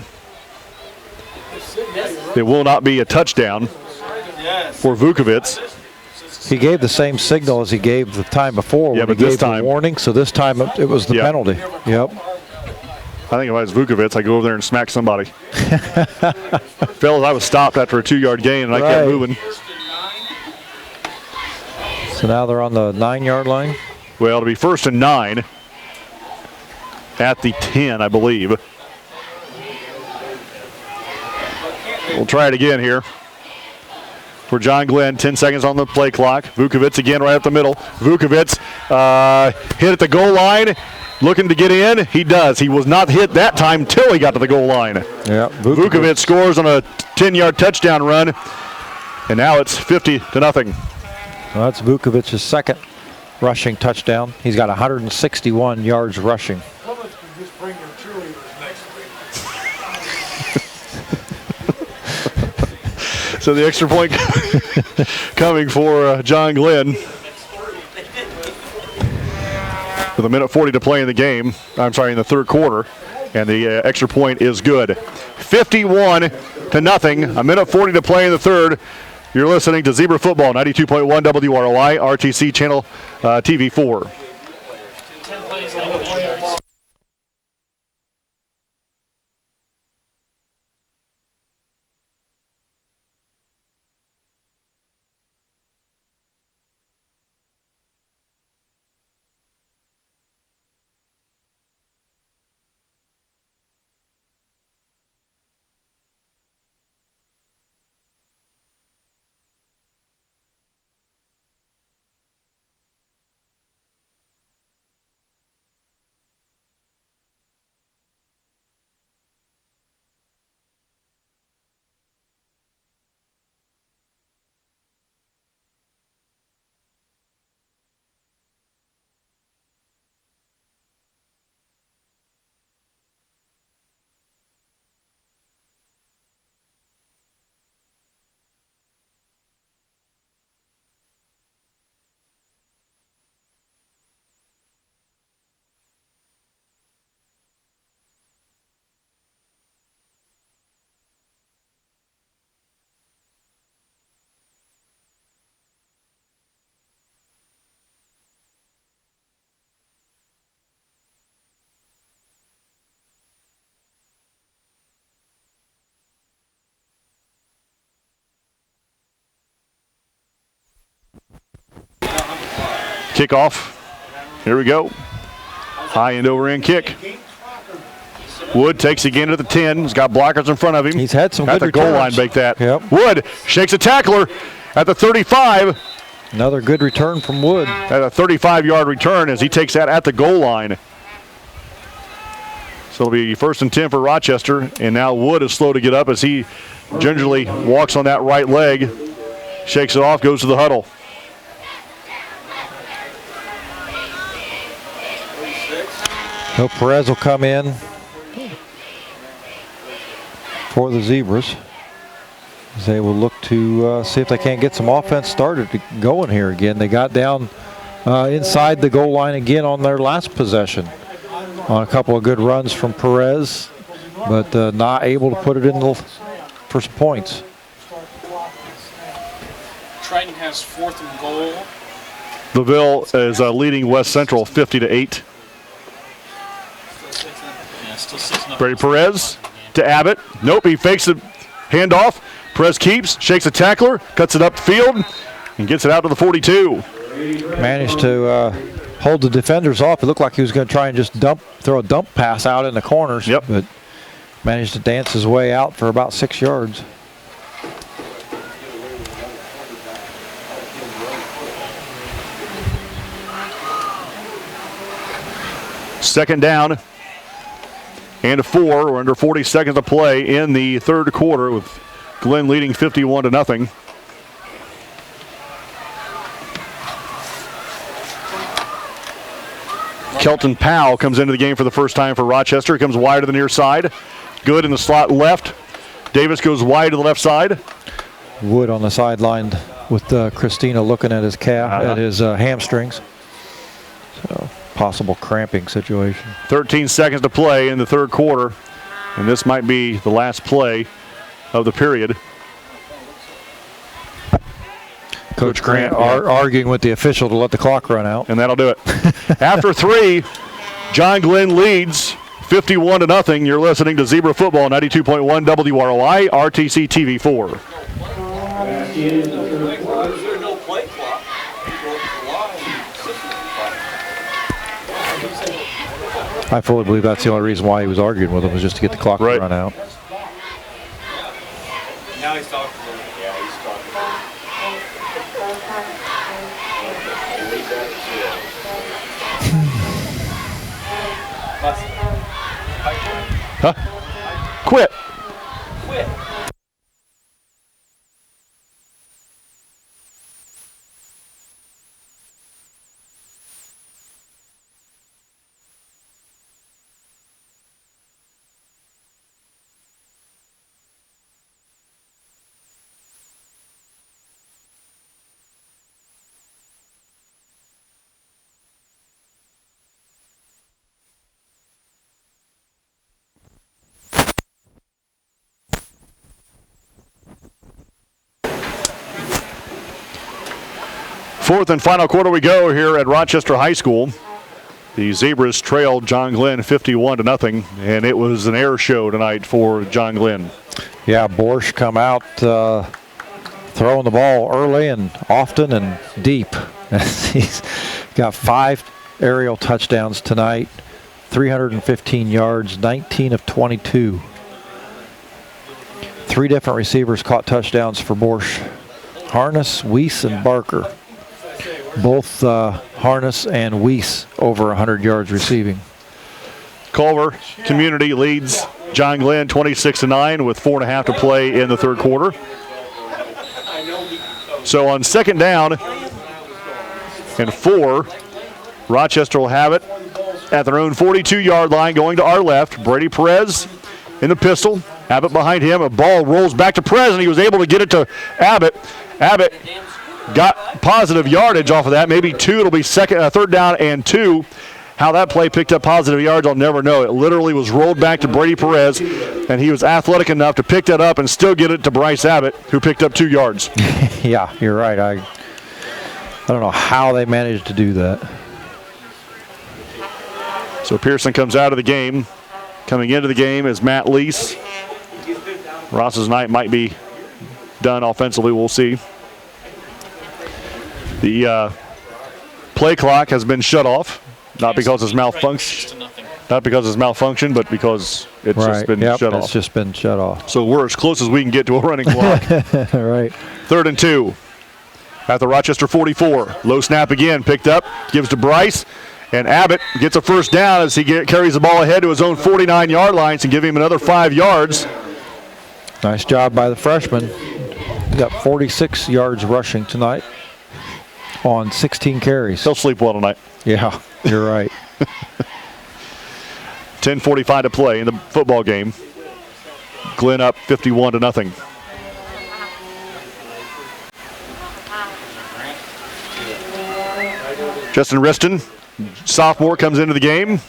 it will not be a touchdown for Vukovic.
He gave the same signal as he gave the time before when he gave the warning, so this time it was the penalty. Yep.
I think if I was Vukovic, I'd go over there and smack somebody. Fellas, I was stopped after a 2-yard gain, and I kept moving.
So now they're on the 9-yard line?
Well, it'll be 1st and 9 at the 10, I believe. We'll try it again here. For John Glenn, 10 seconds on the play clock. Vukovic again right up the middle. Vukovic hit at the goal line, looking to get in. He does. He was not hit that time till he got to the goal line.
Yeah,
Vukovic scores on a 10-yard touchdown run, and now it's 50-0.
Well, that's Vukovic's second rushing touchdown. He's got 161 yards rushing.
Just bring your cheerleaders next week.
So the extra point coming for John Glenn. With a minute 40 to play in the game. I'm sorry, in the third quarter. And the extra point is good. 51-0. A minute 40 to play in the third. You're listening to Zebra Football, 92.1 WROI, RTC Channel TV4. Kickoff. Here we go. High end over end kick. Wood takes again at the 10. He's got blockers in front of him.
He's had some
at
good
the goal
returns.
line. Make that.
Yep.
Wood shakes a tackler at the 35.
Another good return from Wood.
At a 35-yard return as he takes that at the goal line. So it'll be 1st and 10 for Rochester. And now Wood is slow to get up as he gingerly walks on that right leg. Shakes it off, goes to the huddle.
So Perez will come in for the Zebras. As they will look to see if they can't get some offense started going here again. They got down inside the goal line again on their last possession on a couple of good runs from Perez, but not able to put it in for some points.
Triton has 4th and goal.
LaVille is leading West Central 50-8.
Yeah, still 6-0.
Brady Perez to Abbott. Nope, he fakes the handoff. Perez keeps, shakes a tackler, cuts it up the field, and gets it out to the 42.
Managed to hold the defenders off. It looked like he was going to try and just throw a dump pass out in the corners,
yep.
But managed to dance his way out for about 6 yards.
Second down and a 4. We're under 40 seconds to play in the third quarter with Glenn leading 51-0. Kelton Powell comes into the game for the first time for Rochester. He comes wide to the near side. Good in the slot left. Davis goes wide to the left side.
Wood on the sideline with Christina looking at his calf, at his hamstrings. So possible cramping situation.
13 seconds to play in the third quarter, and this might be the last play of the period.
Coach Grant arguing with the official to let the clock run out.
And that'll do it. After 3, John Glenn leads 51-0. You're listening to Zebra Football, 92.1 WROI, RTC TV4.
I fully believe that's the only reason why he was arguing with him, was just to get the clock to run out.
Now he's talking to him. Yeah, he's talking.
Huh? Quit. Fourth and final quarter we go here at Rochester High School. The Zebras trailed John Glenn 51-0, and it was an air show tonight for John Glenn.
Yeah, Borsch come out throwing the ball early and often and deep. He's got 5 aerial touchdowns tonight, 315 yards, 19 of 22. 3 different receivers caught touchdowns for Borsch. Harness, Weiss, and Barker. Both Harness and Weiss over 100 yards receiving.
Culver Community leads John Glenn 26-9 with 4.5 to play in the third quarter. So on second down and 4, Rochester will have it at their own 42-yard line going to our left. Brady Perez in the pistol. Abbott behind him. A ball rolls back to Perez, and he was able to get it to Abbott. Abbott got positive yardage off of that. Maybe 2. It'll be third down and 2. How that play picked up positive yards, I'll never know. It literally was rolled back to Brady Perez, and he was athletic enough to pick that up and still get it to Bryce Abbott, who picked up 2 yards.
Yeah, you're right. I don't know how they managed to do that.
So Pearson comes out of the game. Coming into the game is Matt Lease. Ross's night might be done offensively. We'll see. The play clock has been shut off, not because it's malfunctioned, but because it's just been shut off.
It's just been shut off.
So we're as close as we can get to a running clock.
Right.
3rd and 2 at the Rochester 44. Low snap again, picked up, gives to Bryce, and Abbott gets a first down as he carries the ball ahead to his own 49-yard lines and give him another 5 yards.
Nice job by the freshman. He got 46 yards rushing tonight on 16 carries.
He'll sleep well tonight.
Yeah, you're right.
10:45 to play in the football game. Glenn up 51-0. Justin Riston, sophomore, comes into the game.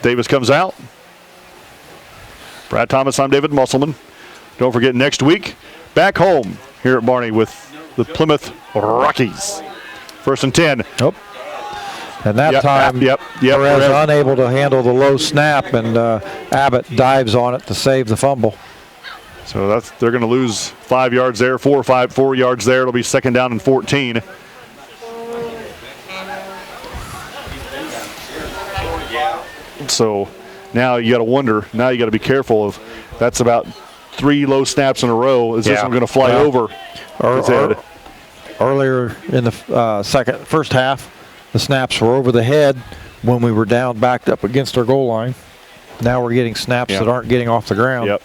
Davis comes out. Brad Thomas, I'm David Musselman. Don't forget, next week, back home here at Barney with the Plymouth Rockies. 1st and 10.
Nope. And that time, Perez unable to handle the low snap, and Abbott dives on it to save the fumble.
So they're going to lose 5 yards there, 4 yards there. It'll be 2nd down and 14. So now you got to wonder. Now you got to be careful of. That's about 3 low snaps in a row. Is this one going to fly over his head?
Earlier in the first half, the snaps were over the head when we were down, backed up against our goal line. Now we're getting snaps that aren't getting off the ground.
Yep.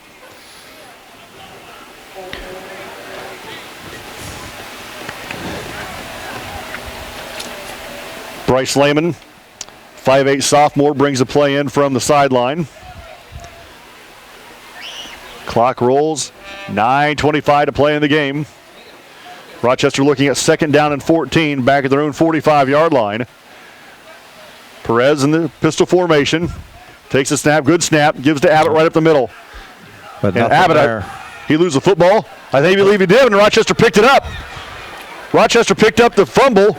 Bryce Lehman, 5'8" sophomore, brings the play in from the sideline. Clock rolls, 9:25 to play in the game. Rochester looking at 2nd down and 14, back at their own 45-yard line. Perez in the pistol formation, takes a snap, good snap, gives to Abbott right up the middle.
But
and Abbott, he loses the football. I believe he did, and Rochester picked it up. Rochester picked up the fumble,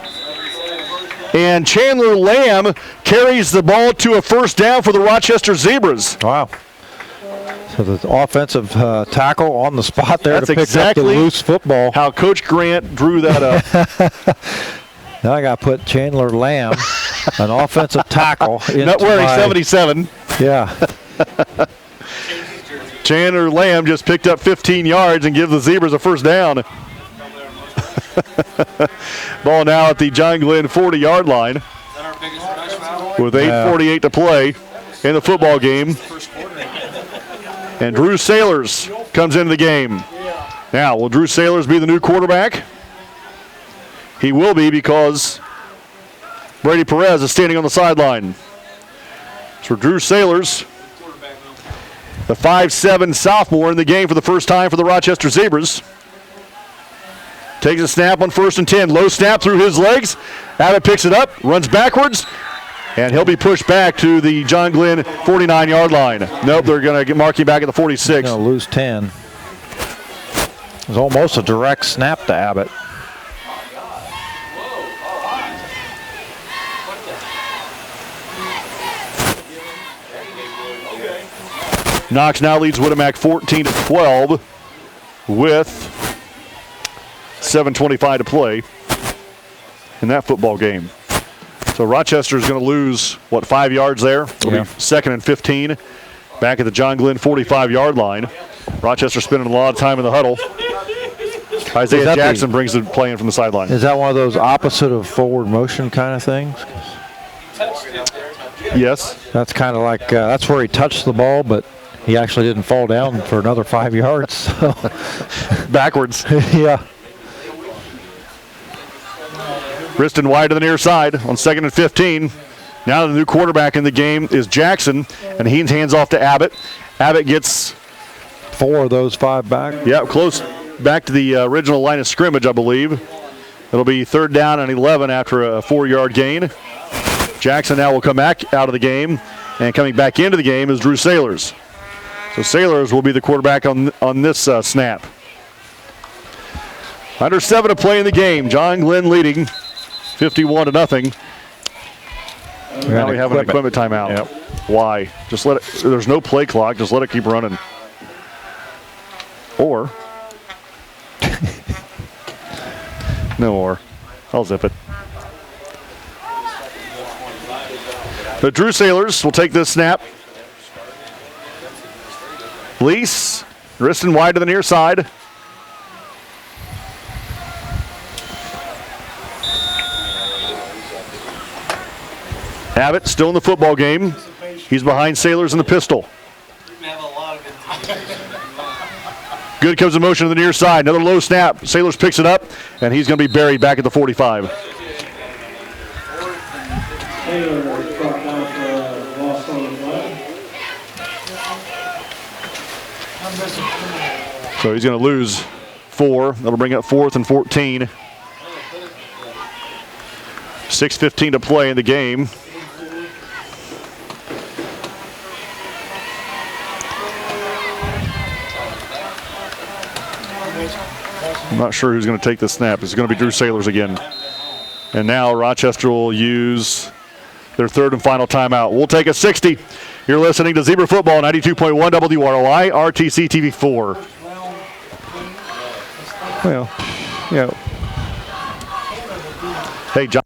and Chandler Lamb carries the ball to a first down for the Rochester Zebras.
Wow. So the offensive tackle on the spot there to pick
exactly
up the loose football.
How Coach Grant drew that up.
Now I got to put Chandler Lamb, an offensive tackle.
Not wearing 77.
Yeah.
Chandler Lamb just picked up 15 yards and gives the Zebras a first down. Ball now at the John Glenn 40-yard line with 8:48 to play. in the football game. And Drew Sailors comes into the game. Now, will Drew Sailors be the new quarterback? He will be because Brady Perez is standing on the sideline. So Drew Sailors, the 5'7" sophomore in the game for the first time for the Rochester Zebras. Takes a snap on 1st and 10. Low snap through his legs. Abbott picks it up, runs backwards, and he'll be pushed back to the John Glenn 49-yard line. Nope, they're going to mark him back at the 46.
Going to lose 10. It was almost a direct snap to Abbott.
Knox now leads Wittemack 14-12 with 7:25 to play in that football game. So Rochester is going to lose, 5 yards there? It'll be 2nd and 15 back at the John Glenn 45-yard line. Rochester spending a lot of time in the huddle. Isaiah Jackson brings the play in from the sideline.
Is that one of those opposite of forward motion kind of things?
Yes.
That's kind of like, that's where he touched the ball, but he actually didn't fall down for another 5 yards. So.
Backwards.
Yeah.
Riston wide to the near side on 2nd and 15. Now the new quarterback in the game is Jackson, and he hands off to Abbott. Abbott gets
4 of those 5 back.
Yeah, close back to the original line of scrimmage, I believe. It'll be 3rd down and 11 after a 4-yard gain. Jackson now will come back out of the game, and coming back into the game is Drew Sailors. So Sailors will be the quarterback on this snap. Under 7 to play in the game. John Glenn leading 51-0. Now we have an equipment timeout.
Yep.
Why? Just let it. There's no play clock. Just let it keep running. Or no more. I'll zip it. But Drew Sailors will take this snap. Lease, Riston wide to the near side. Abbott still in the football game. He's behind Sailors in the pistol. Good comes in motion to the near side. Another low snap. Sailors picks it up, and he's going to be buried back at the 45. So he's going to lose 4. That'll bring up 4th and 14. 6:15 to play in the game. I'm not sure who's going to take the snap. It's going to be Drew Sailors again. And now Rochester will use their 3rd and final timeout. We'll take a 60. You're listening to Zebra Football, 92.1 WROI, RTC TV 4. Well, yeah. Hey, John.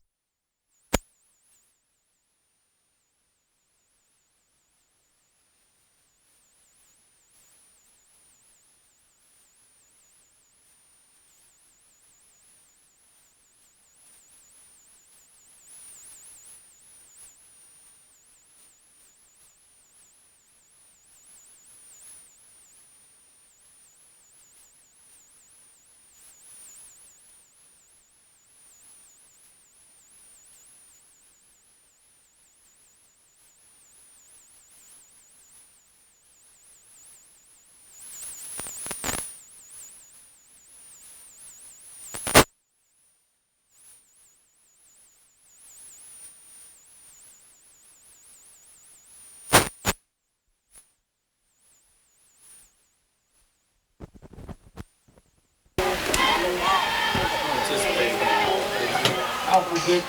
I'll predict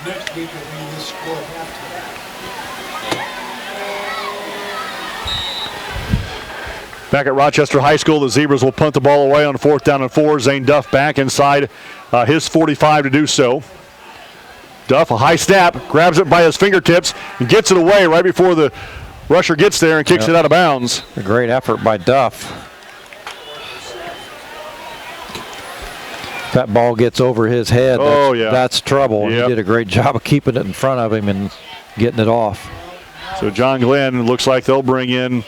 next week will be this score at halftime.
Back at Rochester High School, the Zebras will punt the ball away on 4th down and 4. Zane Duff back inside his 45 to do so. Duff, a high snap, grabs it by his fingertips and gets it away right before the rusher gets there and kicks it out of bounds.
A great effort by Duff. That ball gets over his head.
That's
trouble. And he did a great job of keeping it in front of him and getting it off.
So John Glenn looks like they'll bring in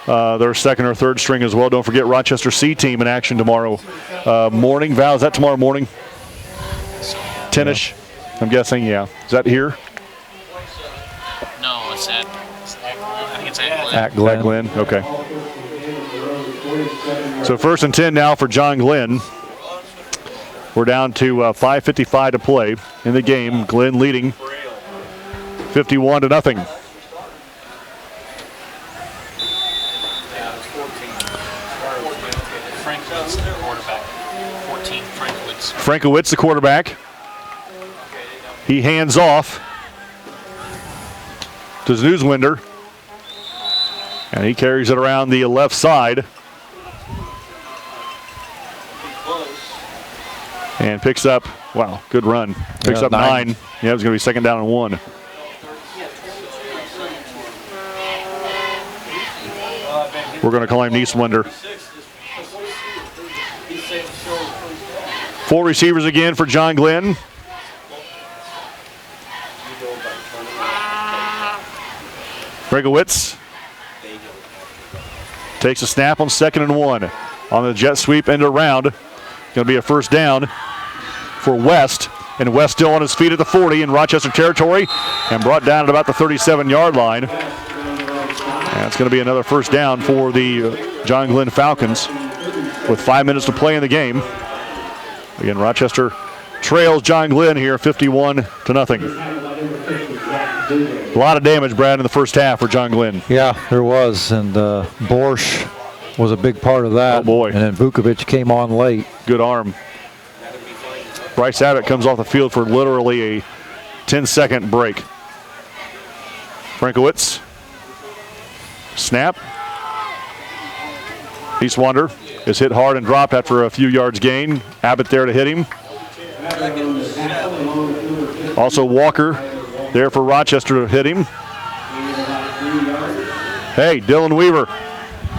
their second or third string as well. Don't forget Rochester C team in action tomorrow morning. Val, is that tomorrow morning? 10-ish, I'm guessing, yeah. Is that here?
No, it's at I think it's at Glenn.
At Glenn.
At Glenn, okay. So 1st and 10 now for John Glenn. We're down to 5:55 to play in the game. Glenn leading 51-0.
Frankowitz, the quarterback. 14, Frankowitz.
Frankowitz, the quarterback. He hands off to Newswinder. And he carries it around the left side. And picks up, wow, good run. Picks up 9. Yeah, it was going to be 2nd down and 1. We're going to call him Newswinder. 4 receivers again for John Glenn. Frankowitz takes a snap on 2nd and 1. On the jet sweep end around. Going to be a 1st down for West. And West still on his feet at the 40 in Rochester territory and brought down at about the 37-yard line. And it's going to be another 1st down for the John Glenn Falcons with 5 minutes to play in the game. Again, Rochester trails John Glenn here 51-0. A lot of damage, Brad, in the first half for John Glenn.
Yeah, there was, and Borsch was a big part of that.
Oh, boy.
And then Vukovic came on late.
Good arm. Bryce Abbott comes off the field for literally a 10-second break. Frankowitz. Snap. Eastwander is hit hard and dropped after a few yards gain. Abbott there to hit him. Also Walker there for Rochester to hit him. Hey, Dylan Weaver.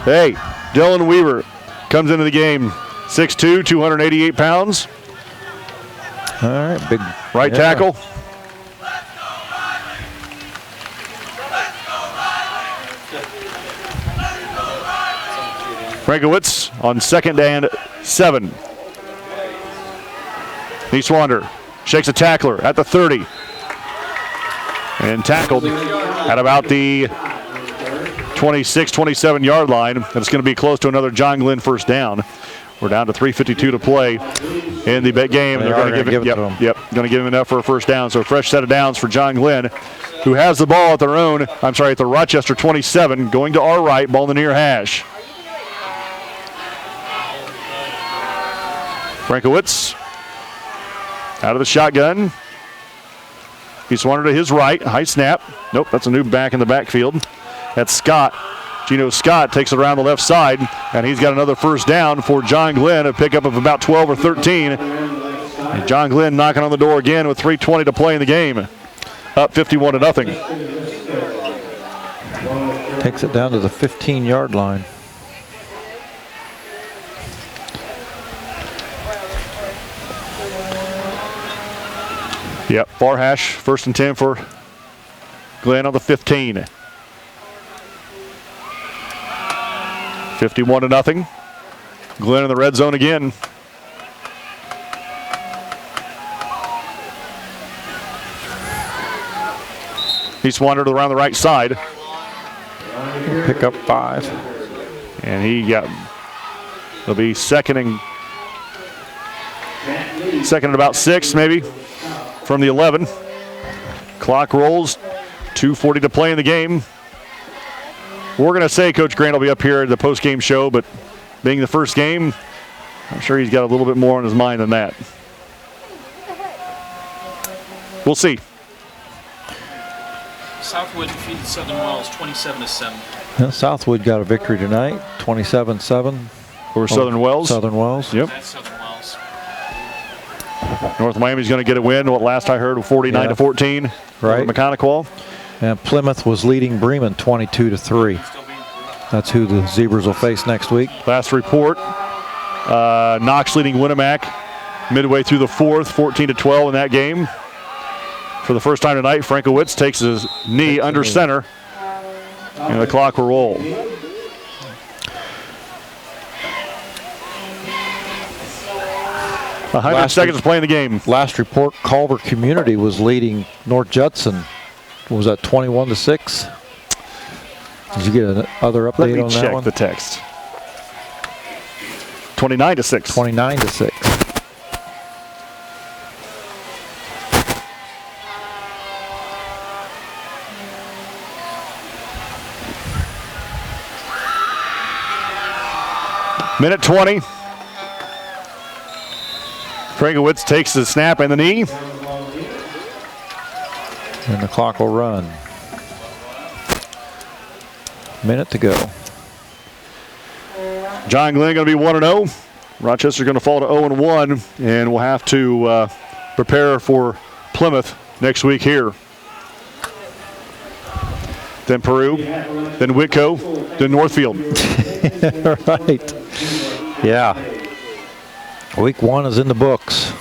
Hey, Dylan Weaver comes into the game. 6'2", 288 pounds.
All right, big
Right tackle. Frankowitz on 2nd and 7. Eastwander shakes a tackler at the 30. And tackled at about the 26, 27-yard line. And it's going to be close to another John Glenn 1st down. We're down to 3:52 to play in the game.
They're
going to give it to him. Yep, going to give him enough for a 1st down. So a fresh set of downs for John Glenn, who has the ball at their own, at the Rochester 27, going to our right, ball in the near hash. Frankowitz out of the shotgun. He's wanted to his right. High snap. Nope, that's a new back in the backfield. That's Scott. Gino Scott takes it around the left side, and he's got another 1st down for John Glenn, a pickup of about 12 or 13. And John Glenn knocking on the door again with 3:20 to play in the game. Up 51-0.
Takes it down to the 15-yard line.
Yep, far hash, 1st and 10 for Glenn on the 15. 51-0. Glenn in the red zone again. He's wandered around the right side.
Pick up 5.
And he'll be second and about 6 maybe from the 11. Clock rolls, 2:40 to play in the game. We're going to say Coach Grant will be up here at the post-game show, but being the first game, I'm sure he's got a little bit more on his mind than that. We'll see.
Southwood defeated Southern Wells 27-7.
Well, Southwood got a victory tonight, 27-7.
Over Southern Wells.
Southern Wells.
Yep.
That's Southern Wells.
North Miami's going to get a win. What last I heard, 49-14.
Right.
Mechanical.
And Plymouth was leading Bremen 22-3. That's who the Zebras will face next week.
Last report, Knox leading Winnemac midway through the 4th, 14-12 in that game. For the first time tonight, Frankowitz takes his knee under center And the clock will roll. A 100 seconds to play in the game.
Last report, Culver Community was leading North Judson. What was that, 21-6? Did you get another update on that one?
Let me check the text. 29-6.
29-6.
Minute 20. Frankowitz takes the snap and the knee.
And the clock will run. Minute to go.
John Glenn going to be 1-0. Rochester's going to fall to 0-1, and we'll have to prepare for Plymouth next week here. Then Peru, then Whitco, then Northfield.
Right. Yeah. Week 1 is in the books.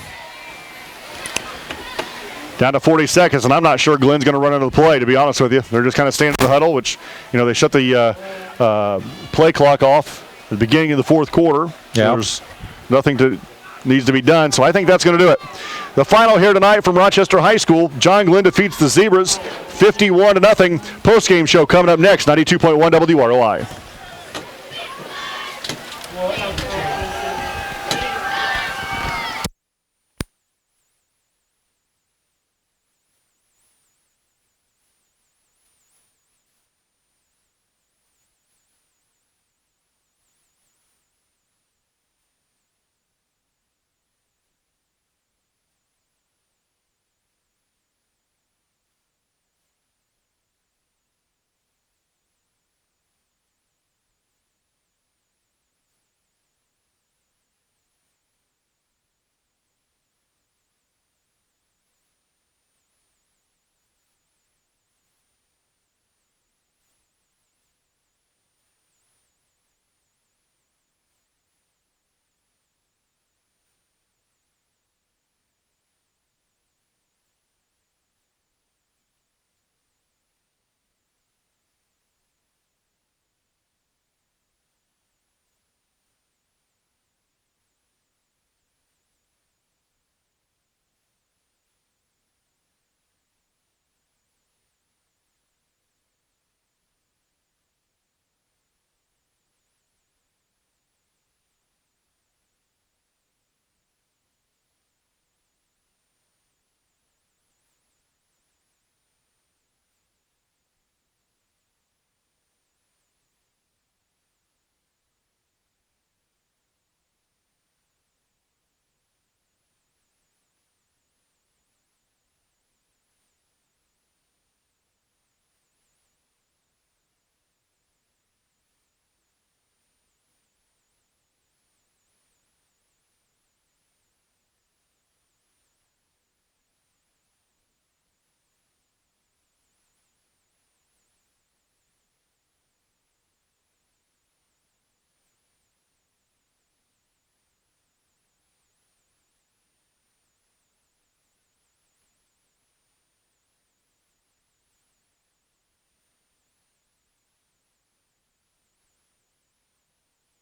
Down to 40 seconds, and I'm not sure Glenn's going to run into the play, to be honest with you. They're just kind of standing in the huddle, which, they shut the play clock off at the beginning of the fourth quarter. So there's nothing needs to be done, so I think that's going to do it. The final here tonight from Rochester High School, John Glenn defeats the Zebras 51-0. Post-game show coming up next, 92.1 WROI.